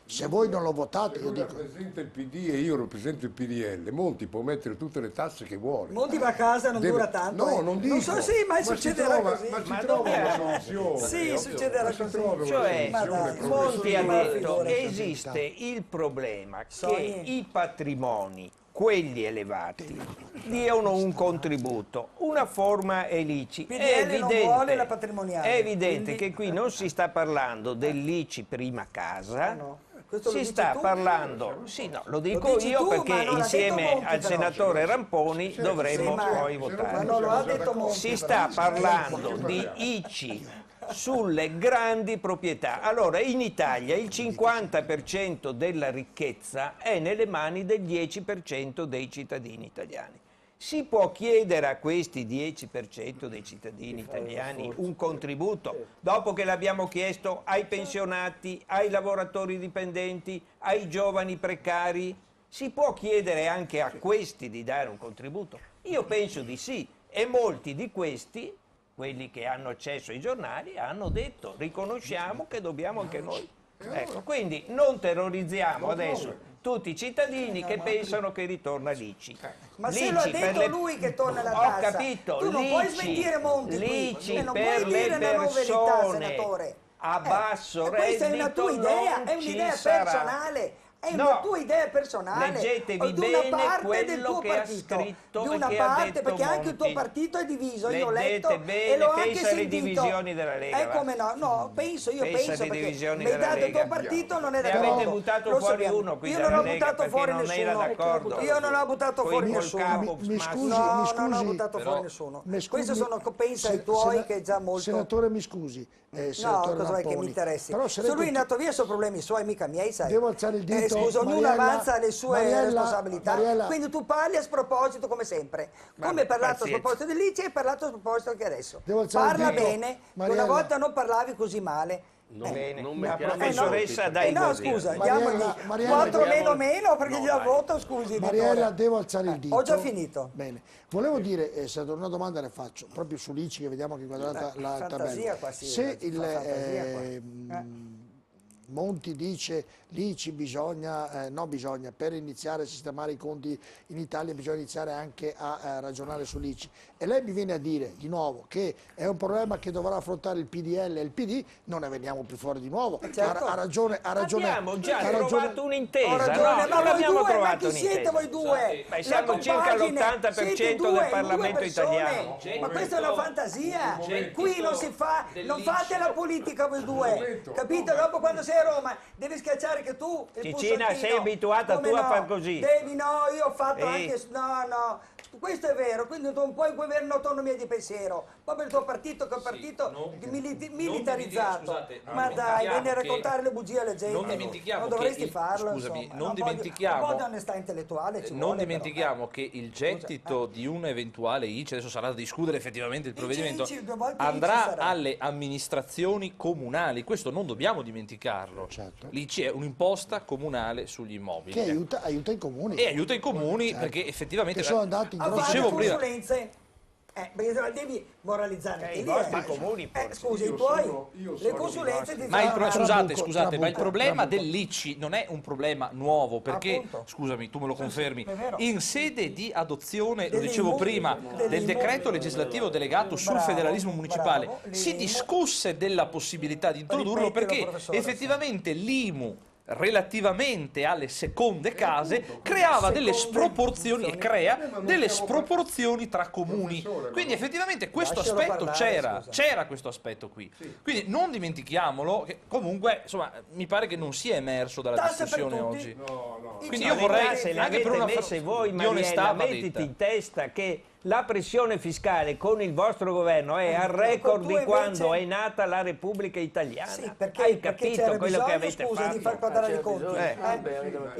Speaker 1: se voi non lo votate, io dico.
Speaker 3: Rappresenta il PD e io rappresento il PDL. Monti può mettere tutte le tasse che vuole.
Speaker 6: Monti va a casa, non dura tanto.
Speaker 3: No, non dico.
Speaker 6: Non so, sì, ma succederà così.
Speaker 3: Ma si trova una soluzione.
Speaker 6: Sì, succederà così.
Speaker 4: Cioè, Monti ha detto che esiste il problema che i patrimoni, quelli elevati, diano un contributo, una forma è l'ICI. È evidente che qui non si sta parlando dell'ICI prima casa, si sta parlando, lo dico io perché insieme al senatore Ramponi dovremmo poi votare. Si sta parlando di ICI sulle grandi proprietà. Allora, in Italia il 50% della ricchezza è nelle mani del 10% dei cittadini italiani. Si può chiedere a questi 10% dei cittadini italiani un contributo, dopo che l'abbiamo chiesto ai pensionati, ai lavoratori dipendenti, ai giovani precari? Si può chiedere anche a questi di dare un contributo? Io penso di sì, e molti di questi, quelli che hanno accesso ai giornali, hanno detto riconosciamo che dobbiamo anche noi Ecco, quindi non terrorizziamo adesso tutti i cittadini che pensano che ritorna l'ICI.
Speaker 6: Ma se lo ha detto lui che torna la tassa,
Speaker 4: ho capito,
Speaker 6: tu non puoi smentire Monti
Speaker 4: l'ICI
Speaker 6: non
Speaker 4: per
Speaker 6: puoi dire
Speaker 4: le
Speaker 6: una verità,
Speaker 4: persone
Speaker 6: senatore.
Speaker 4: a basso
Speaker 6: Questa è una tua idea, è un'idea personale. È una tua idea personale.
Speaker 4: Leggetevi
Speaker 6: di una
Speaker 4: bene
Speaker 6: parte del tuo
Speaker 4: quello che ha
Speaker 6: partito,
Speaker 4: scritto
Speaker 6: di una
Speaker 4: e che ha
Speaker 6: parte,
Speaker 4: detto
Speaker 6: perché anche il
Speaker 4: Monti.
Speaker 6: tuo partito è diviso. Io ho letto
Speaker 4: Leggete bene,
Speaker 6: e l'ho anche
Speaker 4: pensa alle
Speaker 6: sentito.
Speaker 4: divisioni della Lega.
Speaker 6: Come no? No, penso
Speaker 4: Pensa alle
Speaker 6: perché
Speaker 4: divisioni
Speaker 6: metà
Speaker 4: della
Speaker 6: del
Speaker 4: Lega.
Speaker 6: tuo partito non è
Speaker 4: Ne
Speaker 6: d'accordo.
Speaker 4: avete buttato
Speaker 6: Lo
Speaker 4: fuori
Speaker 6: sappiamo.
Speaker 4: uno qui
Speaker 6: Io
Speaker 4: dalla
Speaker 6: non ho
Speaker 4: Lega
Speaker 6: buttato
Speaker 4: perché
Speaker 6: fuori
Speaker 4: non era
Speaker 6: nessuno.
Speaker 4: d'accordo.
Speaker 6: Io non ho buttato fuori
Speaker 4: Col
Speaker 6: nessuno.
Speaker 4: capo
Speaker 1: Mi scusi,
Speaker 6: no,
Speaker 1: mi scusi,
Speaker 6: non ho buttato
Speaker 1: però-
Speaker 6: fuori nessuno.
Speaker 1: mi scusi,
Speaker 6: Questi sono pensa ai tuoi che è già molto.
Speaker 1: Senatore, mi scusi.
Speaker 6: No,
Speaker 1: senatore
Speaker 6: cosa vuoi che
Speaker 1: Ramponi.
Speaker 6: mi interessi?
Speaker 1: Però
Speaker 6: Se lui è
Speaker 1: tutto-
Speaker 6: andato via sono problemi suoi, mica miei, sai.
Speaker 1: Devo alzare il dito,
Speaker 6: Scusa, ognuno
Speaker 1: Mariella,
Speaker 6: avanza le sue
Speaker 1: Mariella,
Speaker 6: responsabilità.
Speaker 1: Mariella.
Speaker 6: Quindi tu parli a sproposito come sempre. Come hai parlato a sproposito dell'ICI, hai parlato a sproposito anche adesso.
Speaker 1: Devo alzare il
Speaker 6: Parla
Speaker 1: dito.
Speaker 6: bene,
Speaker 1: Mariella.
Speaker 6: una volta non parlavi così male.
Speaker 4: Bene,
Speaker 9: non
Speaker 4: la
Speaker 9: mettiamo
Speaker 4: professoressa
Speaker 9: voti.
Speaker 4: dai
Speaker 6: no,
Speaker 4: voti.
Speaker 6: scusa,
Speaker 1: Mariella,
Speaker 6: diamogli
Speaker 1: Mariella,
Speaker 6: 4
Speaker 1: diamo-
Speaker 6: meno perché gliela voto, scusi.
Speaker 1: Mariella,
Speaker 6: Vittoria.
Speaker 1: devo alzare il dito.
Speaker 6: Ho già finito.
Speaker 1: Bene. Volevo dire, senatore, una domanda le faccio, proprio sull'ICI che vediamo che inquadrata la
Speaker 6: fantasia
Speaker 1: tabella.
Speaker 6: qua, sì,
Speaker 1: Se
Speaker 6: fa
Speaker 1: il
Speaker 6: fantasia qua.
Speaker 1: Monti dice l'ICI bisogna, per iniziare a sistemare i conti in Italia bisogna iniziare anche a ragionare sull'ICI. E lei mi viene a dire di nuovo che è un problema che dovrà affrontare il PDL e il PD, non ne veniamo più fuori di nuovo.
Speaker 6: Certo.
Speaker 1: Ha ragione.
Speaker 4: Abbiamo già
Speaker 1: ha ragione-
Speaker 4: trovato un'intesa,
Speaker 6: Ho ragione,
Speaker 4: no?
Speaker 6: ma
Speaker 4: Non
Speaker 6: voi
Speaker 4: abbiamo
Speaker 6: due,
Speaker 4: trovato
Speaker 6: ma chi siete
Speaker 4: un'intesa.
Speaker 6: voi due?
Speaker 4: Beh, siamo
Speaker 6: La
Speaker 4: circa
Speaker 6: compagine,
Speaker 4: l'80%
Speaker 6: siete
Speaker 4: del
Speaker 6: due
Speaker 4: Parlamento
Speaker 6: persone.
Speaker 4: italiano.
Speaker 6: Ma questa è una fantasia. Qui non si fa, non fate la politica voi due. Capito? Dopo quando sei a Roma devi schiacciare che tu il
Speaker 4: Cicina,
Speaker 6: pulsantino.
Speaker 4: sei abituata
Speaker 6: Come
Speaker 4: tu a
Speaker 6: no?
Speaker 4: far così.
Speaker 6: Devi, no, io ho fatto
Speaker 4: Ehi.
Speaker 6: anche, no. Questo è vero, quindi tu non puoi avere un'autonomia di pensiero, proprio il tuo partito che è un partito militarizzato.
Speaker 8: scusate, non
Speaker 6: Ma dai,
Speaker 8: dimentichiamo
Speaker 6: vieni a
Speaker 8: che-
Speaker 6: raccontare le bugie alla gente.
Speaker 8: non dimentichiamo
Speaker 6: non
Speaker 8: che
Speaker 6: dovresti
Speaker 8: il-
Speaker 6: farlo.
Speaker 8: scusami,
Speaker 6: insomma.
Speaker 8: non
Speaker 6: Un po'
Speaker 8: dimentichiamo-
Speaker 6: un po' di onestà intellettuale ci
Speaker 8: Non
Speaker 6: vuole,
Speaker 8: dimentichiamo che il gettito di un eventuale ICI, adesso sarà da discutere effettivamente il provvedimento,
Speaker 6: ICI, 2 volte ICI
Speaker 8: andrà
Speaker 6: sarà.
Speaker 8: alle amministrazioni comunali, questo non dobbiamo dimenticarlo. L'ICI è un'imposta comunale sugli immobili.
Speaker 1: Che aiuta i comuni.
Speaker 8: E aiuta i comuni perché effettivamente,
Speaker 1: Che sono andati in
Speaker 6: A fare
Speaker 8: dicevo prima,
Speaker 6: consulenze. Perché devi moralizzare
Speaker 4: I
Speaker 6: anche
Speaker 4: vostri
Speaker 6: lì.
Speaker 4: comuni,
Speaker 6: Scusi, i tuoi, le consulenze ti
Speaker 8: ma il
Speaker 6: fanno-
Speaker 8: scusate, ma il problema
Speaker 1: Trabucco.
Speaker 8: dell'ICI non è un problema nuovo, perché,
Speaker 6: Appunto.
Speaker 8: scusami, tu me lo confermi,
Speaker 6: è vero.
Speaker 8: in sede di adozione, lo
Speaker 6: Degli
Speaker 8: dicevo
Speaker 6: immo-
Speaker 8: prima,
Speaker 6: degli
Speaker 8: del decreto
Speaker 6: immo-
Speaker 8: legislativo delegato sul
Speaker 6: Bravo,
Speaker 8: federalismo municipale,
Speaker 6: bravo,
Speaker 8: si
Speaker 6: l'IMU.
Speaker 8: discusse della possibilità di introdurlo
Speaker 6: Ripetilo,
Speaker 8: perché
Speaker 6: professore,
Speaker 8: effettivamente l'IMU relativamente alle seconde case creava delle sproporzioni e crea delle sproporzioni tra comuni. Quindi effettivamente questo
Speaker 6: Lascialo
Speaker 8: aspetto
Speaker 6: parlare, scusa.
Speaker 8: c'era questo aspetto qui. Quindi non dimentichiamolo che comunque insomma mi pare che non sia emerso dalla
Speaker 6: Tasse per
Speaker 8: discussione
Speaker 6: tutti.
Speaker 8: oggi.
Speaker 6: I
Speaker 8: Quindi
Speaker 6: cittadini-
Speaker 8: io vorrei
Speaker 4: se le
Speaker 8: anche per
Speaker 4: avete
Speaker 8: una
Speaker 4: messe voi,
Speaker 8: di onestà
Speaker 4: Mariella,
Speaker 8: va
Speaker 4: mettiti
Speaker 8: detta.
Speaker 4: in testa che la pressione fiscale con il vostro governo è al record
Speaker 6: tu
Speaker 4: di
Speaker 6: invece-
Speaker 4: quando è nata la Repubblica Italiana.
Speaker 6: Sì, perché,
Speaker 4: Hai
Speaker 6: perché
Speaker 4: capito
Speaker 6: c'era
Speaker 4: quello che
Speaker 6: bisogno,
Speaker 4: avete
Speaker 6: scusa,
Speaker 4: fatto?
Speaker 6: di far quadrare i conti.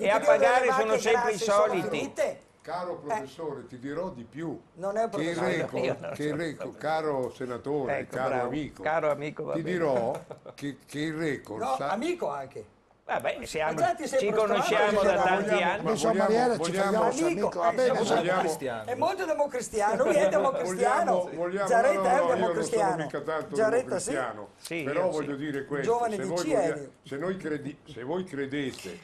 Speaker 4: E a pagare sono sempre i soliti.
Speaker 6: Finite.
Speaker 3: Caro professore, ti dirò di più.
Speaker 6: Non è un
Speaker 3: Che il
Speaker 6: professore.
Speaker 3: record, caro senatore,
Speaker 4: Ecco,
Speaker 3: caro
Speaker 4: bravo.
Speaker 3: amico,
Speaker 4: Caro amico, va
Speaker 3: ti
Speaker 4: bene.
Speaker 3: dirò che il record
Speaker 6: No, amico anche.
Speaker 4: Vabbè, siamo-
Speaker 6: Ma già ti sei
Speaker 4: ci
Speaker 6: prostrato,
Speaker 4: conosciamo da
Speaker 6: vogliamo-
Speaker 4: tanti anni.
Speaker 1: Non so, Mariella, ci freghiamo, amico. Va bene,
Speaker 6: È molto democristiano, lui è democristiano. Giaretta è un
Speaker 3: io non sono
Speaker 6: democristiano.
Speaker 3: mica tanto
Speaker 6: Giaretta sì.
Speaker 3: democristiano,
Speaker 4: Sì,
Speaker 3: però
Speaker 4: io
Speaker 3: voglio
Speaker 4: sì.
Speaker 3: dire questo,
Speaker 6: Giovane
Speaker 3: se
Speaker 6: di
Speaker 3: voi,
Speaker 6: Cieli.
Speaker 3: se voi credete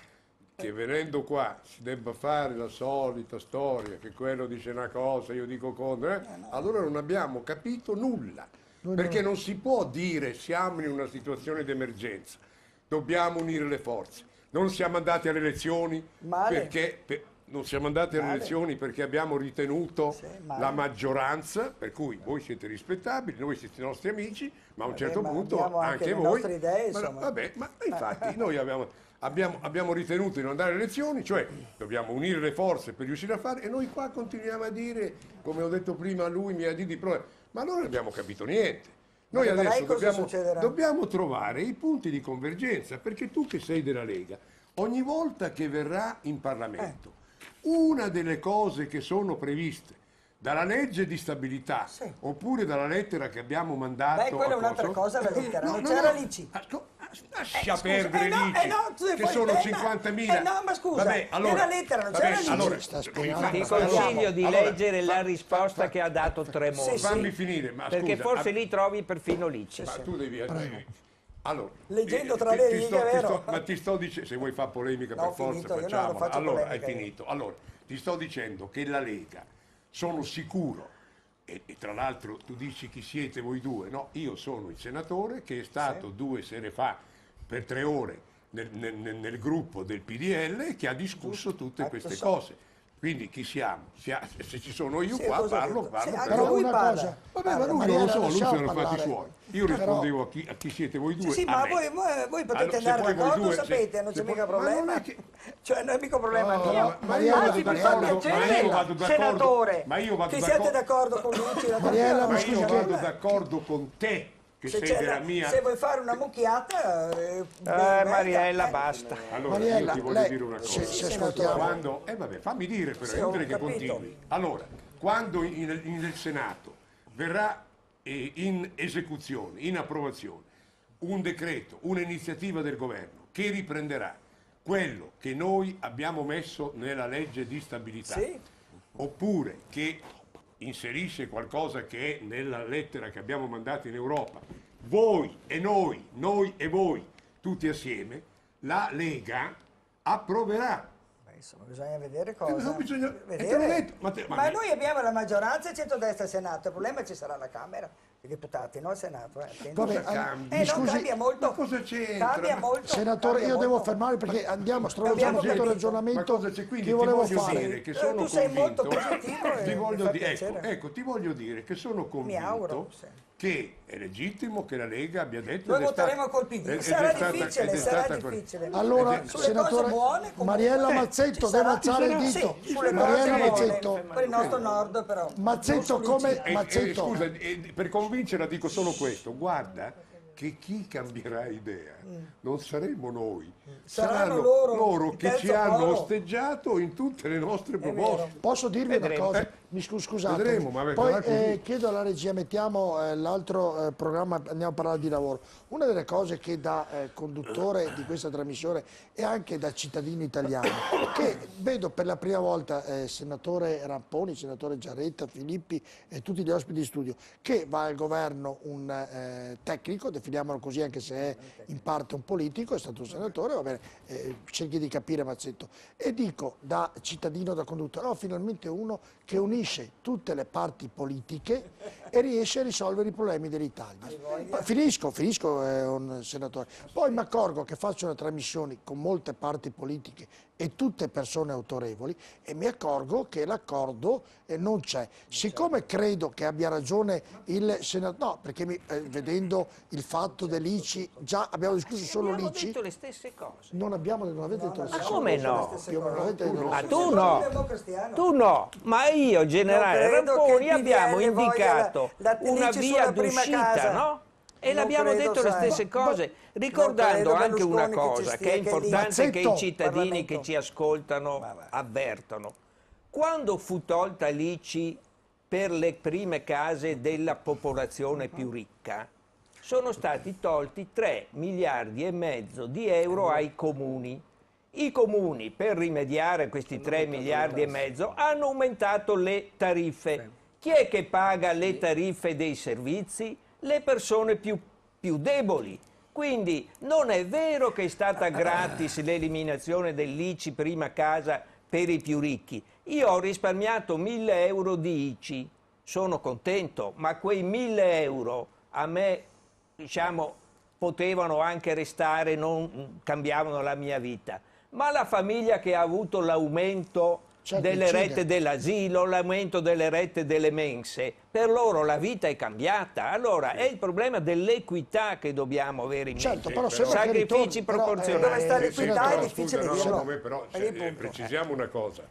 Speaker 3: che venendo qua si debba fare la solita storia, che quello dice una cosa, io dico contro, allora non abbiamo capito nulla, perché non si può dire siamo in una situazione d'emergenza, dobbiamo unire le forze. Non siamo andati alle elezioni
Speaker 6: Male.
Speaker 3: perché non siamo andati alle elezioni perché abbiamo ritenuto
Speaker 6: male.
Speaker 3: la maggioranza, per cui voi siete rispettabili, noi siete i nostri amici, ma a un certo
Speaker 6: ma
Speaker 3: punto
Speaker 6: abbiamo anche
Speaker 3: anche
Speaker 6: le
Speaker 3: voi.
Speaker 6: nostre idee,
Speaker 3: Ma,
Speaker 6: insomma.
Speaker 3: vabbè, ma infatti noi abbiamo ritenuto di non andare alle elezioni, cioè dobbiamo unire le forze per riuscire a fare, e noi qua continuiamo a dire, come ho detto prima, lui mi ha detto di problemi, ma noi non abbiamo capito niente. Noi
Speaker 6: Ma vedrai
Speaker 3: adesso
Speaker 6: cosa succederà.
Speaker 3: dobbiamo trovare i punti di convergenza, perché tu che sei della Lega, ogni volta che verrà in Parlamento, una delle cose che sono previste dalla legge di stabilità oppure dalla lettera che abbiamo mandato...
Speaker 6: Beh, quella è
Speaker 3: a
Speaker 6: un'altra
Speaker 3: Coso-
Speaker 6: cosa, la lettera,
Speaker 3: No,
Speaker 6: non
Speaker 3: no,
Speaker 6: c'era
Speaker 3: no.
Speaker 6: l'ICI.
Speaker 3: Lascia
Speaker 6: scusa,
Speaker 3: perdere
Speaker 6: no,
Speaker 3: l'ICI,
Speaker 6: tu sei
Speaker 3: che
Speaker 6: fuori
Speaker 3: sono
Speaker 6: tema.
Speaker 3: 50.000.
Speaker 6: No, ma scusa,
Speaker 3: Vabbè, allora,
Speaker 6: nella lettera non c'era l'ICI.
Speaker 3: allora,
Speaker 4: Ti consiglio di leggere la risposta che ha dato Tremonti.
Speaker 3: fammi finire, ma
Speaker 4: perché
Speaker 3: scusa,
Speaker 4: forse lì trovi perfino l'ICI.
Speaker 3: ma tu devi... Allora,
Speaker 6: leggendo tra le righe, è vero?
Speaker 3: ma ti sto dicendo, se vuoi fare polemica
Speaker 6: No,
Speaker 3: per forza,
Speaker 6: finito, io non
Speaker 3: facciamola.
Speaker 6: faccio
Speaker 3: Allora,
Speaker 6: polemica,
Speaker 3: hai finito. Allora, ti sto dicendo che la Lega, sono sicuro, e tra l'altro tu dici chi siete voi due, no? Io sono il senatore che è stato 2 sere fa per 3 ore nel gruppo del PDL e che ha discusso tutte queste cose. Quindi chi siamo? Se ci sono io qua parlo
Speaker 1: però una cosa,
Speaker 3: vabbè, ma lui non lo so, lui se l'ha fatti suoi. Io rispondevo a chi siete voi due.
Speaker 6: Sì, ma voi potete andare d'accordo, sapete, non c'è mica problema. Cioè non è mica un problema mio. Anzi, mi fa piacere, senatore, che siete d'accordo con Luci.
Speaker 3: Ma io vado d'accordo con te.
Speaker 6: Se vuoi fare una mucchiata,
Speaker 4: Mariella, basta.
Speaker 3: Allora,
Speaker 1: Mariella,
Speaker 3: io ti voglio dire una cosa.
Speaker 1: Se ascoltiamo.
Speaker 3: Quando, vabbè, fammi dire, però, è inutile che continui. Allora, quando nel Senato verrà in esecuzione, in approvazione, un decreto, un'iniziativa del governo che riprenderà quello che noi abbiamo messo nella legge di stabilità, oppure che inserisce qualcosa che è nella lettera che abbiamo mandato in Europa, voi e noi e voi, tutti assieme, la Lega approverà.
Speaker 6: Insomma, bisogna vedere cosa.
Speaker 3: Ma
Speaker 6: noi abbiamo la maggioranza e centrodestra al Senato, il problema ci sarà alla Camera dei Deputati, non al Senato.
Speaker 1: Mi scusi,
Speaker 6: cambia molto.
Speaker 3: Ma cosa c'entra?
Speaker 6: Cambia molto.
Speaker 1: Senatore, io devo fermare perché stravolgiamo tutto il ragionamento che volevo fare.
Speaker 3: Che sono
Speaker 6: tu sei molto
Speaker 3: convinto,
Speaker 6: positivo
Speaker 3: ti voglio dire che sono convinto che è legittimo che la Lega abbia detto.
Speaker 6: Noi voteremo col PD, sarà difficile.
Speaker 1: Allora, senatore Mariella Mazzetto deve alzare il dito. Mariella Mazzetto.
Speaker 6: Per il nostro nord però.
Speaker 1: Mazzetto come Mazzetto.
Speaker 3: Scusa, per convincerla dico solo questo, guarda che chi cambierà idea non saremo noi, saranno loro che ci hanno osteggiato in tutte le nostre proposte.
Speaker 1: Posso dirvi una cosa? Scusate, poi chiedo alla regia, mettiamo l'altro programma, andiamo a parlare di lavoro. Una delle cose che da conduttore di questa trasmissione e anche da cittadino italiano, che vedo per la prima volta senatore Ramponi, senatore Giaretta, Filippi e tutti gli ospiti di studio, che va al governo un tecnico, definiamolo così anche se è in parte un politico, è stato un senatore, va bene, cerchi di capire Mazzetto, e dico da cittadino, da conduttore, no, finalmente uno che unisce tutte le parti politiche e riesce a risolvere i problemi dell'Italia. Finisco, un senatore. Poi mi accorgo che faccio una trasmissione con molte parti politiche e tutte persone autorevoli e mi accorgo che l'accordo non c'è. Siccome credo che abbia ragione il senatore, no, perché vedendo il fatto dell'ICI, già abbiamo discusso solo l'ICI.
Speaker 4: Abbiamo detto le stesse cose.
Speaker 1: Non avete detto le stesse cose.
Speaker 4: Come no?
Speaker 6: Tu no.
Speaker 4: Tu no, ma io, generale Ramponi, abbiamo indicato una via d'uscita, no? E l'abbiamo detto le stesse cose, ricordando anche una cosa che è importante che i cittadini che ci ascoltano avvertano. Quando fu tolta l'ICI per le prime case della popolazione più ricca, sono stati tolti 3,5 miliardi di euro ai comuni. I comuni, per rimediare a questi 3,5 miliardi, hanno aumentato le tariffe. Chi è che paga le tariffe dei servizi? Le persone più deboli. Quindi non è vero che è stata gratis l'eliminazione dell'ICI prima casa per i più ricchi. Io ho risparmiato 1.000 euro di ICI, sono contento, ma quei 1.000 euro a me, diciamo, potevano anche restare, non cambiavano la mia vita. Ma la famiglia che ha avuto l'aumento delle rette dell'asilo, l'aumento delle rette delle mense, per loro la vita è cambiata. Allora è il problema dell'equità che dobbiamo avere in mente.
Speaker 1: Però
Speaker 4: sacrifici proporzionali.
Speaker 6: Dove sta l'equità è difficile dirlo.
Speaker 3: Però precisiamo una cosa,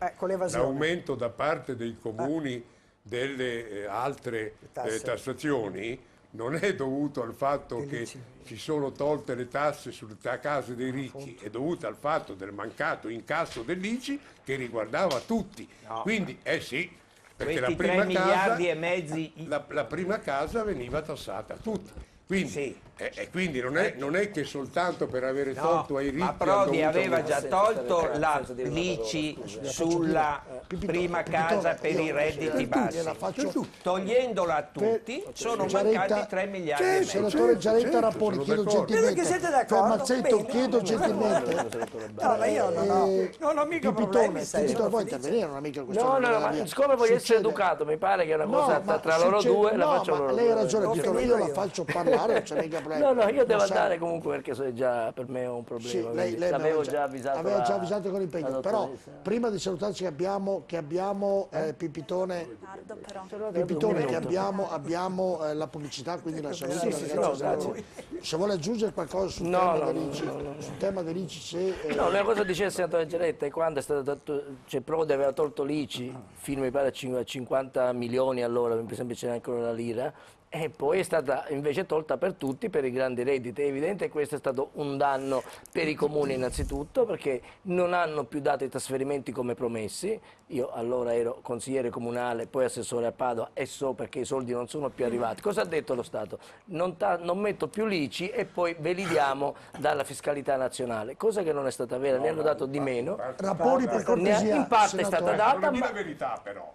Speaker 3: l'aumento da parte dei comuni delle altre tassazioni non è dovuto al fatto che si sono tolte le tasse sulle case dei ricchi, è dovuto al fatto del mancato incasso dell'ICI che riguardava tutti. Quindi sì, perché la prima casa veniva tassata a tutti. Quindi E quindi non è che soltanto per avere tolto ai ricchi...
Speaker 4: Ma Prodi aveva già tolto la l'ICI sulla prima casa per i redditi bassi. Togliendola a tutti sono mancati 3 miliardi.
Speaker 1: Senatore Giaretta Ramponi, chiedo gentilmente. Mazzetto, chiedo gentilmente.
Speaker 6: No, ma io non ho mica problemi.
Speaker 1: Pipitone, vuoi intervenire? Non ha mica questo
Speaker 7: No, ma siccome voglio essere educato, mi pare che è una cosa tra loro due, la faccio loro.
Speaker 1: Lei ha ragione, Pipitone, io la faccio parlare, non c'è mica problema.
Speaker 7: No, io devo andare comunque perché per me è un problema.
Speaker 1: Sì, lei
Speaker 7: l'avevo già avvisato.
Speaker 1: Aveva già avvisato con l'impegno, però prima di salutarci che abbiamo Pipitone, che abbiamo la pubblicità, quindi la saluto. Se vuole aggiungere qualcosa sul tema dell'ICI,
Speaker 7: no, una cosa diceva il senatore Giaretta, quando è stato Prodi aveva tolto l'ICI fino mi pare a 50 milioni allora, mi sembra c'era ancora la lira, e poi è stata invece tolta per tutti, per i grandi redditi. È evidente che questo è stato un danno per i comuni innanzitutto, perché non hanno più dato i trasferimenti come promessi. Io allora ero consigliere comunale, poi assessore a Padova e so perché i soldi non sono più arrivati. Cosa ha detto lo Stato? Non metto più l'ICI e poi ve li diamo dalla fiscalità nazionale, cosa che non è stata vera, ne hanno dato di meno.
Speaker 1: Rapponi, per cortesia,
Speaker 7: in parte è stata data,
Speaker 3: ma la verità però.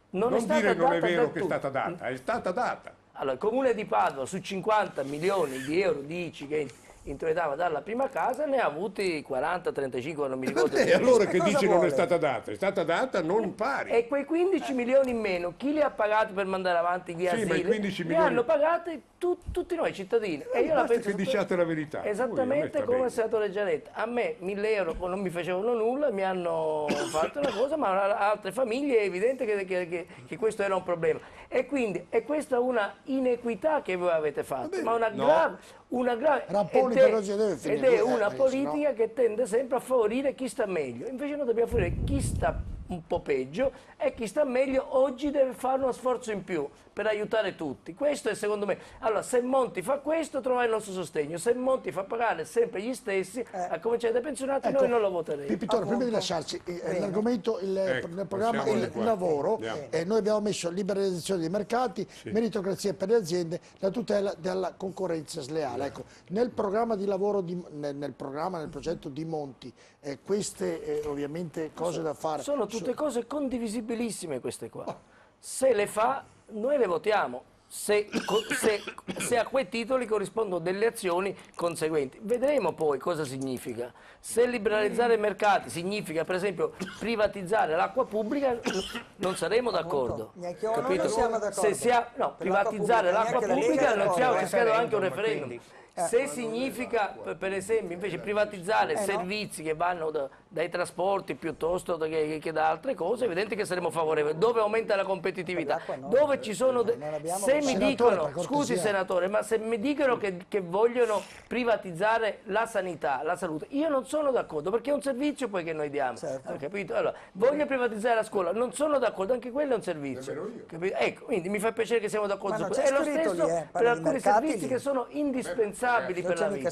Speaker 7: Non
Speaker 3: dire non è vero che è stata data, è stata data.
Speaker 7: Allora, il Comune di Padova su 50 milioni di euro di ICI che introitava dalla prima casa ne ha avuti 40, 35, non mi ricordo.
Speaker 3: E allora che dice non è stata data non pari.
Speaker 7: E quei 15 milioni in meno, chi li ha pagati per mandare avanti gli asili? Li hanno pagati tutti noi cittadini. E io la penso
Speaker 3: che diciate la verità.
Speaker 7: Esattamente come il senatore Giaretta. A me 1.000 euro non mi facevano nulla, mi hanno fatto una cosa, ma a altre famiglie è evidente che questo era un problema. E quindi è questa una inequità che voi avete fatto, ma una grave ed è una politica che tende sempre a favorire chi sta meglio. Invece noi dobbiamo favorire chi sta un po' peggio e chi sta meglio oggi deve fare uno sforzo in più per aiutare tutti. Questo è secondo me. Allora, se Monti fa questo, trova il nostro sostegno. Se Monti fa pagare sempre gli stessi, a cominciare dai pensionati, noi non lo voteremo.
Speaker 1: Pipitone, prima di lasciarci, l'argomento, nel programma il lavoro, noi abbiamo messo liberalizzazione dei mercati, meritocrazia per le aziende, la tutela della concorrenza sleale. Ecco, nel programma di lavoro, nel progetto di Monti, queste ovviamente cose da fare.
Speaker 7: Sono tutte cose condivisibilissime queste qua. Se le fa, noi le votiamo. Se a quei titoli corrispondono delle azioni conseguenti. Vedremo poi cosa significa. Se liberalizzare i mercati significa, per esempio, privatizzare l'acqua pubblica, non saremo d'accordo.
Speaker 6: Capito? Siamo d'accordo.
Speaker 7: Privatizzare l'acqua pubblica non siamo, c'è stato anche un referendum. Se significa, per esempio, invece privatizzare servizi che vanno dai trasporti piuttosto che da altre cose, è evidente che saremo favorevoli. Dove aumenta la competitività? Dove ci sono... Se mi dicono, scusi senatore, ma se mi dicono che vogliono privatizzare la sanità, la salute, io non sono d'accordo, perché è un servizio poi che noi diamo. Capito? Allora, voglio privatizzare la scuola, non sono d'accordo, anche quello è un servizio. Ecco, quindi mi fa piacere che siamo d'accordo su questo. È lo stesso per alcuni servizi che sono indispensabili per la vita.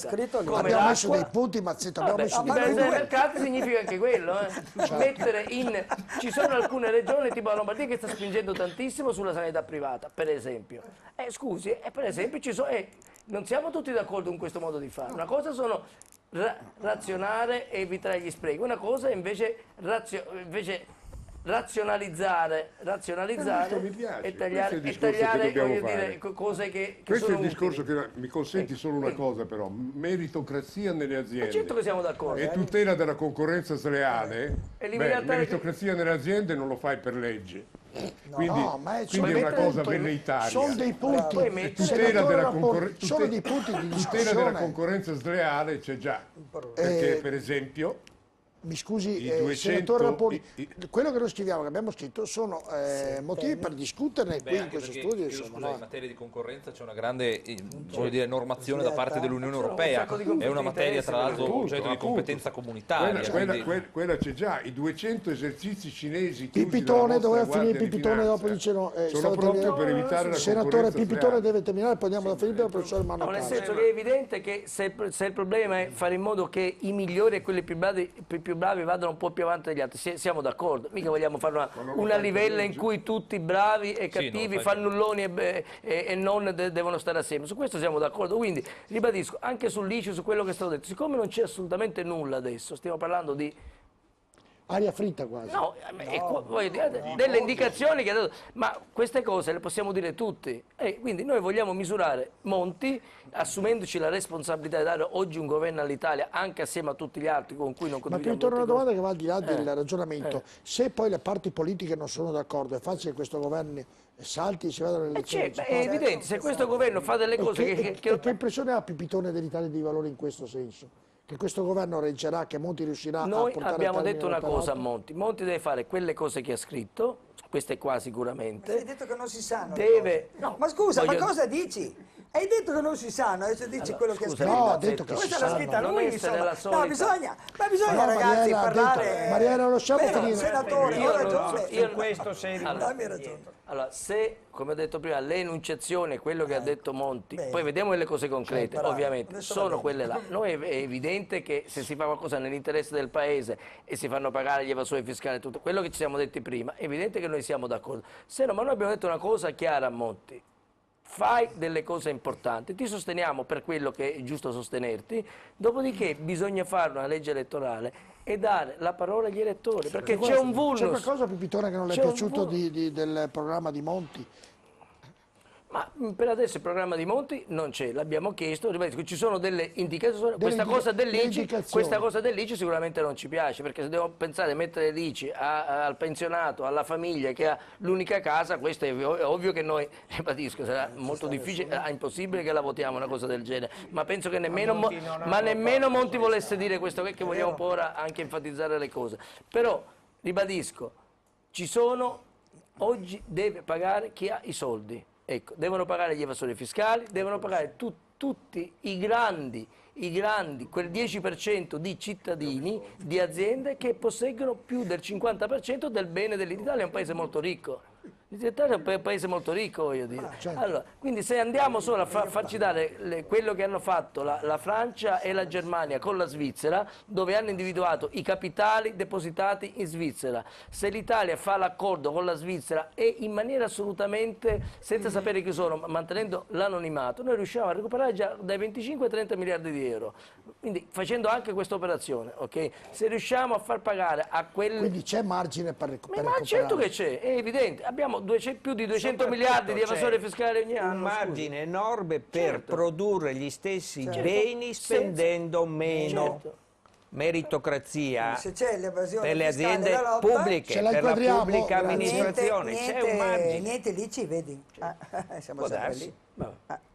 Speaker 1: Abbiamo messo dei punti, Mazzetto, abbiamo messo dei punti.
Speaker 7: Liberalizzare i mercati significa anche quello, mettere ci sono alcune regioni tipo la Lombardia che sta spingendo tantissimo sulla sanità privata, per esempio. Scusi, per esempio non siamo tutti d'accordo con questo modo di fare. Una cosa sono razionare e evitare gli sprechi, una cosa è invece razionalizzare e tagliare cose che
Speaker 3: questo
Speaker 7: sono
Speaker 3: è il discorso
Speaker 7: utili.
Speaker 3: che mi consenti solo una cosa però, meritocrazia nelle aziende
Speaker 7: certo che siamo d'accordo,
Speaker 3: e tutela della concorrenza sleale. Meritocrazia nelle aziende non lo fai per legge, quindi è una cosa velleitaria.
Speaker 1: Sono dei punti,
Speaker 3: tutela della concorrenza sleale c'è già, perché per esempio
Speaker 1: mi scusi, senatore Ramponi, quello che noi scriviamo, che abbiamo scritto, sono motivi per discuterne qui in questo studio.
Speaker 8: Scusa, in materia di concorrenza c'è una grande normazione da parte dell'Unione Europea, è una materia tra l'altro oggetto di competenza comunitaria.
Speaker 3: Quella c'è già, i 200 esercizi cinesi
Speaker 1: Pipitone, doveva finire Pipitone, dopo dicono
Speaker 3: sono proprio per evitare la
Speaker 1: senatore Pipitone deve terminare, poi andiamo da Felipe al professore Mano.
Speaker 7: Nel senso che è evidente che se il problema è fare in modo che i migliori e quelli più più bravi vadano un po' più avanti degli altri, siamo d'accordo, mica vogliamo fare una livella in cui tutti bravi e cattivi, fannulloni e non devono stare assieme, su questo siamo d'accordo, quindi ribadisco, anche sull'ICI, su quello che è stato detto, siccome non c'è assolutamente nulla adesso, stiamo parlando di...
Speaker 1: Aria fritta quasi.
Speaker 7: No, delle indicazioni che ha dato, ma queste cose le possiamo dire tutti. Quindi noi vogliamo misurare Monti, assumendoci la responsabilità di dare oggi un governo all'Italia, anche assieme a tutti gli altri con cui non condividiamo.
Speaker 1: Ma più torna una domanda che va al di là del ragionamento. Se poi le parti politiche non sono d'accordo, è facile che questo governo salti e si vadano alle elezioni?
Speaker 7: È evidente, se questo governo fa delle cose
Speaker 1: che impressione ha Pipitone dell'Italia dei Valori in questo senso? Che questo governo reggerà, che Monti riuscirà a portare
Speaker 7: Noi abbiamo detto una cosa a
Speaker 1: Monti.
Speaker 7: Monti deve fare quelle cose che ha scritto, queste qua sicuramente.
Speaker 6: Ma hai detto che non si sanno.
Speaker 7: No,
Speaker 6: ma scusa, ma cosa dici? Hai detto che non si sanno, adesso dici quello che ha scritto.
Speaker 1: No, ha detto che
Speaker 6: questa
Speaker 1: si
Speaker 6: l'ha scritta
Speaker 1: sanno.
Speaker 6: lui, insomma. No, bisogna
Speaker 1: No,
Speaker 6: ragazzi parlare.
Speaker 1: Mariella, lasciamo finire.
Speaker 6: Senatore, ho ragione.
Speaker 4: Io questo sei
Speaker 6: dammi ragione.
Speaker 7: Allora, se, come ho detto prima, le enunciazioni, quello che ha detto Monti, poi vediamo le cose concrete, ovviamente, sono quelle là. Noi è evidente che se si fa qualcosa nell'interesse del Paese e si fanno pagare gli evasori fiscali e tutto, quello che ci siamo detti prima, è evidente che noi siamo d'accordo. Se no, ma noi abbiamo detto una cosa chiara a Monti. Fai delle cose importanti, ti sosteniamo per quello che è giusto sostenerti, dopodiché bisogna fare una legge elettorale e dare la parola agli elettori, perché c'è un vulnus.
Speaker 1: C'è qualcosa, Pipitone, che non le è piaciuto del programma di Monti?
Speaker 7: Ma per adesso il programma di Monti non c'è, l'abbiamo chiesto, ribadisco, ci sono delle indicazioni, questa cosa dell'ICI sicuramente non ci piace, perché se devo pensare a mettere l'ICI al pensionato, alla famiglia che ha l'unica casa, questo è ovvio che noi, ribadisco, sarà molto difficile, è impossibile che la votiamo una cosa del genere, ma penso che nemmeno Monti volesse dire questo, che vogliamo un po' ora anche enfatizzare le cose. Però, ribadisco, oggi deve pagare chi ha i soldi. Ecco, devono pagare gli evasori fiscali, devono pagare tutti i grandi, quel 10% di cittadini, di aziende che posseggono più del 50% del bene dell'Italia, è un paese molto ricco. L'Italia è un paese molto ricco, voglio dire. Allora, quindi se andiamo solo a farci dare quello che hanno fatto la Francia e la Germania con la Svizzera, dove hanno individuato i capitali depositati in Svizzera, se l'Italia fa l'accordo con la Svizzera e in maniera assolutamente senza sapere chi sono, mantenendo l'anonimato, noi riusciamo a recuperare già dai 25 ai 30 miliardi di euro. Quindi facendo anche questa operazione, ok? Se riusciamo a far pagare a quelli...
Speaker 1: Quindi c'è margine per recuperare?
Speaker 7: Ma certo che c'è, è evidente. Abbiamo più di 200 miliardi di evasori fiscali ogni anno.
Speaker 4: Un margine enorme per produrre gli stessi beni spendendo meno. Meritocrazia per le aziende pubbliche, per la pubblica amministrazione. C'è un margine.
Speaker 6: Niente lì ci vedi. Siamo sempre lì.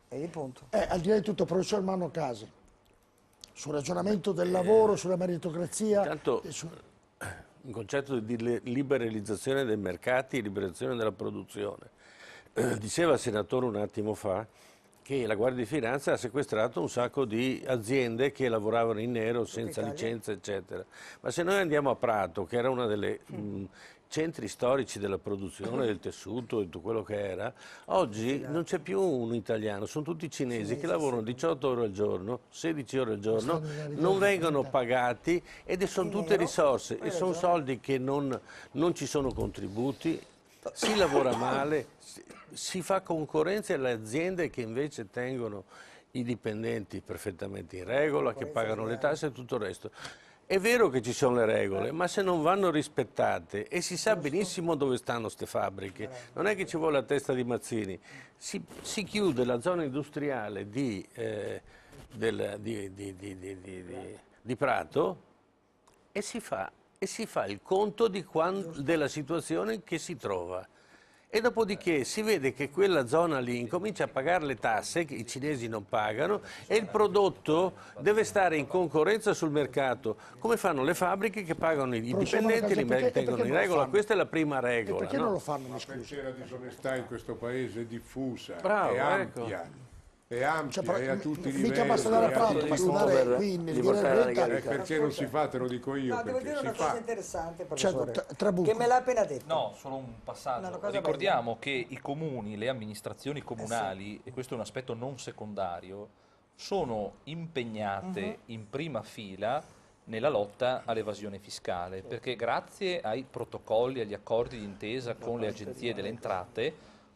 Speaker 6: Vedi il punto.
Speaker 1: Al di là di tutto, professor Mano Casi, sul ragionamento del lavoro, sulla meritocrazia...
Speaker 9: Intanto, un concetto di liberalizzazione dei mercati, liberazione della produzione. Diceva il senatore un attimo fa che la Guardia di Finanza ha sequestrato un sacco di aziende che lavoravano in nero senza licenza, eccetera. Ma se noi andiamo a Prato, che era una delle centri storici della produzione del tessuto e tutto quello che era, oggi non c'è più un italiano, sono tutti cinesi che lavorano 18 ore al giorno, 16 ore al giorno, non vengono pagati ed sono tutte risorse e sono soldi che non ci sono contributi, si lavora male, si fa concorrenza alle aziende che invece tengono i dipendenti perfettamente in regola, che pagano le tasse e tutto il resto. È vero che ci sono le regole, ma se non vanno rispettate, e si sa benissimo dove stanno queste fabbriche, non è che ci vuole la testa di Mazzini, si chiude la zona industriale di Prato e si fa il conto della situazione che si trova. E dopodiché si vede che quella zona lì incomincia a pagare le tasse che i cinesi non pagano e il prodotto deve stare in concorrenza sul mercato, come fanno le fabbriche che pagano i dipendenti e li tengono in regola. Questa è la prima regola.
Speaker 1: E perché non lo fanno?
Speaker 3: Perché la disonestà in questo paese è diffusa,
Speaker 9: bravo,
Speaker 3: è ampia. È ampia, è a tutti i livelli.
Speaker 1: Mica basta andare a Prato, basta andare qui in
Speaker 3: perché non si fa, te lo dico io.
Speaker 6: No, devo dire una cosa interessante, professore,
Speaker 1: Trabucco,
Speaker 6: che me l'ha appena detto.
Speaker 8: No, solo un passaggio. Ricordiamo che i comuni, le amministrazioni comunali, e questo è un aspetto non secondario, sono impegnate in prima fila nella lotta all'evasione fiscale, perché grazie ai protocolli, agli accordi di intesa con le agenzie delle entrate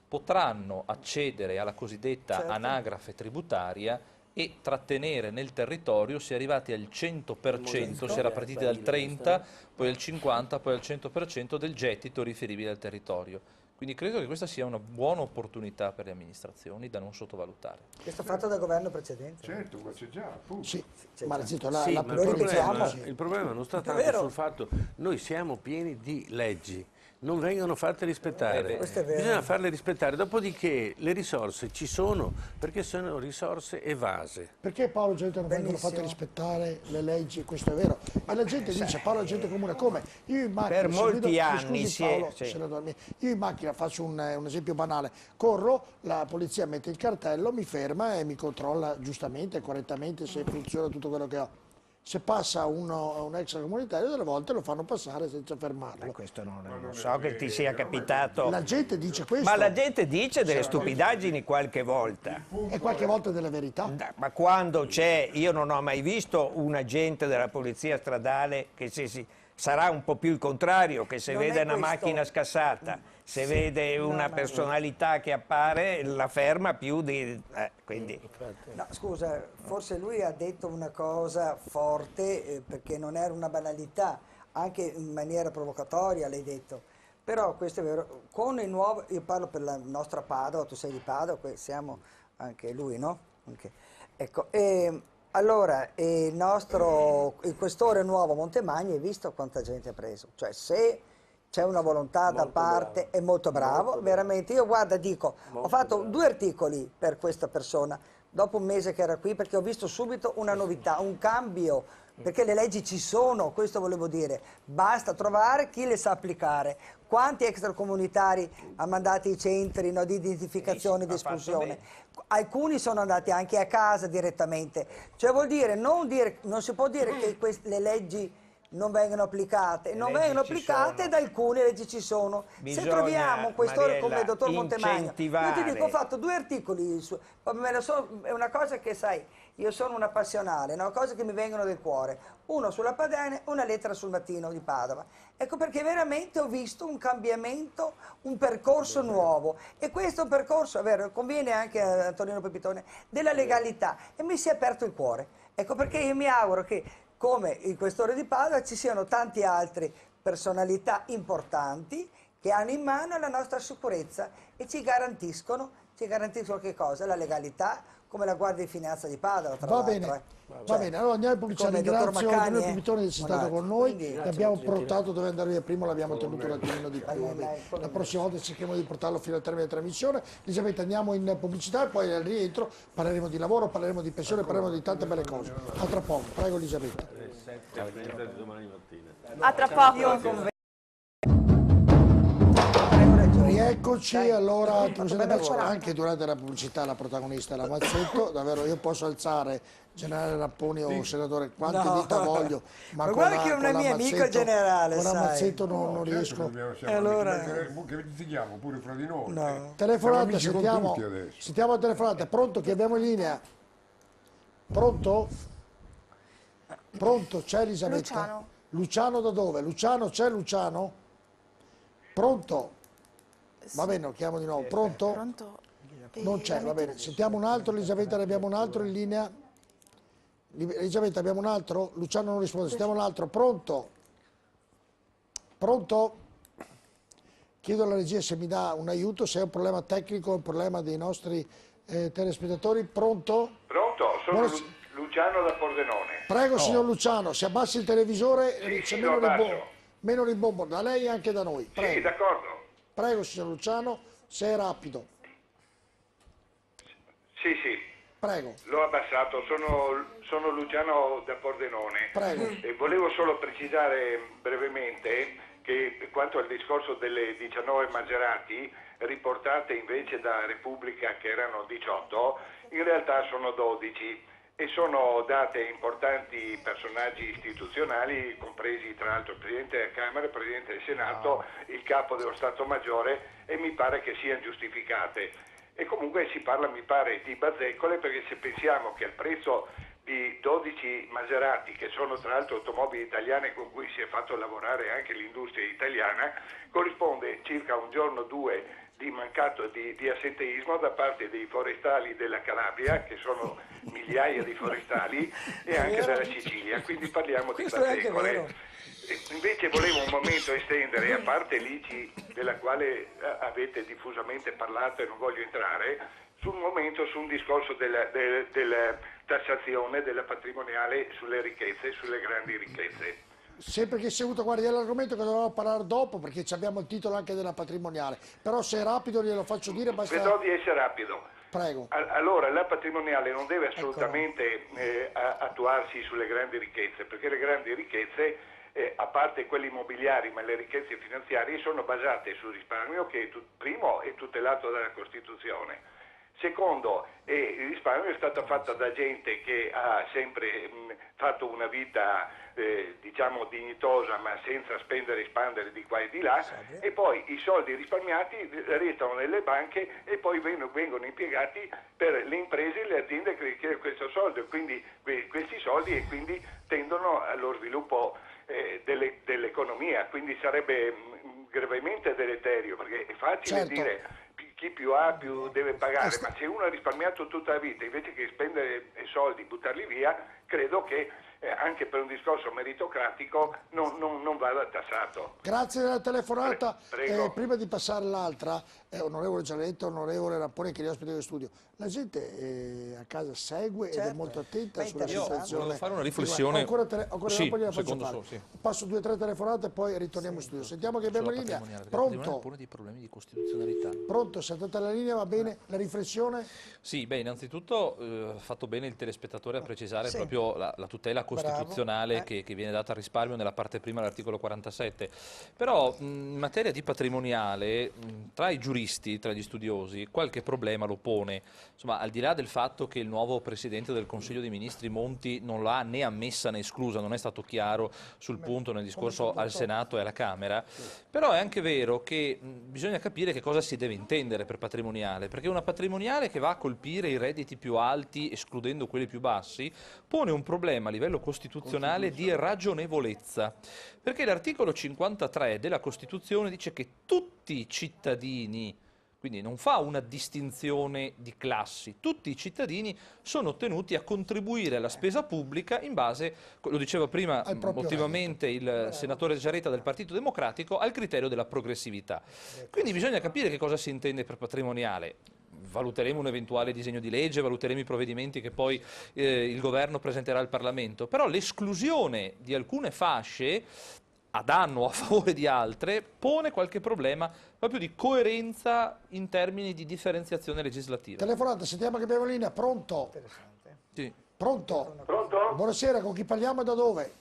Speaker 8: potranno accedere alla cosiddetta anagrafe tributaria e trattenere nel territorio. Si è arrivati al 100%, si era partiti dal 30%, poi al 50%, poi al 100% del gettito riferibile al territorio. Quindi credo che questa sia una buona opportunità per le amministrazioni da non sottovalutare.
Speaker 6: Questo fatto dal governo precedente.
Speaker 3: Certo, ma c'è già, appunto.
Speaker 1: Sì,
Speaker 6: ma
Speaker 9: il problema non sta tanto sul fatto, noi siamo pieni di leggi, non vengono fatte rispettare, bisogna farle rispettare, dopodiché le risorse ci sono, perché sono risorse evase.
Speaker 1: Perché Paolo Gente non vengono fatte rispettare le leggi? Questo è vero. E la gente dice, Paolo Gente comune, come? Io in macchina,
Speaker 4: per molti anni
Speaker 1: io in macchina faccio un esempio banale, corro, la polizia mette il cartello, mi ferma e mi controlla giustamente, correttamente se funziona tutto quello che ho. Se passa un extracomunitario, delle volte lo fanno passare senza fermarlo.
Speaker 4: Questo non so che ti sia capitato.
Speaker 1: La gente dice questo.
Speaker 4: Ma la gente dice delle stupidaggini qualche volta.
Speaker 1: E qualche volta delle verità.
Speaker 4: Ma quando c'è, io non ho mai visto un agente della polizia stradale che sarà un po' più il contrario, che se vede una macchina scassata, se vede una personalità che appare, la ferma più di... quindi...
Speaker 6: No, scusa, forse lui ha detto una cosa forte, perché non era una banalità, anche in maniera provocatoria l'hai detto, però questo è vero, con il nuovo, io parlo per la nostra Padova, tu sei di Padova, siamo anche lui, no? Okay. Ecco, allora, il questore nuovo Montemagni, hai visto quanta gente ha preso? Cioè, se c'è una volontà da parte, è molto bravo, veramente. Io guarda, dico, ho fatto 2 articoli per questa persona, dopo un mese che era qui, perché ho visto subito una novità, un cambio, perché le leggi ci sono, questo volevo dire, basta trovare chi le sa applicare. Quanti extracomunitari ha mandato i centri di identificazione e di espulsione? Alcuni sono andati anche a casa direttamente, cioè vuol dire, non si può dire che le leggi non vengono applicate, non vengono applicate, da alcune leggi ci sono. Se troviamo un questore come il dottor Montemagno, io ti dico, ho fatto 2 articoli, è una cosa che sai, io sono una passionale, no? Cose che mi vengono del cuore, uno sulla Padene, una lettera sul Mattino di Padova. Ecco perché veramente ho visto un cambiamento, un percorso nuovo, e questo percorso, è vero, conviene anche a Antonino Pepitone, della legalità, e mi si è aperto il cuore. Ecco perché io mi auguro che, come il questore di Padova, ci siano tanti altri personalità importanti che hanno in mano la nostra sicurezza e ci garantiscono che cosa? La legalità, come la Guardia di Finanza di Padova, tra l'altro.
Speaker 1: Va bene, allora andiamo a pubblicità. Ringrazio Antonio Pepitone di essere stato con noi, l'abbiamo portato dove andare via prima, l'abbiamo tenuto un attimino di più. La prossima volta cerchiamo di portarlo fino al termine della trasmissione. Elisabetta, andiamo in pubblicità e poi al rientro parleremo di lavoro, parleremo di pensione, parleremo di tante belle cose. A tra poco, prego Elisabetta.
Speaker 10: A tra poco.
Speaker 1: Rieccoci, allora anche durante la pubblicità la protagonista è la Mazzetto, davvero io posso alzare generale Ramponi o senatore quante dita voglio, ma
Speaker 6: guarda che è una mia amica generale,
Speaker 1: con la Mazzetto non riesco.
Speaker 3: Allora che litighiamo pure fra di noi.
Speaker 1: Telefonate, sentiamo la telefonata. Pronto, che abbiamo in linea? Pronto? Pronto, c'è Elisabetta? Luciano da dove? Luciano, c'è Luciano? Pronto? Va bene, lo chiamo di nuovo. Pronto? Non c'è, va bene. Sentiamo un altro, Elisabetta, ne abbiamo un altro in linea. Elisabetta, abbiamo un altro? Luciano non risponde, sentiamo un altro. Pronto? Pronto? Chiedo alla regia se mi dà un aiuto, se è un problema tecnico, un problema dei nostri telespettatori. Pronto?
Speaker 11: Pronto, sono Luciano da Pordenone.
Speaker 1: Prego, signor Luciano, se abbassi il televisore c'è meno rimbombo, da lei e anche da noi. Prego.
Speaker 11: Sì, d'accordo.
Speaker 1: Prego, signor Luciano, se è rapido.
Speaker 11: Sì.
Speaker 1: Prego.
Speaker 11: L'ho abbassato, sono Luciano da Pordenone.
Speaker 1: Prego.
Speaker 11: E volevo solo precisare brevemente che quanto al discorso delle 19 Maserati, riportate invece da Repubblica che erano 18, in realtà sono 12. E sono date importanti personaggi istituzionali, compresi tra l'altro il Presidente della Camera, il Presidente del Senato, il Capo dello Stato Maggiore, e mi pare che siano giustificate. E comunque si parla, mi pare, di bazzecole, perché se pensiamo che al prezzo
Speaker 16: di 12 Maserati, che sono tra l'altro automobili italiane con cui si è fatto lavorare anche l'industria italiana, corrisponde circa un giorno o due di mancato di assenteismo da parte dei forestali della Calabria, che sono migliaia di forestali, e anche della Sicilia, quindi parliamo di pecore. Invece volevo un momento estendere, a parte l'ICI della quale avete diffusamente parlato e non voglio entrare, sul momento su un discorso della tassazione della patrimoniale sulle ricchezze, sulle grandi ricchezze.
Speaker 1: Sempre che sia avuto guardia l'argomento, che dovrò parlare dopo, perché abbiamo il titolo anche della patrimoniale, però se è rapido glielo faccio dire, basta...
Speaker 16: Vedrò di essere rapido.
Speaker 1: Prego.
Speaker 16: Allora, la patrimoniale non deve assolutamente attuarsi sulle grandi ricchezze, perché le grandi ricchezze, a parte quelle immobiliari, ma le ricchezze finanziarie sono basate sul risparmio, che primo è tutelato dalla Costituzione. Secondo, il risparmio è stato fatto da gente che ha sempre fatto una vita diciamo dignitosa, ma senza spendere e spandere di qua e di là, e poi i soldi risparmiati restano nelle banche e poi vengono impiegati per le imprese e le aziende che richiedono questo soldo, quindi questi soldi, e quindi tendono allo sviluppo dell'economia, quindi sarebbe gravemente deleterio, perché è facile dire chi più ha più deve pagare, ma se uno ha risparmiato tutta la vita, invece che spendere soldi, buttarli via, credo che anche per un discorso meritocratico non vada tassato.
Speaker 1: Grazie della telefonata.
Speaker 16: Prego.
Speaker 1: Prima di passare all'altra, onorevole Giarretto, onorevole Ramponi, che li ospiti del studio, la gente a casa segue ed è molto attenta sulla situazione.
Speaker 8: Volevo fare una riflessione.
Speaker 1: Ancora
Speaker 8: sì,
Speaker 1: la faccio
Speaker 8: secondo
Speaker 1: fare.
Speaker 8: sì.
Speaker 1: Passo 2 o 3 telefonate e poi ritorniamo in studio. Sentiamo che abbiamo in linea. Pronto?
Speaker 8: Pone dei problemi di costituzionalità.
Speaker 1: Pronto, saltate alla linea, va bene? La riflessione?
Speaker 8: Sì, beh, innanzitutto ha fatto bene il telespettatore a precisare proprio la tutela costituzionale che viene data al risparmio nella parte prima dell'articolo 47. Però in materia di patrimoniale, tra i giuristi, tra gli studiosi, qualche problema lo pone. Insomma, al di là del fatto che il nuovo Presidente del Consiglio dei Ministri, Monti, non l'ha né ammessa né esclusa, non è stato chiaro sul punto nel discorso al Senato e alla Camera, però è anche vero che bisogna capire che cosa si deve intendere per patrimoniale, perché una patrimoniale che va a colpire i redditi più alti, escludendo quelli più bassi, pone un problema a livello costituzionale di ragionevolezza, perché l'articolo 53 della Costituzione dice che tutti i cittadini, quindi non fa una distinzione di classi, tutti i cittadini sono tenuti a contribuire alla spesa pubblica in base, lo diceva prima ottimamente il senatore Giaretta del Partito Democratico, al criterio della progressività. Quindi bisogna capire che cosa si intende per patrimoniale. Valuteremo un eventuale disegno di legge, valuteremo i provvedimenti che poi il governo presenterà al Parlamento, però l'esclusione di alcune fasce a danno o a favore di altre pone qualche problema proprio di coerenza in termini di differenziazione legislativa.
Speaker 1: Telefonata, sentiamo che abbiamo in linea. Pronto?
Speaker 8: Sì.
Speaker 1: Pronto?
Speaker 13: Pronto?
Speaker 1: Buonasera, con chi parliamo e da dove?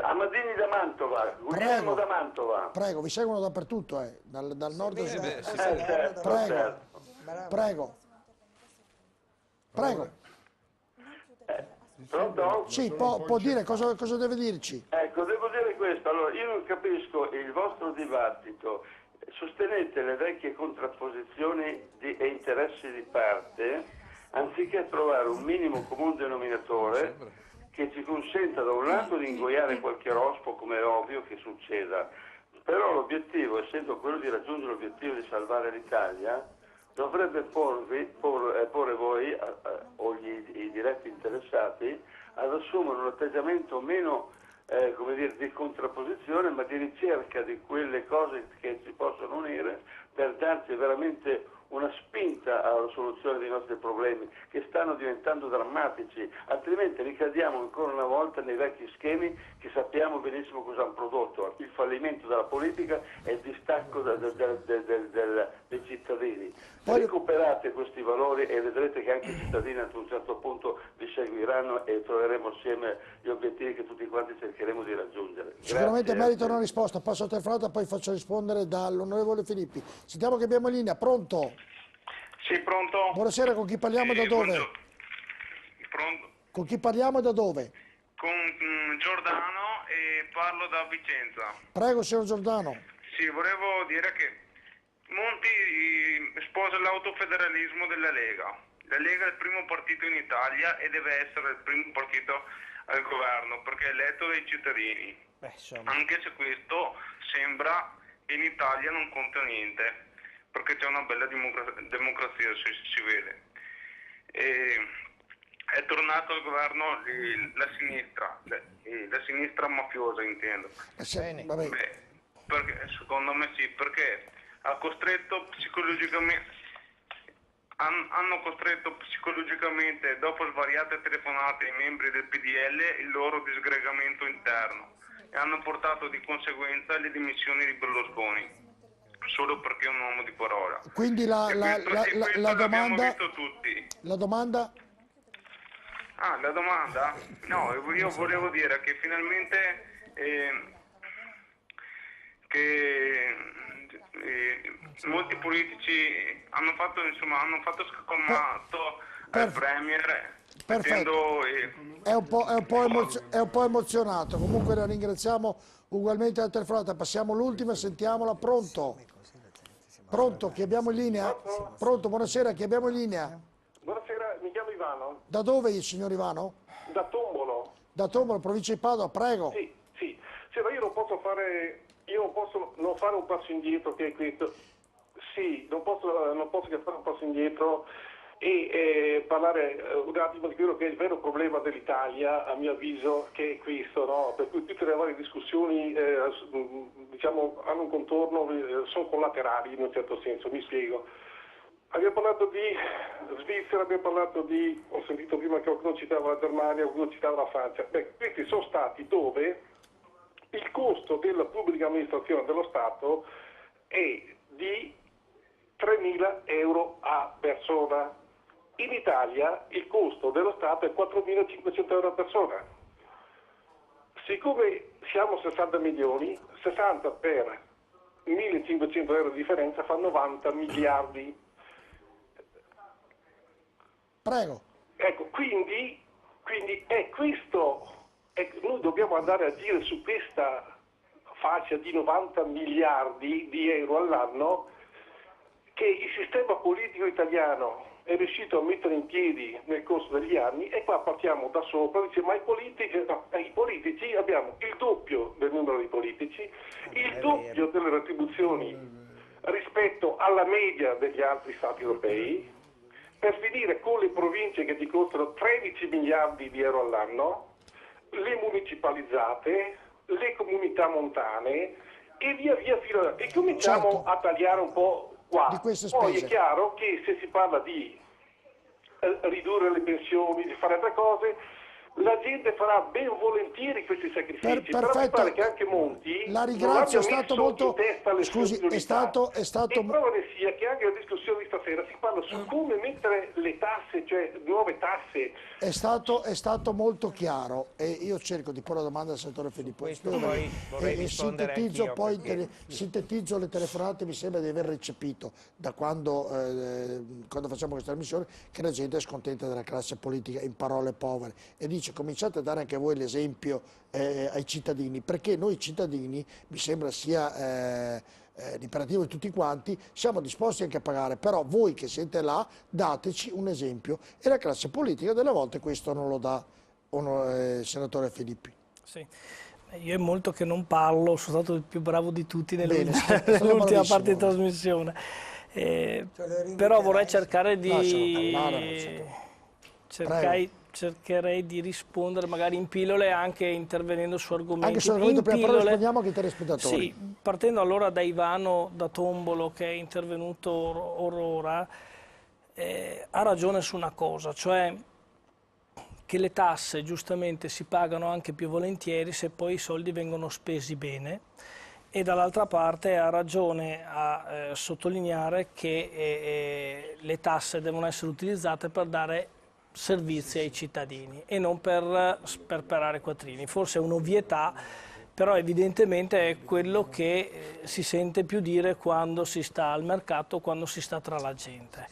Speaker 13: Amadini da Mantova, Guglielmo da Mantova.
Speaker 1: Prego, vi seguono dappertutto, dal nord al sud.
Speaker 13: Certo,
Speaker 1: Prego,
Speaker 13: certo.
Speaker 1: prego. Prego.
Speaker 13: Pronto?
Speaker 1: Sì, può dire cosa deve dirci.
Speaker 13: Ecco, devo dire questo. Allora, io non capisco il vostro dibattito. Sostenete le vecchie contrapposizioni e interessi di parte, anziché trovare un minimo comune denominatore che ci consenta da un lato di ingoiare qualche rospo, come è ovvio che succeda. Però l'obiettivo, essendo quello di raggiungere l'obiettivo di salvare l'Italia, dovrebbe porre voi o i diretti interessati ad assumere un atteggiamento meno di contrapposizione, ma di ricerca di quelle cose che ci possono unire per darci veramente una spinta alla soluzione dei nostri problemi, che stanno diventando drammatici, altrimenti ricadiamo ancora una volta nei vecchi schemi che sappiamo benissimo cosa hanno prodotto: il fallimento della politica e il distacco dei cittadini. Recuperate questi valori e vedrete che anche i cittadini ad un certo punto vi seguiranno e troveremo assieme gli obiettivi che tutti quanti cercheremo di raggiungere.
Speaker 1: Sicuramente merita una risposta. Passo a telefonata, poi faccio rispondere dall'onorevole Filippi. Sentiamo che abbiamo in linea. Pronto?
Speaker 17: Sì, pronto?
Speaker 1: Buonasera, con chi parliamo e da dove?
Speaker 17: Pronto?
Speaker 1: Con chi parliamo e da dove?
Speaker 17: Con Giordano e parlo da Vicenza.
Speaker 1: Prego, signor Giordano.
Speaker 17: Sì, volevo dire che Monti sposa l'autofederalismo della Lega. La Lega è il primo partito in Italia e deve essere il primo partito al governo perché è eletto dai cittadini. Anche se questo sembra che in Italia non conta niente, perché c'è una bella democrazia, si vede. È tornato al governo la sinistra mafiosa, intendo. Perché, secondo me sì, perché ha costretto psicologicamente, hanno costretto psicologicamente, dopo svariate telefonate ai membri del PDL, il loro disgregamento interno e hanno portato di conseguenza le dimissioni di Berlusconi, solo perché è un uomo di parola.
Speaker 1: Quindi la domanda... La domanda?
Speaker 17: Ah, la domanda? No, io volevo dire che finalmente molti politici hanno fatto scaccomatto al Premier.
Speaker 1: Perfetto. È un po' emozionato. Comunque la ringraziamo ugualmente alla telefonata. Passiamo l'ultima, sentiamola. Pronto? Pronto? Chi abbiamo in linea? Pronto? Buonasera, chi abbiamo in linea?
Speaker 18: Buonasera, mi chiamo Ivano.
Speaker 1: Da dove il signor Ivano?
Speaker 18: Da Tombolo.
Speaker 1: Da Tombolo, provincia di Padova, prego.
Speaker 18: Sì. Ma io non posso non fare un passo indietro, che è questo. Sì, non posso che fare un passo indietro e parlare un attimo di quello che è il vero problema dell'Italia, a mio avviso, che è questo, no? Per cui tutte le varie discussioni diciamo, hanno un contorno, sono collaterali in un certo senso, mi spiego. Abbiamo parlato di Svizzera, ho sentito prima che qualcuno citava la Germania, qualcuno citava la Francia. Beh, questi sono stati dove il costo della pubblica amministrazione dello Stato è di 3.000 euro a persona. In Italia il costo dello Stato è 4.500 euro a persona. Siccome siamo 60 milioni, 60 per 1.500 euro di differenza fa 90 miliardi.
Speaker 1: Prego.
Speaker 18: Ecco, quindi è questo, noi dobbiamo andare a agire su questa fascia di 90 miliardi di euro all'anno che il sistema politico italiano è riuscito a mettere in piedi nel corso degli anni, e qua partiamo da sopra, dice ma i politici abbiamo il doppio del numero di politici, il doppio delle retribuzioni rispetto alla media degli altri stati europei, per finire con le province che ti costano 13 miliardi di euro all'anno, le municipalizzate, le comunità montane e via via fino a... E cominciamo a tagliare un po' qua. Poi è chiaro che se si parla di ridurre le pensioni, di fare altre cose, la gente farà ben volentieri questi sacrifici, però mi pare che anche Monti
Speaker 1: la ringrazio, è stato molto... Scusi, è stato...
Speaker 18: E prova ne sia che anche la discussione di stasera si parla su come mettere le tasse, cioè nuove tasse.
Speaker 1: È stato molto chiaro e io cerco di porre la domanda al senatore Filippo. Sintetizzo le telefonate, mi sembra di aver recepito da quando facciamo questa trasmissione che la gente è scontenta della classe politica, in parole povere, e dice cominciate a dare anche voi l'esempio ai cittadini, perché noi cittadini, mi sembra sia l'imperativo di tutti quanti, siamo disposti anche a pagare, però voi che siete là dateci un esempio, e la classe politica delle volte questo non lo dà, senatore Filippi.
Speaker 2: Sì. Io è molto che non parlo, sono stato il più bravo di tutti nell'ultima parte di trasmissione, però vorrei cercare di... Cercherei di rispondere magari in pillole, anche intervenendo su argomenti.
Speaker 1: Anche su argomenti, però rispondiamo anche ai telespettatori.
Speaker 2: Sì, partendo allora da Ivano da Tombolo, che è intervenuto ora, ha ragione su una cosa, cioè che le tasse giustamente si pagano anche più volentieri se poi i soldi vengono spesi bene, e dall'altra parte ha ragione a sottolineare che le tasse devono essere utilizzate per dare servizi ai cittadini e non per sperperare quattrini. Forse è un'ovvietà, però evidentemente è quello che si sente più dire quando si sta al mercato, quando si sta tra la gente.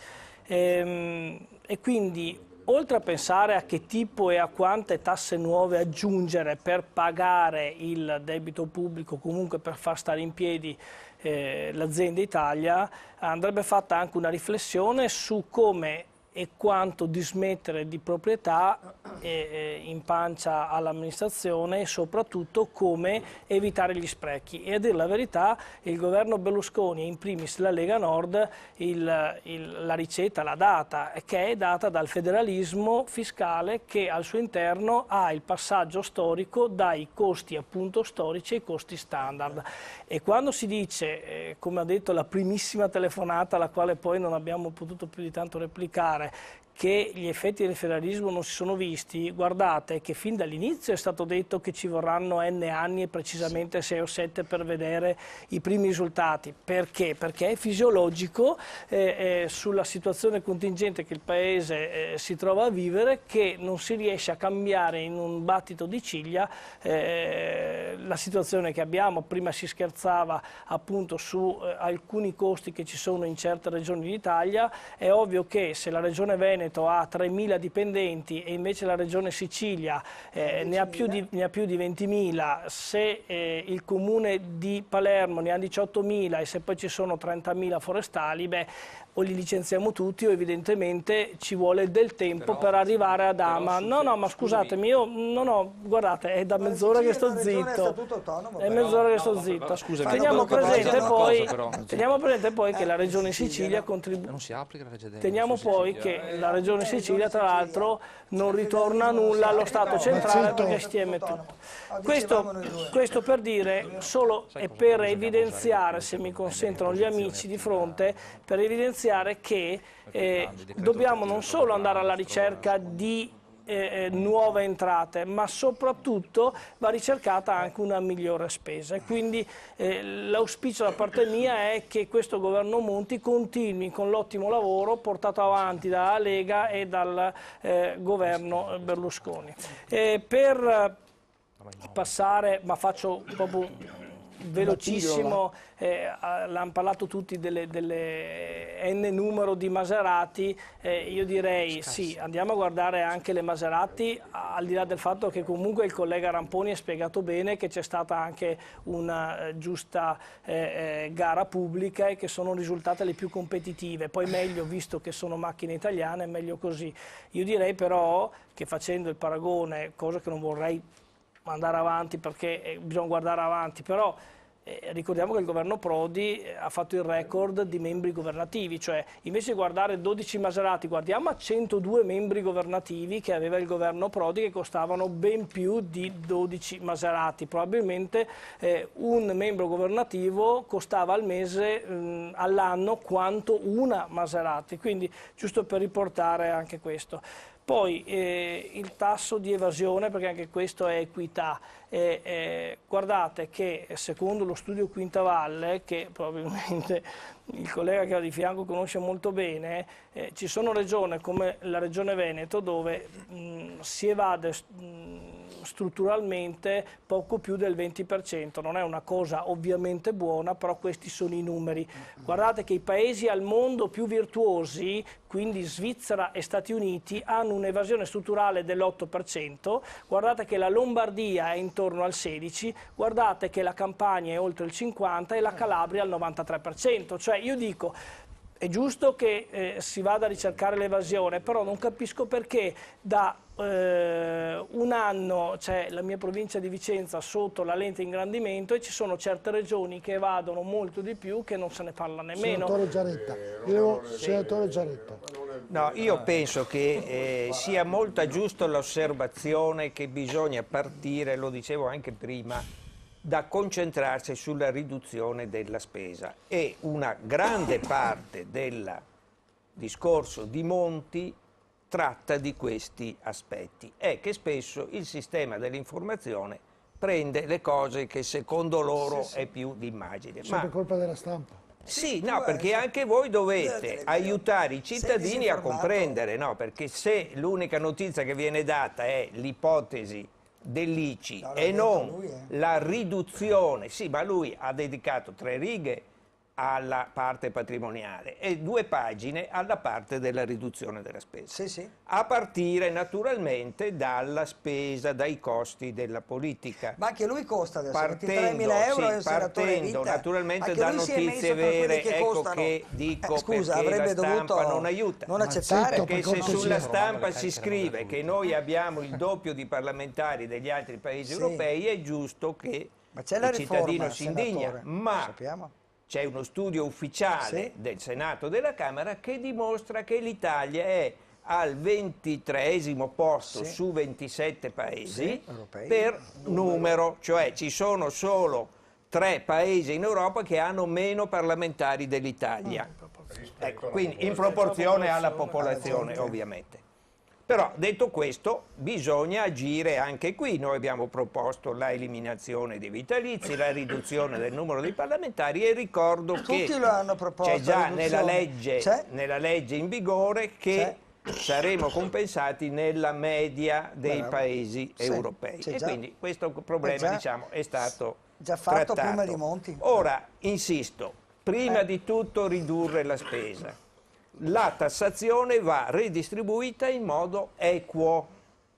Speaker 2: E quindi, oltre a pensare a che tipo e a quante tasse nuove aggiungere per pagare il debito pubblico, comunque per far stare in piedi l'azienda Italia, andrebbe fatta anche una riflessione su come e quanto dismettere di proprietà in pancia all'amministrazione e soprattutto come evitare gli sprechi. E a dire la verità, il governo Berlusconi e in primis la Lega Nord la ricetta l'ha data, che è data dal federalismo fiscale che al suo interno ha il passaggio storico dai costi appunto storici ai costi standard. E quando si dice, come ha detto la primissima telefonata alla quale poi non abbiamo potuto più di tanto replicare, che gli effetti del federalismo non si sono visti, guardate che fin dall'inizio è stato detto che ci vorranno n anni e precisamente 6 o 7 per vedere i primi risultati. Perché? Perché è fisiologico sulla situazione contingente che il Paese si trova a vivere che non si riesce a cambiare in un battito di ciglia la situazione che abbiamo. Prima si scherzava appunto su alcuni costi che ci sono in certe regioni d'Italia, è ovvio che se la regione Veneto ha 3.000 dipendenti e invece la regione Sicilia ne ha più di 20.000, se il comune di Palermo ne ha 18.000 e se poi ci sono 30.000 forestali, beh, o li licenziamo tutti o evidentemente ci vuole del tempo per arrivare ad Ama. No, ma scusatemi, io guardate, è da mezz'ora che sto zitto. È mezz'ora che sto zitto. Teniamo presente poi che la regione Sicilia contribuisce. Non si applica la legge. Teniamo poi che la regione Sicilia, tra l'altro, non ritorna nulla allo Stato centrale perché stiamo tutto. Questo per dire solo e per evidenziare, se mi consentono gli amici di fronte, per evidenziare che dobbiamo non solo andare alla ricerca di nuove entrate, ma soprattutto va ricercata anche una migliore spesa. Quindi l'auspicio da parte mia è che questo governo Monti continui con l'ottimo lavoro portato avanti dalla Lega e dal governo Berlusconi. Per passare, ma faccio proprio velocissimo, l'hanno parlato tutti delle n numero di Maserati, io direi sì, andiamo a guardare anche le Maserati, al di là del fatto che comunque il collega Ramponi ha spiegato bene che c'è stata anche una giusta gara pubblica e che sono risultate le più competitive, poi meglio, visto che sono macchine italiane, meglio così. Io direi però che facendo il paragone, cosa che non vorrei andare avanti perché bisogna guardare avanti, però ricordiamo che il governo Prodi ha fatto il record di membri governativi, cioè invece di guardare 12 Maserati guardiamo a 102 membri governativi che aveva il governo Prodi, che costavano ben più di 12 Maserati. Probabilmente un membro governativo costava al mese, all'anno, quanto una Maserati, quindi giusto per riportare anche questo. Poi il tasso di evasione, perché anche questo è equità. Guardate che secondo lo studio Quintavalle, che probabilmente il collega che ha di fianco conosce molto bene, ci sono regioni come la regione Veneto dove si evade strutturalmente poco più del 20%, non è una cosa ovviamente buona, però questi sono i numeri. Guardate che i paesi al mondo più virtuosi, quindi Svizzera e Stati Uniti, hanno un'evasione strutturale dell'8%, guardate che la Lombardia è intorno al 16%, guardate che la Campania è oltre il 50% e la Calabria al 93%, cioè io dico, è giusto che si vada a ricercare l'evasione, però non capisco perché da un anno c'è la mia provincia di Vicenza sotto la lente ingrandimento e ci sono certe regioni che evadono molto di più che non se ne parla nemmeno.
Speaker 1: Senatore Giaretta.
Speaker 4: No, io penso che sia molto giusta l'osservazione che bisogna partire, lo dicevo anche prima, da concentrarsi sulla riduzione della spesa, e una grande parte del discorso di Monti tratta di questi aspetti, è che spesso il sistema dell'informazione prende le cose che secondo loro è più d'immagine.
Speaker 1: Ma per colpa della stampa.
Speaker 4: Sì, no, perché anche voi dovete aiutare i cittadini a comprendere, no? Perché se l'unica notizia che viene data è l'ipotesi dell'ICI e non la riduzione, sì, ma lui ha dedicato 3 righe alla parte patrimoniale e 2 pagine alla parte della riduzione della spesa. A partire naturalmente dalla spesa, dai costi della politica.
Speaker 6: Ma anche lui costa adesso,
Speaker 4: partendo,
Speaker 6: 23.000 euro,
Speaker 4: sì, partendo naturalmente da notizie vere, ecco che dico
Speaker 6: scusa,
Speaker 4: perché
Speaker 6: avrebbe
Speaker 4: la stampa
Speaker 6: dovuto
Speaker 4: non aiuta.
Speaker 6: non accettare.
Speaker 4: Perché se sulla stampa si scrive che noi abbiamo il doppio di parlamentari degli altri paesi europei, è giusto che il cittadino si indigna. Ma c'è uno studio ufficiale del Senato e della Camera che dimostra che l'Italia è al 23esimo posto su 27 paesi per numero, cioè ci sono solo 3 paesi in Europa che hanno meno parlamentari dell'Italia. Ecco, quindi in proporzione alla popolazione ovviamente. Però detto questo bisogna agire anche qui. Noi abbiamo proposto la eliminazione dei vitalizi, la riduzione del numero dei parlamentari e ricordo che c'è già nella legge in vigore che saremo compensati nella media dei paesi europei. E quindi questo problema diciamo, è stato
Speaker 6: già fatto
Speaker 4: trattato.
Speaker 6: prima di Monti.
Speaker 4: Ora, insisto, prima di tutto ridurre la spesa. La tassazione va redistribuita in modo equo.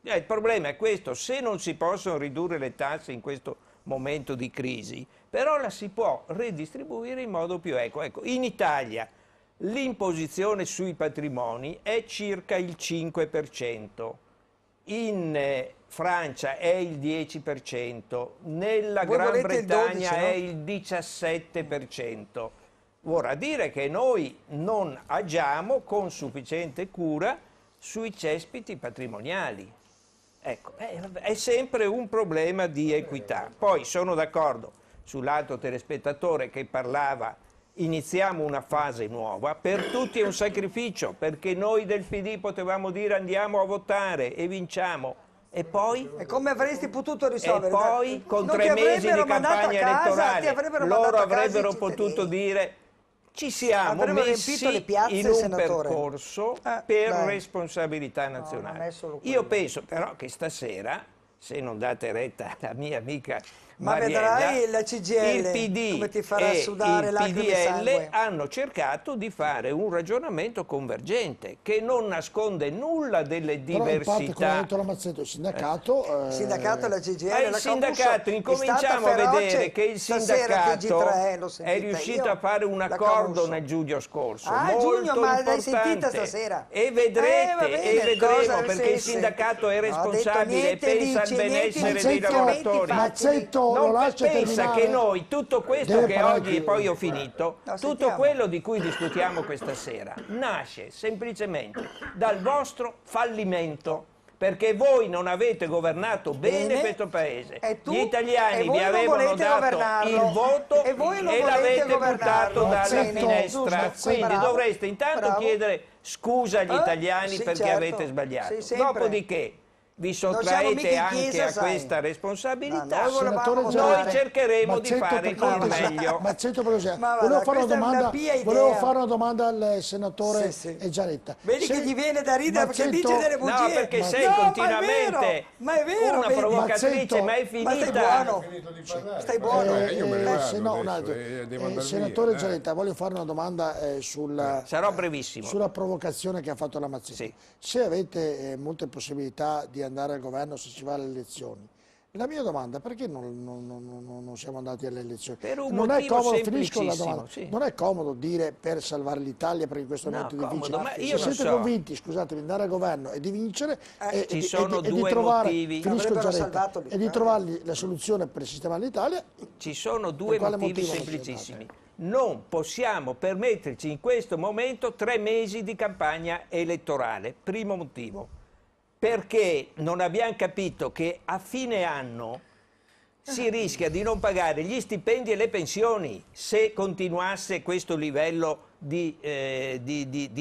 Speaker 4: Il problema è questo: se non si possono ridurre le tasse in questo momento di crisi, però la si può redistribuire in modo più equo. Ecco, in Italia l'imposizione sui patrimoni è circa il 5%, in Francia è il 10%, nella Gran Bretagna è il 17%. Vorrà dire che noi non agiamo con sufficiente cura sui cespiti patrimoniali. Ecco, è sempre un problema di equità. Poi sono d'accordo sull'altro telespettatore che parlava, iniziamo una fase nuova, per tutti è un sacrificio, perché noi del PD potevamo dire andiamo a votare e vinciamo. E poi?
Speaker 6: E come avresti potuto risolvere?
Speaker 4: E poi, con 3 mesi di campagna elettorale, loro avrebbero potuto dire ci siamo messi in un percorso per responsabilità nazionale. Io penso però che stasera, se non date retta alla mia amica Mariella,
Speaker 6: vedrai la CGIL
Speaker 4: il PD
Speaker 6: come ti farà
Speaker 4: e
Speaker 6: sudare
Speaker 4: il
Speaker 6: lacrime e
Speaker 4: PDL
Speaker 6: sangue.
Speaker 4: hanno cercato di fare un ragionamento convergente che non nasconde nulla delle diversità.
Speaker 1: Però in parte, come ha detto la Mazzetto, il sindacato...
Speaker 6: Il sindacato e la CGIL,
Speaker 4: il sindacato, incominciamo a vedere che il sindacato è riuscito a fare un accordo nel giugno scorso, molto
Speaker 6: giugno, ma l'hai sentita
Speaker 4: importante,
Speaker 6: stasera?
Speaker 4: e vedrete e vedremo perché il
Speaker 6: sì.
Speaker 4: sindacato è
Speaker 6: No, ha detto
Speaker 4: responsabile e
Speaker 6: niente,
Speaker 4: pensa al
Speaker 6: dice,
Speaker 4: benessere
Speaker 6: niente,
Speaker 4: dei lavoratori.
Speaker 1: Mazzetto, lo
Speaker 4: Non
Speaker 1: lascia
Speaker 4: pensa
Speaker 1: terminare.
Speaker 4: che noi tutto questo
Speaker 1: Deve
Speaker 4: che
Speaker 1: parlare
Speaker 4: oggi,
Speaker 1: più.
Speaker 4: e poi ho finito,
Speaker 6: No,
Speaker 4: tutto
Speaker 6: sentiamo.
Speaker 4: quello di cui discutiamo questa sera nasce semplicemente dal vostro fallimento, perché voi non avete governato bene questo paese. Gli italiani vi avevano dato il voto e l'avete buttato dalla finestra. Quindi dovreste intanto chiedere scusa agli italiani perché avete sbagliato. Dopodiché vi sottraete anche a questa responsabilità. Noi cercheremo di fare il meglio.
Speaker 1: Mazzetto, volevo fare una domanda al senatore Giaretta.
Speaker 6: Vedi che gli viene da ridere perché dice delle bugie.
Speaker 4: No, perché sei continuamente
Speaker 6: ma è vero,
Speaker 4: una provocatrice, ma è finita.
Speaker 6: Stai buono.
Speaker 1: Senatore Giaretta, voglio fare una domanda
Speaker 4: sarò brevissimo.
Speaker 1: Sulla provocazione che ha fatto la Mazzetto. Se avete molte possibilità di andare al governo se si va alle elezioni, la mia domanda: perché non siamo andati alle elezioni?
Speaker 4: Per un
Speaker 1: non è
Speaker 4: motivo
Speaker 1: comodo, finisco la
Speaker 4: semplicissimo,
Speaker 1: domanda.
Speaker 4: sì.
Speaker 1: Non è comodo dire per salvare l'Italia, perché in questo momento è difficile.
Speaker 4: Ma io
Speaker 1: se
Speaker 4: non
Speaker 1: siete
Speaker 4: so.
Speaker 1: convinti, scusatemi, di andare al governo e di vincere
Speaker 4: ci sono
Speaker 1: e di
Speaker 4: due
Speaker 1: trovare,
Speaker 4: motivi.
Speaker 1: finisco Giaretta, e di trovargli la soluzione per sistemare l'Italia.
Speaker 4: Ci sono due motivi semplicissimi. Non possiamo permetterci in questo momento 3 mesi di campagna elettorale. Primo motivo. Perché non abbiamo capito che a fine anno si rischia di non pagare gli stipendi e le pensioni se continuasse questo livello di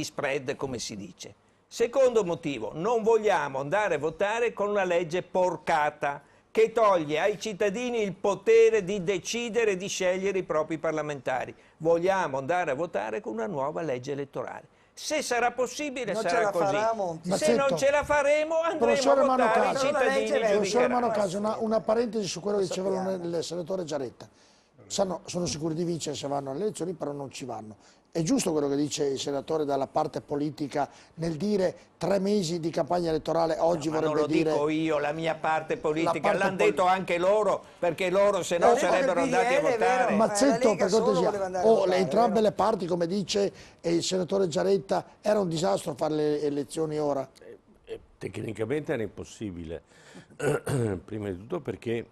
Speaker 4: spread, come si dice. Secondo motivo, non vogliamo andare a votare con una legge porcata che toglie ai cittadini il potere di decidere e di scegliere i propri parlamentari. Vogliamo andare a votare con una nuova legge elettorale. Se sarà possibile sarà così. Se non ce la faremo andremo a votare, i cittadini giudicheranno.
Speaker 1: Una parentesi su quello che diceva il senatore Giaretta. sono sicuri di vincere se vanno alle elezioni, però non ci vanno. È giusto quello che dice il senatore dalla parte politica nel dire 3 mesi di campagna elettorale oggi
Speaker 4: Ma
Speaker 1: vorrebbe
Speaker 4: non lo
Speaker 1: dire...
Speaker 4: dico io, la mia parte politica, l'hanno detto anche loro, perché loro se no sarebbero andati a votare.
Speaker 1: Mazzetto, per cortesia, entrambe le parti, come dice il senatore Giaretta, era un disastro fare le elezioni ora?
Speaker 9: Tecnicamente era impossibile, prima di tutto perché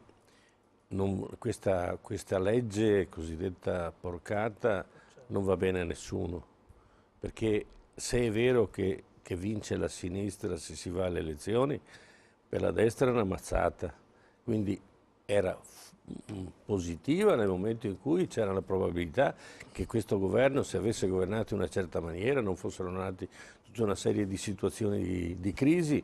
Speaker 9: questa legge cosiddetta porcata non va bene a nessuno, perché se è vero che vince la sinistra se si va alle elezioni, per la destra è una mazzata, quindi era positiva nel momento in cui c'era la probabilità che questo governo, se avesse governato in una certa maniera, non fossero nati tutta una serie di situazioni di crisi,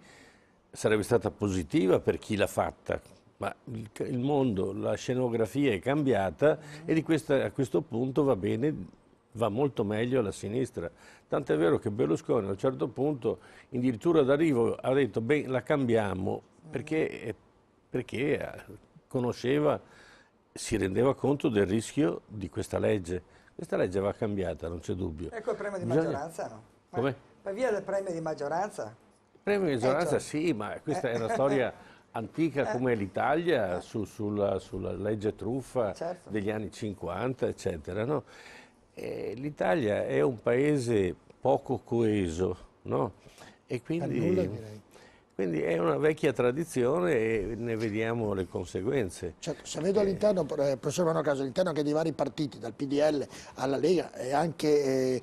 Speaker 9: sarebbe stata positiva per chi l'ha fatta. Ma il mondo, la scenografia è cambiata e a questo punto va bene, va molto meglio alla sinistra. Tant'è vero che Berlusconi a un certo punto, addirittura d'arrivo, ha detto beh, la cambiamo, perché conosceva, si rendeva conto del rischio di questa legge. Questa legge va cambiata, non c'è dubbio.
Speaker 6: Ecco il premio di maggioranza, no?
Speaker 9: Come?
Speaker 6: Per via del premio di maggioranza?
Speaker 9: Il premio di maggioranza sì, ma questa è una storia antica come l'Italia sulla legge truffa degli anni 50, eccetera, no? L'Italia è un paese poco coeso, no? E quindi è una vecchia tradizione e ne vediamo le conseguenze.
Speaker 1: Certo, se vedo all'interno, professor Manocaso, all'interno anche di vari partiti, dal PDL alla Lega e anche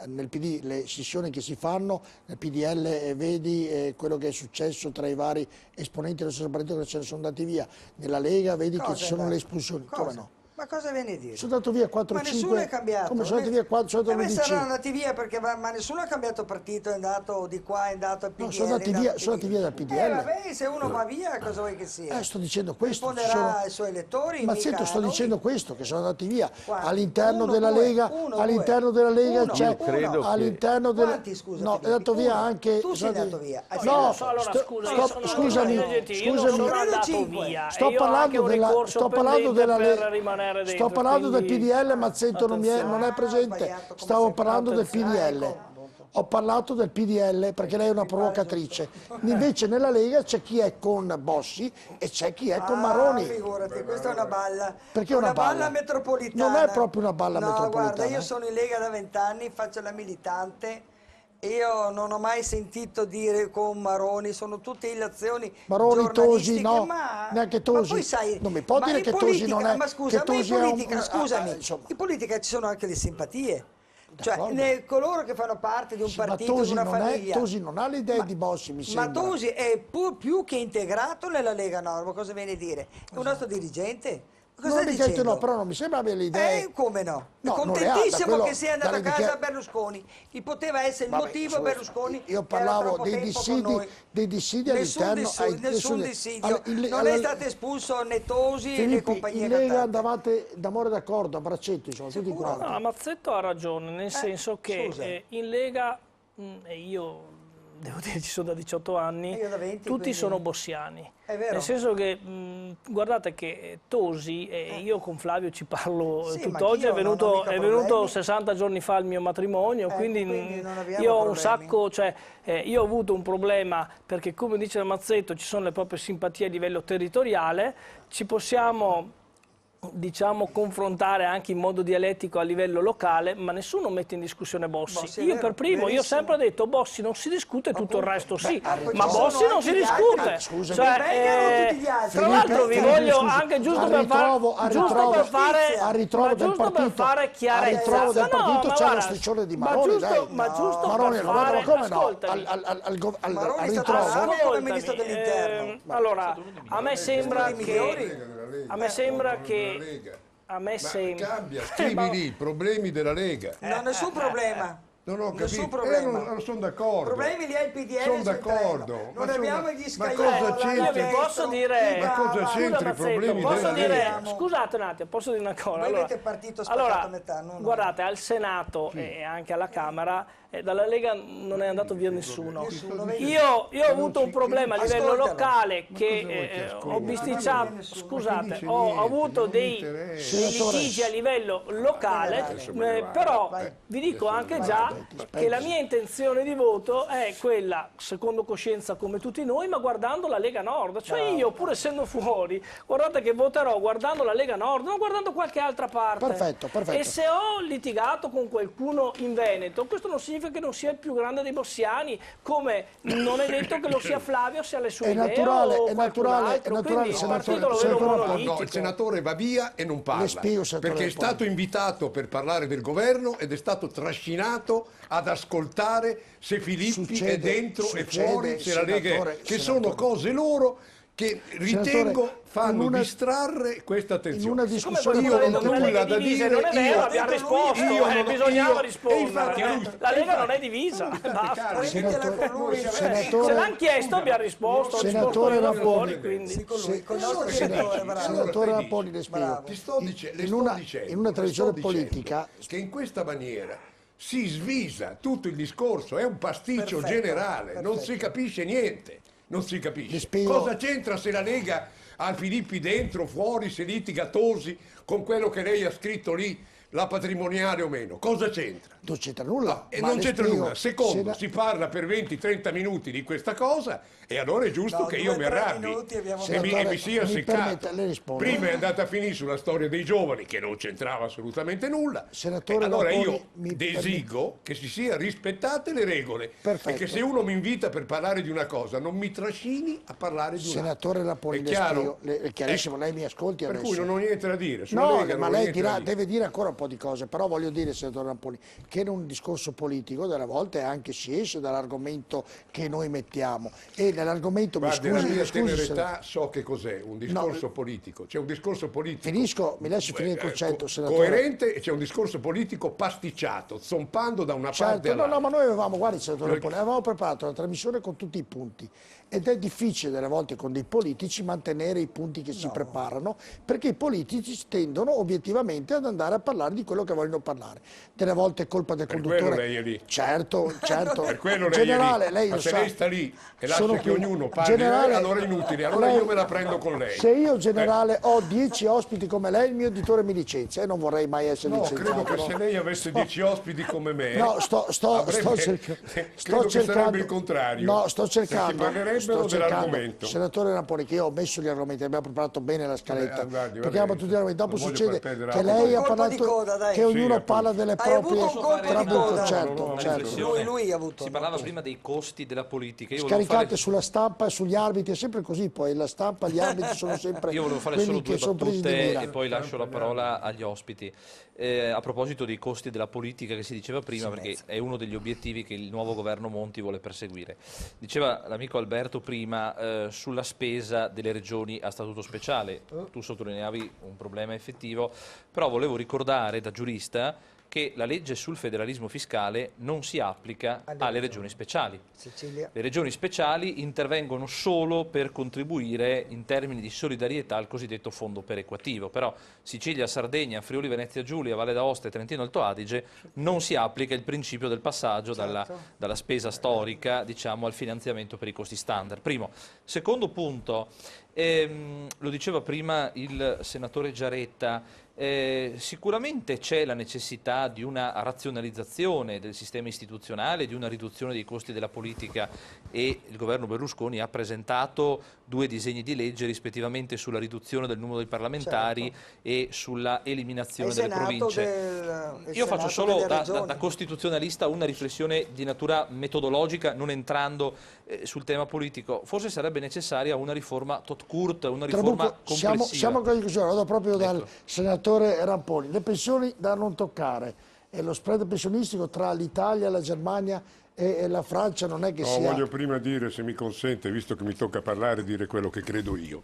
Speaker 1: nel PD, le scissioni che si fanno, nel PDL vedi quello che è successo tra i vari esponenti dello stesso partito che se ne sono andati via, nella Lega vedi che ci sono le espulsioni, come no?
Speaker 6: Ma cosa viene a dire?
Speaker 1: Sono andato via 4-5...
Speaker 6: Ma nessuno è cambiato.
Speaker 1: Come sono andati via 4
Speaker 6: saranno andati via perché ma nessuno ha cambiato partito, è andato di qua, è andato al PDL.
Speaker 1: No, sono andati via dal PDL.
Speaker 6: Vabbè, se uno va via cosa vuoi che sia?
Speaker 1: Sto dicendo questo.
Speaker 6: Risponderà ai suoi elettori.
Speaker 1: Ma sento, sto dicendo questo, che sono andati via. All'interno della Lega, c'è... All'interno della...
Speaker 6: Quanti, scusami?
Speaker 1: No, è andato via anche...
Speaker 6: Tu sei andato via.
Speaker 1: No,
Speaker 2: scusami.
Speaker 1: Sto parlando della Lega. Sto parlando del PDL, Mazzetto non è presente, stavo parlando del PDL. Ho parlato del PDL perché lei è una provocatrice. Invece nella Lega c'è chi è con Bossi e c'è chi è con Maroni.
Speaker 6: Figurati, questa è una balla.
Speaker 1: Perché una
Speaker 6: balla metropolitana.
Speaker 1: Non è proprio una balla metropolitana.
Speaker 6: No, guarda, io sono in Lega da 20 anni, faccio la militante. Io non ho mai sentito dire con Maroni, sono tutte illazioni
Speaker 1: Maroni, Tosi, no, neanche Tosi.
Speaker 6: Ma poi sai,
Speaker 1: non mi può dire che Tosi non è...
Speaker 6: Ma scusa, ma in politica, scusami, in politica ci sono anche le simpatie. Cioè, coloro che fanno parte di un partito, di una famiglia...
Speaker 1: Tosi non ha le idee di Bossi, mi sembra.
Speaker 6: Ma Tosi è più che integrato nella Lega Nord, cosa viene a dire? È un nostro dirigente. Cosa stai dicendo?
Speaker 1: No, però non mi sembra avere le idee.
Speaker 6: Come no?
Speaker 1: No,
Speaker 6: contentissimo che sia andato a casa Berlusconi. Chi poteva essere il motivo Berlusconi?
Speaker 1: Io parlavo dei dissidi all'interno.
Speaker 6: Nessun dissidio. Non è stato espulso né Tosi né compagnia
Speaker 1: cantante. In Lega andavate d'amore d'accordo, a braccetto, insomma, tutti quanti.
Speaker 2: No, Mazzetto ha ragione, nel senso che in Lega, e io devo dire ci sono da 18 anni,
Speaker 6: da 20,
Speaker 2: tutti
Speaker 6: quindi...
Speaker 2: sono bossiani.
Speaker 6: È vero.
Speaker 2: Nel senso che, guardate che Tosi, io con Flavio ci parlo tutt'oggi, è venuto 60 giorni fa al mio matrimonio, quindi io ho un sacco, cioè io ho avuto un problema perché come dice Mazzetto ci sono le proprie simpatie a livello territoriale, ci possiamo... diciamo confrontare anche in modo dialettico a livello locale, ma nessuno mette in discussione Bossi. Io per primo, io ho sempre detto Bossi non si discute, tutto il resto sì, ma Bossi non si discute. Tra l'altro vi voglio anche giusto per fare chiarezza.
Speaker 1: Al partito c'è lo striscione di Maroni,
Speaker 2: ma giusto per fare,
Speaker 1: ascoltami, al ritrovo.
Speaker 2: Allora, a me sembra che
Speaker 3: cambia, scrivi lì, problemi della Lega.
Speaker 6: Non ho nessun problema.
Speaker 3: Non ho
Speaker 6: Nessun
Speaker 3: capito,
Speaker 6: problema.
Speaker 3: non sono d'accordo.
Speaker 6: Problemi li ha il PDL.
Speaker 3: Sono d'accordo.
Speaker 6: Non abbiamo gli
Speaker 3: ma cosa c'entra?
Speaker 2: Io posso dire,
Speaker 3: Ma cosa c'entra i problemi
Speaker 2: posso
Speaker 3: della
Speaker 2: dire,
Speaker 3: Lega?
Speaker 2: scusate un attimo, posso dire una cosa?
Speaker 6: Voi avete partito spaccato a metà.
Speaker 2: Guardate, al Senato e anche alla Camera dalla Lega non è andato via nessuno. Io ho avuto un problema a livello locale che ho bisticciato, scusate, ho avuto dei litigi a livello locale, però vi dico anche già che la mia intenzione di voto è quella, secondo coscienza come tutti noi, ma guardando la Lega Nord. Cioè io, pur essendo fuori, guardate che voterò guardando la Lega Nord, non guardando qualche altra parte.
Speaker 1: Perfetto.
Speaker 2: E se ho litigato con qualcuno in Veneto, questo non significa che non sia il più grande dei bossiani, come non è detto che lo sia Flavio, sia le sue
Speaker 1: È
Speaker 2: idee
Speaker 1: naturale,
Speaker 2: o
Speaker 1: è
Speaker 2: qualcun
Speaker 1: naturale,
Speaker 2: altro.
Speaker 1: è naturale,
Speaker 2: Quindi il
Speaker 1: senatore,
Speaker 2: partito lo vedo
Speaker 1: senatore
Speaker 2: monolitico.
Speaker 3: No, il senatore va via e non parla,
Speaker 1: Le spiego, senatore
Speaker 3: perché è
Speaker 1: Ramponi.
Speaker 3: stato invitato per parlare del governo ed è stato trascinato ad ascoltare se Filippi è dentro e fuori, se la Lega è, che sono cose loro che ritengo fanno distrarre questa attenzione.
Speaker 1: In una discussione
Speaker 3: io non ho nulla da dire.
Speaker 2: Non è vero, abbiamo risposto, bisognava rispondere.
Speaker 3: Infatti,
Speaker 2: la Lega non è divisa. Basta. Se l'hanno chiesto abbiamo risposto.
Speaker 1: Senatore Ramponi,
Speaker 2: quindi.
Speaker 1: Senatore Ramponi, le spiego. In una tradizione politica
Speaker 3: che in questa maniera si svisa tutto il discorso, è un pasticcio generale, non si capisce niente. Non si capisce. Cosa c'entra se la Lega ha Filippi dentro, fuori, se litiga Tosi con quello che lei ha scritto lì, la patrimoniale o meno? Cosa c'entra?
Speaker 1: Non c'entra nulla.
Speaker 3: E non c'entra nulla. Secondo, si parla per 20-30 minuti di questa cosa e allora è giusto che io mi arrabbi e mi sia seccato. Prima è andata a finire sulla storia dei giovani che non c'entrava assolutamente nulla.
Speaker 1: Senatore
Speaker 3: allora
Speaker 1: Ramponi,
Speaker 3: io desigo che si sia rispettate le regole e che se uno mi invita per parlare di una cosa non mi trascini a parlare di un'altra.
Speaker 1: Senatore Ramponi,
Speaker 3: È chiaro?
Speaker 1: è chiarissimo, lei mi ascolti
Speaker 3: Per
Speaker 1: adesso.
Speaker 3: cui non ho niente da dire. Sulla
Speaker 1: No,
Speaker 3: Lega
Speaker 1: ma
Speaker 3: non ho
Speaker 1: lei
Speaker 3: niente da dire.
Speaker 1: deve dire ancora un po' di cose, però voglio dire, senatore Ramponi, che in un discorso politico delle volte anche si esce dall'argomento che noi mettiamo e nell'argomento
Speaker 3: Guardi, la mia tenerezza so che cos'è un discorso politico. C'è un discorso politico.
Speaker 1: Finisco, mi lasci finire il concetto, senatore.
Speaker 3: Coerente e c'è un discorso politico pasticciato, zompando da una parte
Speaker 1: Certo,
Speaker 3: all'altra.
Speaker 1: no, ma noi avevamo, guardi, senatore Ramponi, avevamo preparato una trasmissione con tutti i punti ed è difficile delle volte con dei politici mantenere i punti che si preparano, perché i politici tendono obiettivamente ad andare a parlare di quello che vogliono parlare. Delle volte è colpa del conduttore.
Speaker 3: quello lei è lì.
Speaker 1: Certo.
Speaker 3: Per quello lei
Speaker 1: Generale,
Speaker 3: è lì.
Speaker 1: lei
Speaker 3: Ma
Speaker 1: lo
Speaker 3: se
Speaker 1: sa.
Speaker 3: lei sta lì e lascia
Speaker 1: Sono
Speaker 3: che
Speaker 1: qui.
Speaker 3: ognuno parli,
Speaker 1: Generale,
Speaker 3: allora è inutile, allora
Speaker 1: lei-
Speaker 3: io me la prendo con lei.
Speaker 1: Se io, generale, ho 10 ospiti come lei, il mio editore mi licenzia e non vorrei mai essere
Speaker 3: No,
Speaker 1: licenziato.
Speaker 3: credo che se lei avesse 10 ospiti come me,
Speaker 1: No, sto
Speaker 3: credo
Speaker 1: cercando.
Speaker 3: che sarebbe il contrario.
Speaker 1: No, sto cercando.
Speaker 3: Perché pagherebbero dell'argomento.
Speaker 1: Senatore Ramponi, che io ho messo gli argomenti, abbiamo preparato bene la scaletta.
Speaker 3: guardi,
Speaker 1: perché abbiamo tutti gli argomenti. Dopo
Speaker 3: non voglio
Speaker 1: succede
Speaker 3: far perdere
Speaker 1: che
Speaker 3: altro
Speaker 1: lei ha
Speaker 6: tempo.
Speaker 1: parlato,
Speaker 6: Un colpo di coda, dai.
Speaker 1: che ognuno
Speaker 3: Sì,
Speaker 1: parla delle
Speaker 6: Hai avuto
Speaker 1: proprie
Speaker 6: un colpo di
Speaker 1: trabucche.
Speaker 6: coda.
Speaker 1: Certo,
Speaker 8: Una
Speaker 1: certo.
Speaker 8: riflessione.
Speaker 6: Lui ha avuto.
Speaker 8: Si parlava prima dei costi della politica. Io volevo
Speaker 1: Scaricate
Speaker 8: fare-
Speaker 1: sulla stampa e sugli arbitri, è sempre così poi, la stampa e gli arbitri sono sempre
Speaker 8: Io volevo fare
Speaker 1: quelli
Speaker 8: solo
Speaker 1: che
Speaker 8: due
Speaker 1: sono presi di
Speaker 8: battute
Speaker 1: mira.
Speaker 8: e poi lascio la parola agli ospiti. A proposito dei costi della politica che si diceva prima, perché è uno degli obiettivi che il nuovo governo Monti vuole perseguire. Diceva l'amico Alberto prima sulla spesa delle regioni a statuto speciale. Tu sottolineavi un problema effettivo, però volevo ricordare da giurista che la legge sul federalismo fiscale non si applica alle regioni speciali.
Speaker 6: Sicilia.
Speaker 8: Le regioni speciali intervengono solo per contribuire in termini di solidarietà al cosiddetto fondo perequativo, però Sicilia, Sardegna, Friuli, Venezia Giulia, Valle d'Aosta e Trentino Alto Adige non si applica il principio del passaggio dalla spesa storica, diciamo, al finanziamento per i costi standard. Primo. Secondo punto, lo diceva prima il senatore Giaretta, sicuramente c'è la necessità di una razionalizzazione del sistema istituzionale, di una riduzione dei costi della politica e il governo Berlusconi ha presentato 2 disegni di legge rispettivamente sulla riduzione del numero dei parlamentari e sulla eliminazione delle province. Io faccio solo da costituzionalista una riflessione di natura metodologica, non entrando sul tema politico. Forse sarebbe necessaria una riforma tot court, una riforma complessiva.
Speaker 1: Siamo con il vado proprio dal senatore Ramponi. Le pensioni da non toccare e lo spread pensionistico tra l'Italia, la Germania e la Francia non è che sia...
Speaker 3: Voglio prima dire, se mi consente, visto che mi tocca parlare, dire quello che credo io.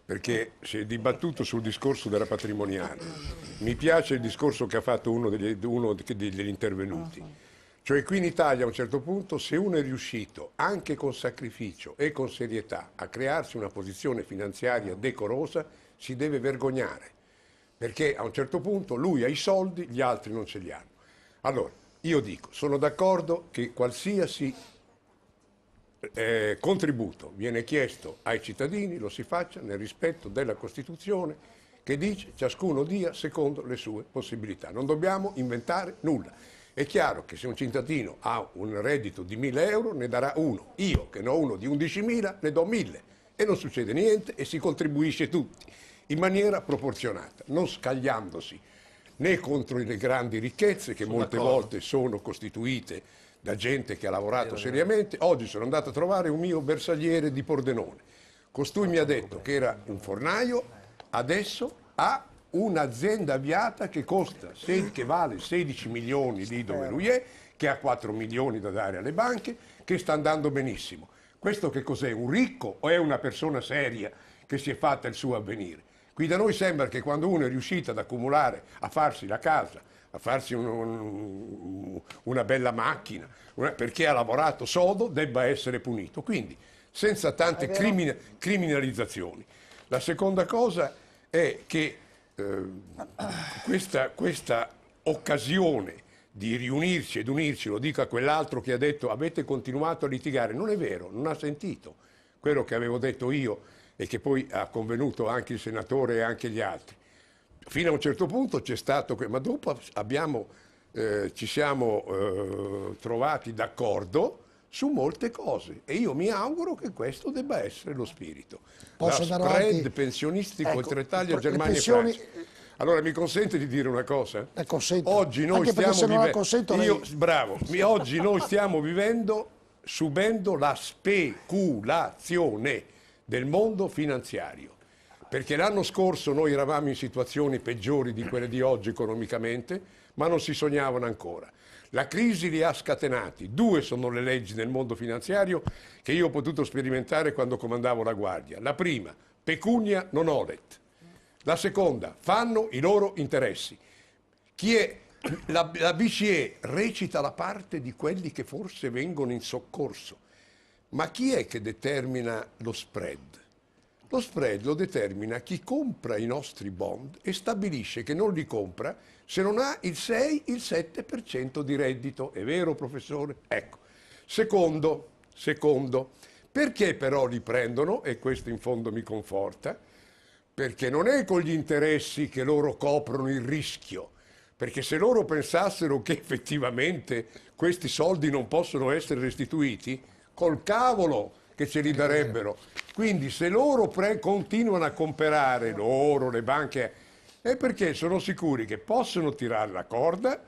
Speaker 3: Perché si è dibattuto sul discorso della patrimoniale. Mi piace il discorso che ha fatto uno degli intervenuti. Cioè qui in Italia a un certo punto, se uno è riuscito, anche con sacrificio e con serietà, a crearsi una posizione finanziaria decorosa, si deve vergognare, perché a un certo punto lui ha i soldi, gli altri non ce li hanno. Allora, io dico, sono d'accordo che qualsiasi contributo viene chiesto ai cittadini, lo si faccia nel rispetto della Costituzione, che dice ciascuno dia secondo le sue possibilità. Non dobbiamo inventare nulla. È chiaro che se un cittadino ha un reddito di 1.000 euro ne darà uno, io che ne ho uno di 11.000 ne do 1.000 e non succede niente e si contribuisce tutti in maniera proporzionata, non scagliandosi né contro le grandi ricchezze che molte volte sono costituite da gente che ha lavorato seriamente. Oggi sono andato a trovare un mio bersagliere di Pordenone, costui mi ha detto che era un fornaio, adesso ha un'azienda avviata che costa, che vale 16 milioni lì dove lui è, che ha 4 milioni da dare alle banche, che sta andando benissimo. Questo che cos'è? Un ricco o è una persona seria che si è fatta il suo avvenire? Qui da noi sembra che quando uno è riuscito ad accumulare, a farsi la casa, a farsi una bella macchina, perché ha lavorato sodo, debba essere punito. Quindi senza tante criminalizzazioni. La seconda cosa è che questa occasione di riunirci ed unirci, lo dico a quell'altro che ha detto avete continuato a litigare, non è vero, non ha sentito quello che avevo detto io e che poi ha convenuto anche il senatore e anche gli altri. Fino a un certo punto c'è stato, ma dopo ci siamo trovati d'accordo su molte cose e io mi auguro che questo debba essere lo spirito.
Speaker 1: Posso
Speaker 3: la
Speaker 1: andare
Speaker 3: spread
Speaker 1: avanti?
Speaker 3: pensionistico
Speaker 1: Ecco,
Speaker 3: tra Italia,
Speaker 1: le
Speaker 3: Germania
Speaker 1: pensioni-
Speaker 3: e Francia. Allora mi consente di dire una cosa?
Speaker 1: Consento.
Speaker 3: Oggi noi
Speaker 1: Anche perché se non la consento lei-
Speaker 3: oggi noi stiamo subendo la speculazione del mondo finanziario. Perché l'anno scorso noi eravamo in situazioni peggiori di quelle di oggi economicamente, ma non si sognavano ancora. La crisi li ha scatenati. 2 sono le leggi nel mondo finanziario che io ho potuto sperimentare quando comandavo la Guardia. La prima, pecunia non olet. La seconda, fanno i loro interessi. La BCE recita la parte di quelli che forse vengono in soccorso. Ma chi è che determina lo spread? Lo spread lo determina chi compra i nostri bond e stabilisce che non li compra se non ha il 6, il 7% di reddito. È vero, professore? Ecco. Secondo, perché però li prendono? E questo in fondo mi conforta, perché non è con gli interessi che loro coprono il rischio, perché se loro pensassero che effettivamente questi soldi non possono essere restituiti, col cavolo che ce li darebbero. Quindi se loro continuano a comprare, loro, le banche, è perché sono sicuri che possono tirare la corda,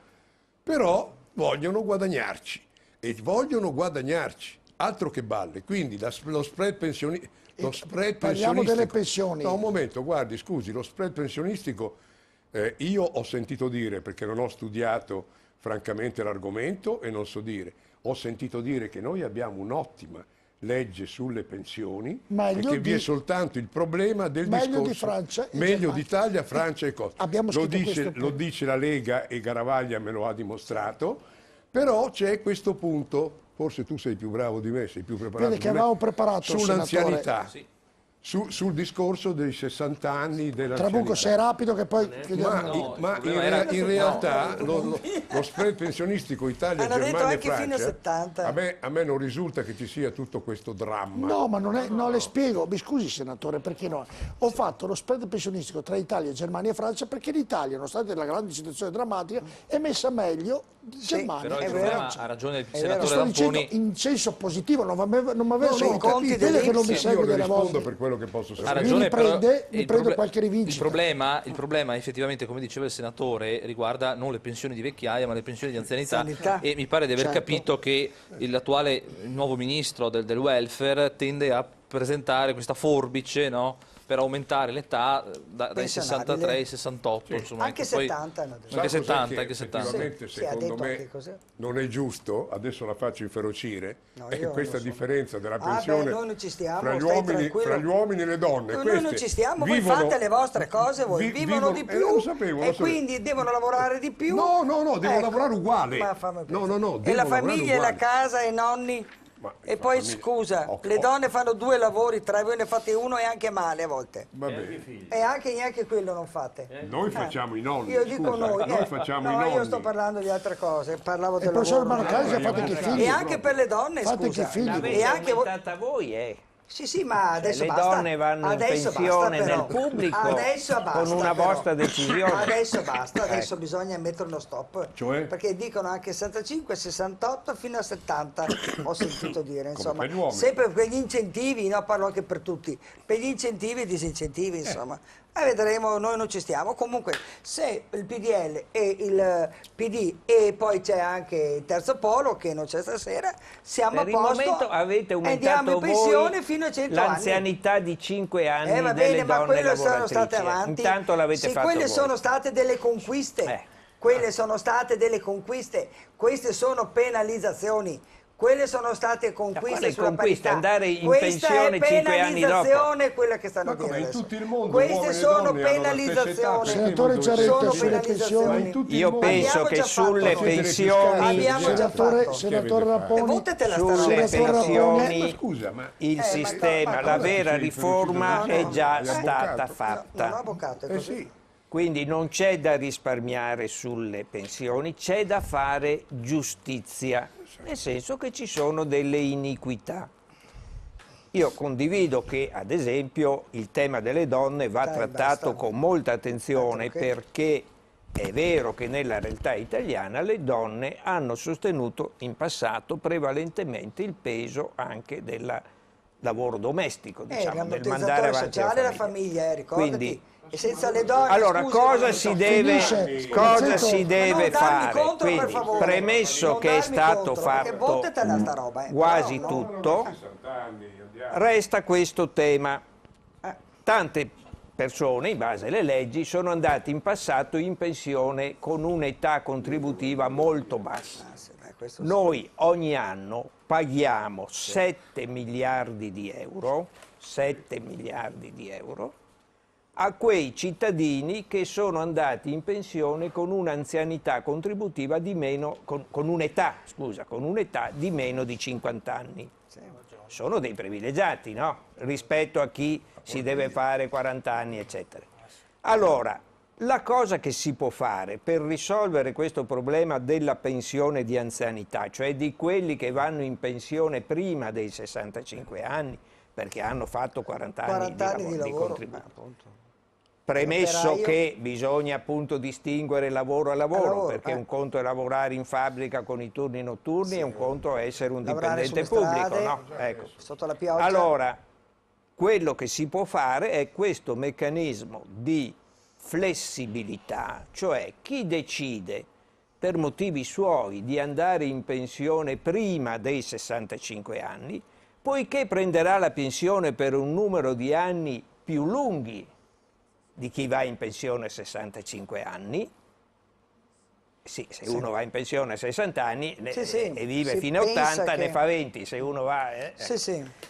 Speaker 3: però vogliono guadagnarci. E vogliono guadagnarci, altro che balle. Quindi lo spread pensionistico...
Speaker 1: Parliamo delle pensioni.
Speaker 3: No, un momento, guardi, scusi, lo spread pensionistico, io ho sentito dire, perché non ho studiato francamente l'argomento e non so dire, ho sentito dire che noi abbiamo un'ottima legge sulle pensioni e che vi è soltanto il problema del
Speaker 1: meglio
Speaker 3: discorso
Speaker 1: di Francia e
Speaker 3: meglio
Speaker 1: Germania.
Speaker 3: d'Italia, Francia e cosa. Lo dice la Lega e Garavaglia me lo ha dimostrato, però c'è questo punto, forse tu sei più bravo di me, sei più preparato
Speaker 1: Vede che
Speaker 3: di me,
Speaker 1: avevamo preparato,
Speaker 3: sull'anzianità.
Speaker 1: senatore.
Speaker 3: Sul discorso dei 60 anni dell'anzianità.
Speaker 1: Trabucco, sei rapido che poi...
Speaker 3: Ma in realtà lo spread pensionistico Italia,
Speaker 6: Hanno detto
Speaker 3: Germania e
Speaker 6: anche fino a
Speaker 3: Francia,
Speaker 6: 70.
Speaker 3: a me non risulta che ci sia tutto questo dramma.
Speaker 1: No, ma non le spiego. Mi scusi, senatore, perché no? Ho fatto lo spread pensionistico tra Italia, Germania e Francia perché l'Italia, nonostante la grande situazione drammatica, è messa meglio di Germania.
Speaker 8: Però il
Speaker 1: e
Speaker 8: problema,
Speaker 1: Francia.
Speaker 8: ha ragione il
Speaker 1: Sto
Speaker 8: senatore
Speaker 1: dicendo
Speaker 8: Ramponi.
Speaker 1: in senso positivo, non mi aveva
Speaker 3: No,
Speaker 1: capito, vede che non mi segue
Speaker 3: io le
Speaker 1: delle
Speaker 3: rispondo
Speaker 1: volte.
Speaker 3: per quello che posso sapere.
Speaker 8: Ha ragione,
Speaker 1: mi prendo qualche rivincita.
Speaker 8: Il problema effettivamente, come diceva il senatore, riguarda non le pensioni di vecchiaia ma le pensioni di anzianità, e mi pare di aver capito che il nuovo ministro del welfare tende a presentare questa forbice, no? per aumentare l'età dai 63 ai 68. Insomma,
Speaker 6: anche
Speaker 8: ecco, poi,
Speaker 6: 70 hanno detto.
Speaker 8: anche 70,
Speaker 3: che
Speaker 6: Sì,
Speaker 3: effettivamente
Speaker 6: sì, ha
Speaker 3: secondo
Speaker 6: detto
Speaker 3: me
Speaker 6: anche così.
Speaker 3: non è giusto, adesso la faccio inferocire,
Speaker 6: No,
Speaker 3: è
Speaker 6: io
Speaker 3: questa
Speaker 6: non so.
Speaker 3: differenza della
Speaker 6: Ah,
Speaker 3: pensione
Speaker 6: beh, noi non ci stiamo,
Speaker 3: fra, gli
Speaker 6: stai
Speaker 3: uomini,
Speaker 6: tranquillo.
Speaker 3: fra gli uomini e le donne.
Speaker 6: Noi
Speaker 3: Queste
Speaker 6: non ci stiamo, voi
Speaker 3: vivono-
Speaker 6: fate le vostre cose, voi vivono di più
Speaker 3: lo sapevo,
Speaker 6: e quindi devono lavorare di più.
Speaker 3: No, devono
Speaker 6: Ecco.
Speaker 3: lavorare uguale.
Speaker 6: Ma fammi
Speaker 3: No,
Speaker 6: pensare.
Speaker 3: no,
Speaker 6: E la
Speaker 3: devono lavorare
Speaker 6: famiglia e la
Speaker 3: uguale.
Speaker 6: casa e i nonni. E poi scusa, le donne fanno 2 lavori, 3, voi ne fate uno e anche male a volte.
Speaker 3: Vabbè.
Speaker 6: E anche neanche quello non fate.
Speaker 3: Noi facciamo i nonni,
Speaker 6: Io dico
Speaker 3: scusa,
Speaker 6: noi,
Speaker 3: facciamo i
Speaker 6: no,
Speaker 3: nonni.
Speaker 6: io sto parlando di altre cose, parlavo del
Speaker 1: professor
Speaker 6: lavoro.
Speaker 1: Marcasi, fate che figli.
Speaker 6: E anche per le donne,
Speaker 1: Fate
Speaker 6: scusa.
Speaker 1: che figli.
Speaker 4: L'avete
Speaker 6: E anche voi...
Speaker 4: aumentata voi,
Speaker 6: Sì, ma adesso
Speaker 4: le
Speaker 6: basta.
Speaker 4: donne vanno
Speaker 6: Adesso
Speaker 4: in pensione
Speaker 6: basta,
Speaker 4: nel
Speaker 6: però.
Speaker 4: pubblico
Speaker 6: Adesso basta,
Speaker 4: con una
Speaker 6: però.
Speaker 4: vostra decisione.
Speaker 6: Adesso basta, adesso
Speaker 4: Ecco.
Speaker 6: bisogna mettere uno stop.
Speaker 3: Cioè?
Speaker 6: Perché dicono anche 65, 68 fino a 70, ho sentito dire, insomma.
Speaker 3: per gli uomini.
Speaker 6: Sempre per gli incentivi, no, parlo anche per tutti, per gli incentivi e disincentivi, insomma. E vedremo, noi non ci stiamo. Comunque, se il PDL e il PD e poi c'è anche il terzo polo, che non c'è stasera, siamo
Speaker 4: Per
Speaker 6: a
Speaker 4: il
Speaker 6: posto.
Speaker 4: momento avete
Speaker 6: e andiamo
Speaker 4: aumentato
Speaker 6: in pensione
Speaker 4: voi
Speaker 6: fino a 100 anni.
Speaker 4: l'anzianità di 5 anni
Speaker 6: Va
Speaker 4: delle
Speaker 6: bene, ma
Speaker 4: donne
Speaker 6: quelle sono
Speaker 4: lavoratrici.
Speaker 6: state avanti.
Speaker 4: Intanto l'avete
Speaker 6: sì,
Speaker 4: fatto
Speaker 6: quelle
Speaker 4: voi.
Speaker 6: sono state delle conquiste. Quelle sono state delle conquiste. Queste sono penalizzazioni. Quelle sono state conquiste
Speaker 4: quale
Speaker 6: sulla
Speaker 4: conquista?
Speaker 6: parità.
Speaker 4: Andare in
Speaker 6: Questa
Speaker 4: pensione
Speaker 6: è
Speaker 4: 5 anni dopo?
Speaker 6: penalizzazione, quella che stanno a dire
Speaker 3: in
Speaker 6: adesso.
Speaker 3: tutto il mondo
Speaker 6: Queste
Speaker 3: uomini e
Speaker 6: sono
Speaker 3: donne hanno la stessa età,
Speaker 6: penalizzazioni.
Speaker 3: perché
Speaker 1: Senatore
Speaker 3: voi
Speaker 1: Giaretta,
Speaker 6: sono
Speaker 1: sulle
Speaker 6: penalizzazioni.
Speaker 1: pensioni.
Speaker 4: Io penso
Speaker 6: Abbiamo
Speaker 4: che
Speaker 6: già
Speaker 4: sulle
Speaker 6: fatto.
Speaker 4: pensioni,
Speaker 6: Abbiamo già
Speaker 1: Senatore,
Speaker 6: fatto.
Speaker 1: senatore Rapponi,
Speaker 6: Votatela sta
Speaker 4: sulle
Speaker 6: roba.
Speaker 4: pensioni
Speaker 3: scusa, ma
Speaker 4: il sistema,
Speaker 6: ma
Speaker 4: la
Speaker 6: cosa?
Speaker 4: vera
Speaker 3: Sì,
Speaker 4: riforma
Speaker 3: sì,
Speaker 4: è già
Speaker 3: sì,
Speaker 4: stata
Speaker 3: avvocato.
Speaker 4: fatta.
Speaker 6: Non ho avvocato, è così.
Speaker 3: sì.
Speaker 4: Quindi non c'è da risparmiare sulle pensioni, c'è da fare giustizia, nel senso che ci sono delle iniquità. Io condivido che, ad esempio, il tema delle donne va trattato con molta attenzione perché è vero che nella realtà italiana le donne hanno sostenuto in passato prevalentemente il peso anche del lavoro domestico, diciamo, del mandare avanti la
Speaker 6: sociale la
Speaker 4: famiglia.
Speaker 6: famiglia, ricordati.
Speaker 4: Quindi,
Speaker 6: e senza le donne,
Speaker 4: allora,
Speaker 6: scusi,
Speaker 4: cosa
Speaker 6: non
Speaker 4: si
Speaker 6: so.
Speaker 4: deve,
Speaker 6: Finisce.
Speaker 4: cosa
Speaker 6: Non
Speaker 4: si deve
Speaker 6: darmi
Speaker 4: fare?
Speaker 6: contro, per
Speaker 4: Quindi,
Speaker 6: favore.
Speaker 4: premesso
Speaker 6: Non
Speaker 4: che è
Speaker 6: darmi
Speaker 4: stato
Speaker 6: contro, perché
Speaker 4: fatto
Speaker 6: votatela sta roba,
Speaker 4: quasi
Speaker 6: però, no.
Speaker 4: tutto, resta questo tema. Tante persone, in base alle leggi, sono andate in passato in pensione con un'età contributiva molto bassa. Noi ogni anno paghiamo 7 miliardi di euro, 7 miliardi di euro, a quei cittadini che sono andati in pensione con un'anzianità contributiva di meno, con un'età di meno di 50 anni. Sono dei privilegiati, no? Rispetto a chi si deve fare 40 anni, eccetera. Allora, la cosa che si può fare per risolvere questo problema della pensione di anzianità, cioè di quelli che vanno in pensione prima dei 65 anni, perché hanno fatto 40 anni di contributo. Premesso
Speaker 6: Operaio.
Speaker 4: che bisogna appunto distinguere lavoro a lavoro, perché un conto è lavorare in fabbrica con i turni notturni e un conto è essere un
Speaker 6: Lavorare
Speaker 4: dipendente
Speaker 6: sulle
Speaker 4: pubblico.
Speaker 6: strade,
Speaker 4: No? Ecco.
Speaker 6: sotto la pioggia.
Speaker 4: Allora, quello che si può fare è questo meccanismo di flessibilità, cioè chi decide per motivi suoi di andare in pensione prima dei 65 anni, poiché prenderà la pensione per un numero di anni più lunghi di chi va in pensione a 65 anni, sì, se uno va in pensione a 60 anni e vive fino a 80, ne fa 20, se uno va...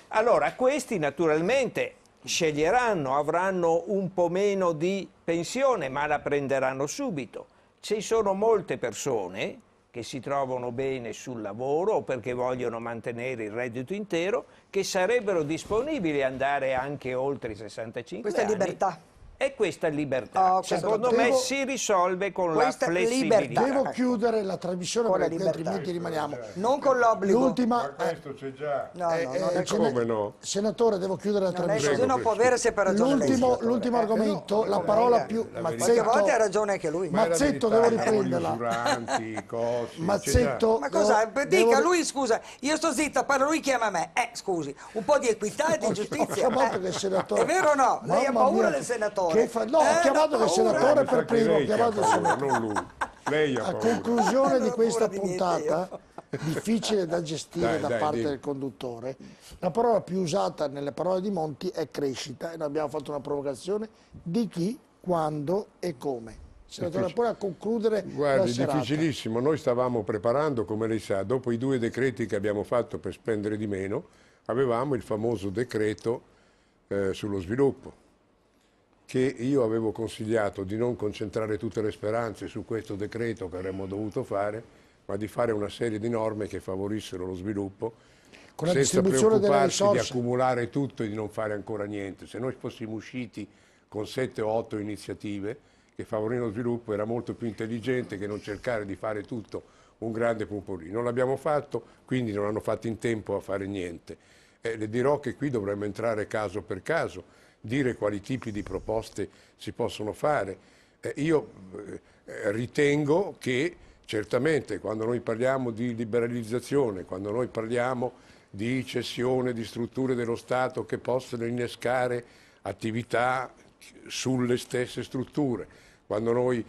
Speaker 4: Allora, questi naturalmente sceglieranno, avranno un po' meno di pensione, ma la prenderanno subito. Ci sono molte persone che si trovano bene sul lavoro o perché vogliono mantenere il reddito intero, che sarebbero disponibili ad andare anche oltre i 65
Speaker 6: Questa
Speaker 4: anni.
Speaker 6: è libertà.
Speaker 4: E questa libertà, secondo me, si risolve con la flessibilità.
Speaker 1: Devo chiudere la trasmissione
Speaker 6: Con la
Speaker 1: perché
Speaker 6: libertà.
Speaker 1: altrimenti rimaniamo.
Speaker 6: Non con l'obbligo.
Speaker 1: L'ultima.
Speaker 3: Questo c'è già.
Speaker 6: No, non è
Speaker 3: come no?
Speaker 1: Senatore, devo chiudere la
Speaker 6: Non è
Speaker 1: trasmissione.
Speaker 6: così, non può avere sempre ragione lei, senatore.
Speaker 1: L'ultimo argomento, la
Speaker 6: no,
Speaker 1: parola
Speaker 6: no,
Speaker 1: più
Speaker 6: Qualche
Speaker 1: Mazzetto.
Speaker 6: volta ha ragione anche lui.
Speaker 1: Mazzetto, devo riprenderla.
Speaker 3: Usuranti, cosi,
Speaker 1: Mazzetto,
Speaker 6: Ma cosa?
Speaker 1: devo-
Speaker 6: Dica lui, scusa, io sto zitta, parla lui, chiama me. Scusi, un po' di equità e di giustizia.
Speaker 1: Ho chiamato che il senatore.
Speaker 6: È vero o no? Lei ha
Speaker 1: Mamma
Speaker 6: paura
Speaker 1: mia,
Speaker 6: del senatore.
Speaker 1: No, ho chiamato il senatore
Speaker 3: Mi sa
Speaker 1: per
Speaker 3: che
Speaker 1: primo, ho
Speaker 3: lei che ha
Speaker 1: chiamato il
Speaker 3: paura,
Speaker 1: senatore.
Speaker 3: non lui. Lei ha
Speaker 1: A
Speaker 3: paura.
Speaker 1: conclusione di
Speaker 6: Non ho
Speaker 1: questa
Speaker 6: paura di niente
Speaker 1: puntata, difficile da gestire da parte del conduttore. La parola più usata nelle parole di Monti è crescita e noi abbiamo fatto una provocazione di chi, quando e come. Senatore, poi a concludere
Speaker 3: Guardi,
Speaker 1: la serata.
Speaker 3: difficilissimo. Noi stavamo preparando, come lei sa, dopo i 2 decreti che abbiamo fatto per spendere di meno, avevamo il famoso decreto sullo sviluppo, che io avevo consigliato di non concentrare tutte le speranze su questo decreto che avremmo dovuto fare, ma di fare una serie di norme che favorissero lo sviluppo,
Speaker 1: con la
Speaker 3: senza
Speaker 1: distribuzione delle
Speaker 3: preoccuparsi di
Speaker 1: risorse.
Speaker 3: accumulare tutto e di non fare ancora niente. Se noi fossimo usciti con 7 o 8 iniziative che favorivano lo sviluppo, era molto più intelligente che non cercare di fare tutto un grande pumpolino. Non l'abbiamo fatto, quindi non hanno fatto in tempo a fare niente. Le dirò che qui dovremmo entrare caso per caso, dire quali tipi di proposte si possono fare. Io ritengo che certamente quando noi parliamo di liberalizzazione, quando noi parliamo di cessione di strutture dello Stato che possono innescare attività sulle stesse strutture, quando noi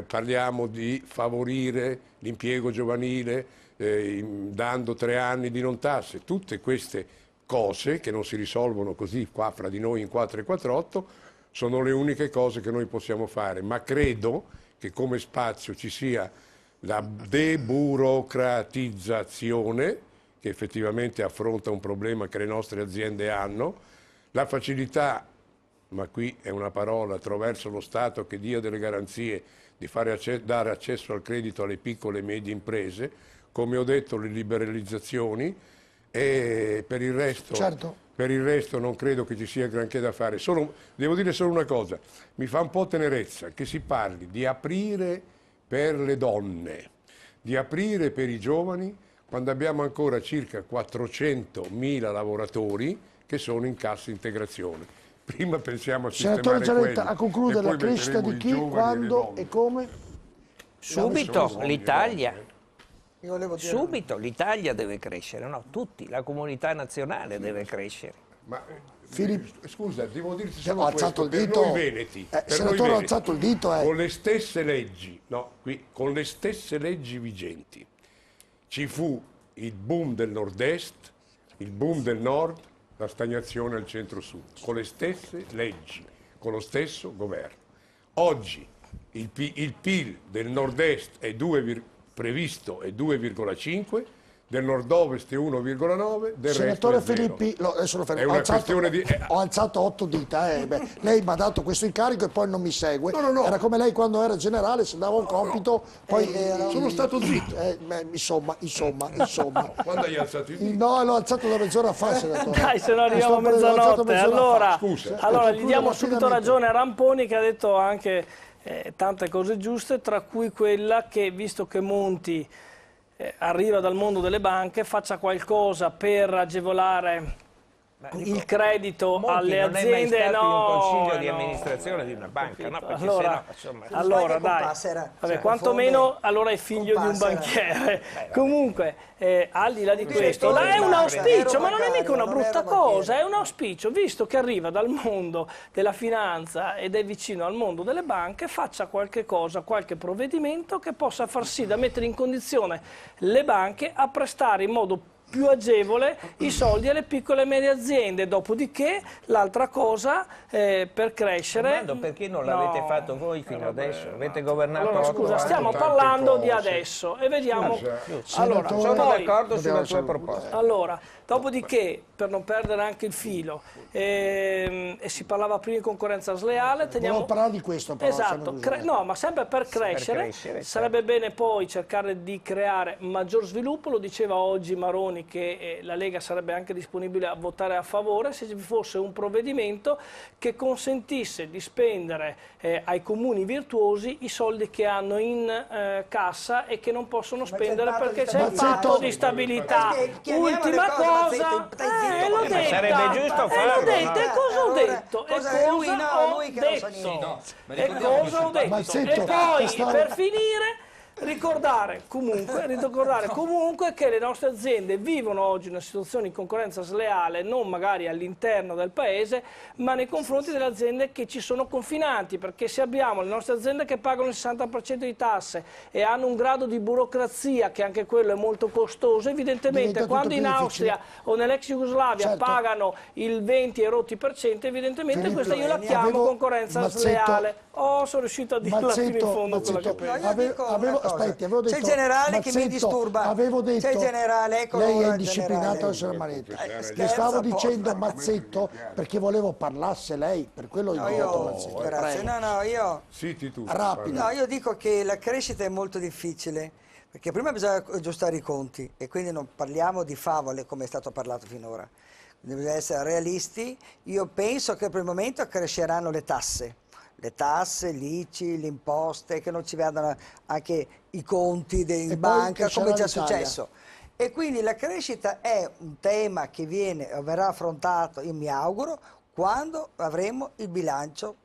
Speaker 3: parliamo di favorire l'impiego giovanile dando 3 anni di non tasse, tutte queste cose che non si risolvono così qua fra di noi in 4 e 48 sono le uniche cose che noi possiamo fare, ma credo che come spazio ci sia la deburocratizzazione, che effettivamente affronta un problema che le nostre aziende hanno, la facilità, ma qui è una parola, attraverso lo Stato che dia delle garanzie di dare accesso al credito alle piccole e medie imprese, come ho detto le liberalizzazioni, e per il resto, non credo che ci sia granché da fare. Devo dire solo una cosa, mi fa un po' tenerezza che si parli di aprire per le donne, di aprire per i giovani, quando abbiamo ancora circa 400.000 lavoratori che sono in cassa integrazione. Prima pensiamo a sistemare
Speaker 1: Senatore Giaretta,
Speaker 3: quelli,
Speaker 1: a concludere,
Speaker 3: e poi
Speaker 1: la crescita di chi,
Speaker 3: metteremo i giovani
Speaker 1: quando e come?
Speaker 4: Subito l'Italia.
Speaker 6: Io volevo dire...
Speaker 4: Subito l'Italia deve crescere, no? Tutti, la comunità nazionale deve crescere.
Speaker 3: Ma
Speaker 1: Filippo,
Speaker 3: scusa, devo dirti
Speaker 1: ho
Speaker 3: solo
Speaker 1: alzato
Speaker 3: questo,
Speaker 1: il dito.
Speaker 3: per noi veneti,
Speaker 1: senatore, ho alzato il dito.
Speaker 3: Con le stesse leggi, con le stesse leggi vigenti, ci fu il boom del nord-est, il boom del nord, la stagnazione al centro-sud, con le stesse leggi, con lo stesso governo. Oggi il PIL del nord-est è previsto è 2,5, del nord-ovest è 1,9, del
Speaker 1: Senatore
Speaker 3: resto è
Speaker 1: Filippi, adesso lo fermo.
Speaker 3: È una questione di...
Speaker 1: Ho alzato 8 dita. Lei mi ha dato questo incarico e poi non mi segue. Era come lei quando era generale, se dava un compito, poi...
Speaker 3: sono stato zitto.
Speaker 1: Insomma.
Speaker 3: Quando hai alzato il dito?
Speaker 1: No, l'ho alzato da mezz'ora fa, senatore.
Speaker 2: Dai, se no arriviamo a mezzanotte. Allora,
Speaker 3: Scusa.
Speaker 2: allora gli diamo subito ragione a Ramponi, che ha detto anche tante cose giuste, tra cui quella che, visto che Monti arriva dal mondo delle banche, faccia qualcosa per agevolare il credito
Speaker 4: Monti
Speaker 2: alle
Speaker 4: non
Speaker 2: aziende.
Speaker 4: è mai stato in un consiglio di amministrazione di una banca, no? Perché
Speaker 2: Allora dai, vabbè, quantomeno allora è figlio di un banchiere. Comunque, al di là di questo, è un auspicio, ma non è mica una brutta cosa, è un auspicio, visto che arriva dal mondo della finanza ed è vicino al mondo delle banche, faccia qualche cosa, qualche provvedimento che possa far sì da mettere in condizione le banche a prestare in modo più agevole i soldi alle piccole e medie aziende. Dopodiché l'altra cosa per crescere...
Speaker 4: Domando, perché non l'avete fatto voi fino adesso? Avete governato
Speaker 2: allora, scusa, stiamo parlando di adesso e vediamo... Allora,
Speaker 4: sono d'accordo sulla tua proposta.
Speaker 2: Allora, dopodiché, per non perdere anche il filo, e si parlava prima di concorrenza sleale,
Speaker 1: Volevo parlare di questo, però.
Speaker 2: Esatto, no, ma sempre per crescere, sarebbe bene poi cercare di creare maggior sviluppo. Lo diceva oggi Maroni che la Lega sarebbe anche disponibile a votare a favore se ci fosse un provvedimento che consentisse di spendere ai comuni virtuosi i soldi che hanno in cassa e che non possono spendere perché c'è il patto di stabilità. Ultima cosa, l'ho detta,
Speaker 4: sarebbe giusto farlo.
Speaker 2: L'ho detta, e cosa ho detto? E cosa ho detto? E poi, per finire, Ricordare comunque che le nostre aziende vivono oggi una situazione di concorrenza sleale, non magari all'interno del paese, ma nei confronti delle aziende che ci sono confinanti, perché se abbiamo le nostre aziende che pagano il 60% di tasse e hanno un grado di burocrazia che anche quello è molto costoso, evidentemente quando in Austria o nell'ex Jugoslavia pagano il 20 e rotti per cento, evidentemente questa io la chiamo concorrenza sleale. Sono riuscito a dirla fino in fondo quello che penso.
Speaker 6: C'è il generale che mi disturba.
Speaker 1: Avevo detto,
Speaker 6: c'è il generale, ecco,
Speaker 1: lei è
Speaker 6: ora,
Speaker 1: indisciplinato, signor Manetti. Le stavo dicendo Mazzetto perché volevo parlasse lei, per quello ho detto Mazzetto.
Speaker 6: Grazie. Io
Speaker 1: rapido.
Speaker 6: No, io dico che la crescita è molto difficile, perché prima bisogna aggiustare i conti e quindi non parliamo di favole come è stato parlato finora. Quindi bisogna essere realisti. Io penso che per il momento cresceranno le tasse, l'ICI, le imposte, che non ci vadano anche i conti in banca come già è successo. E quindi la crescita è un tema che verrà affrontato, io mi auguro, quando avremo il bilancio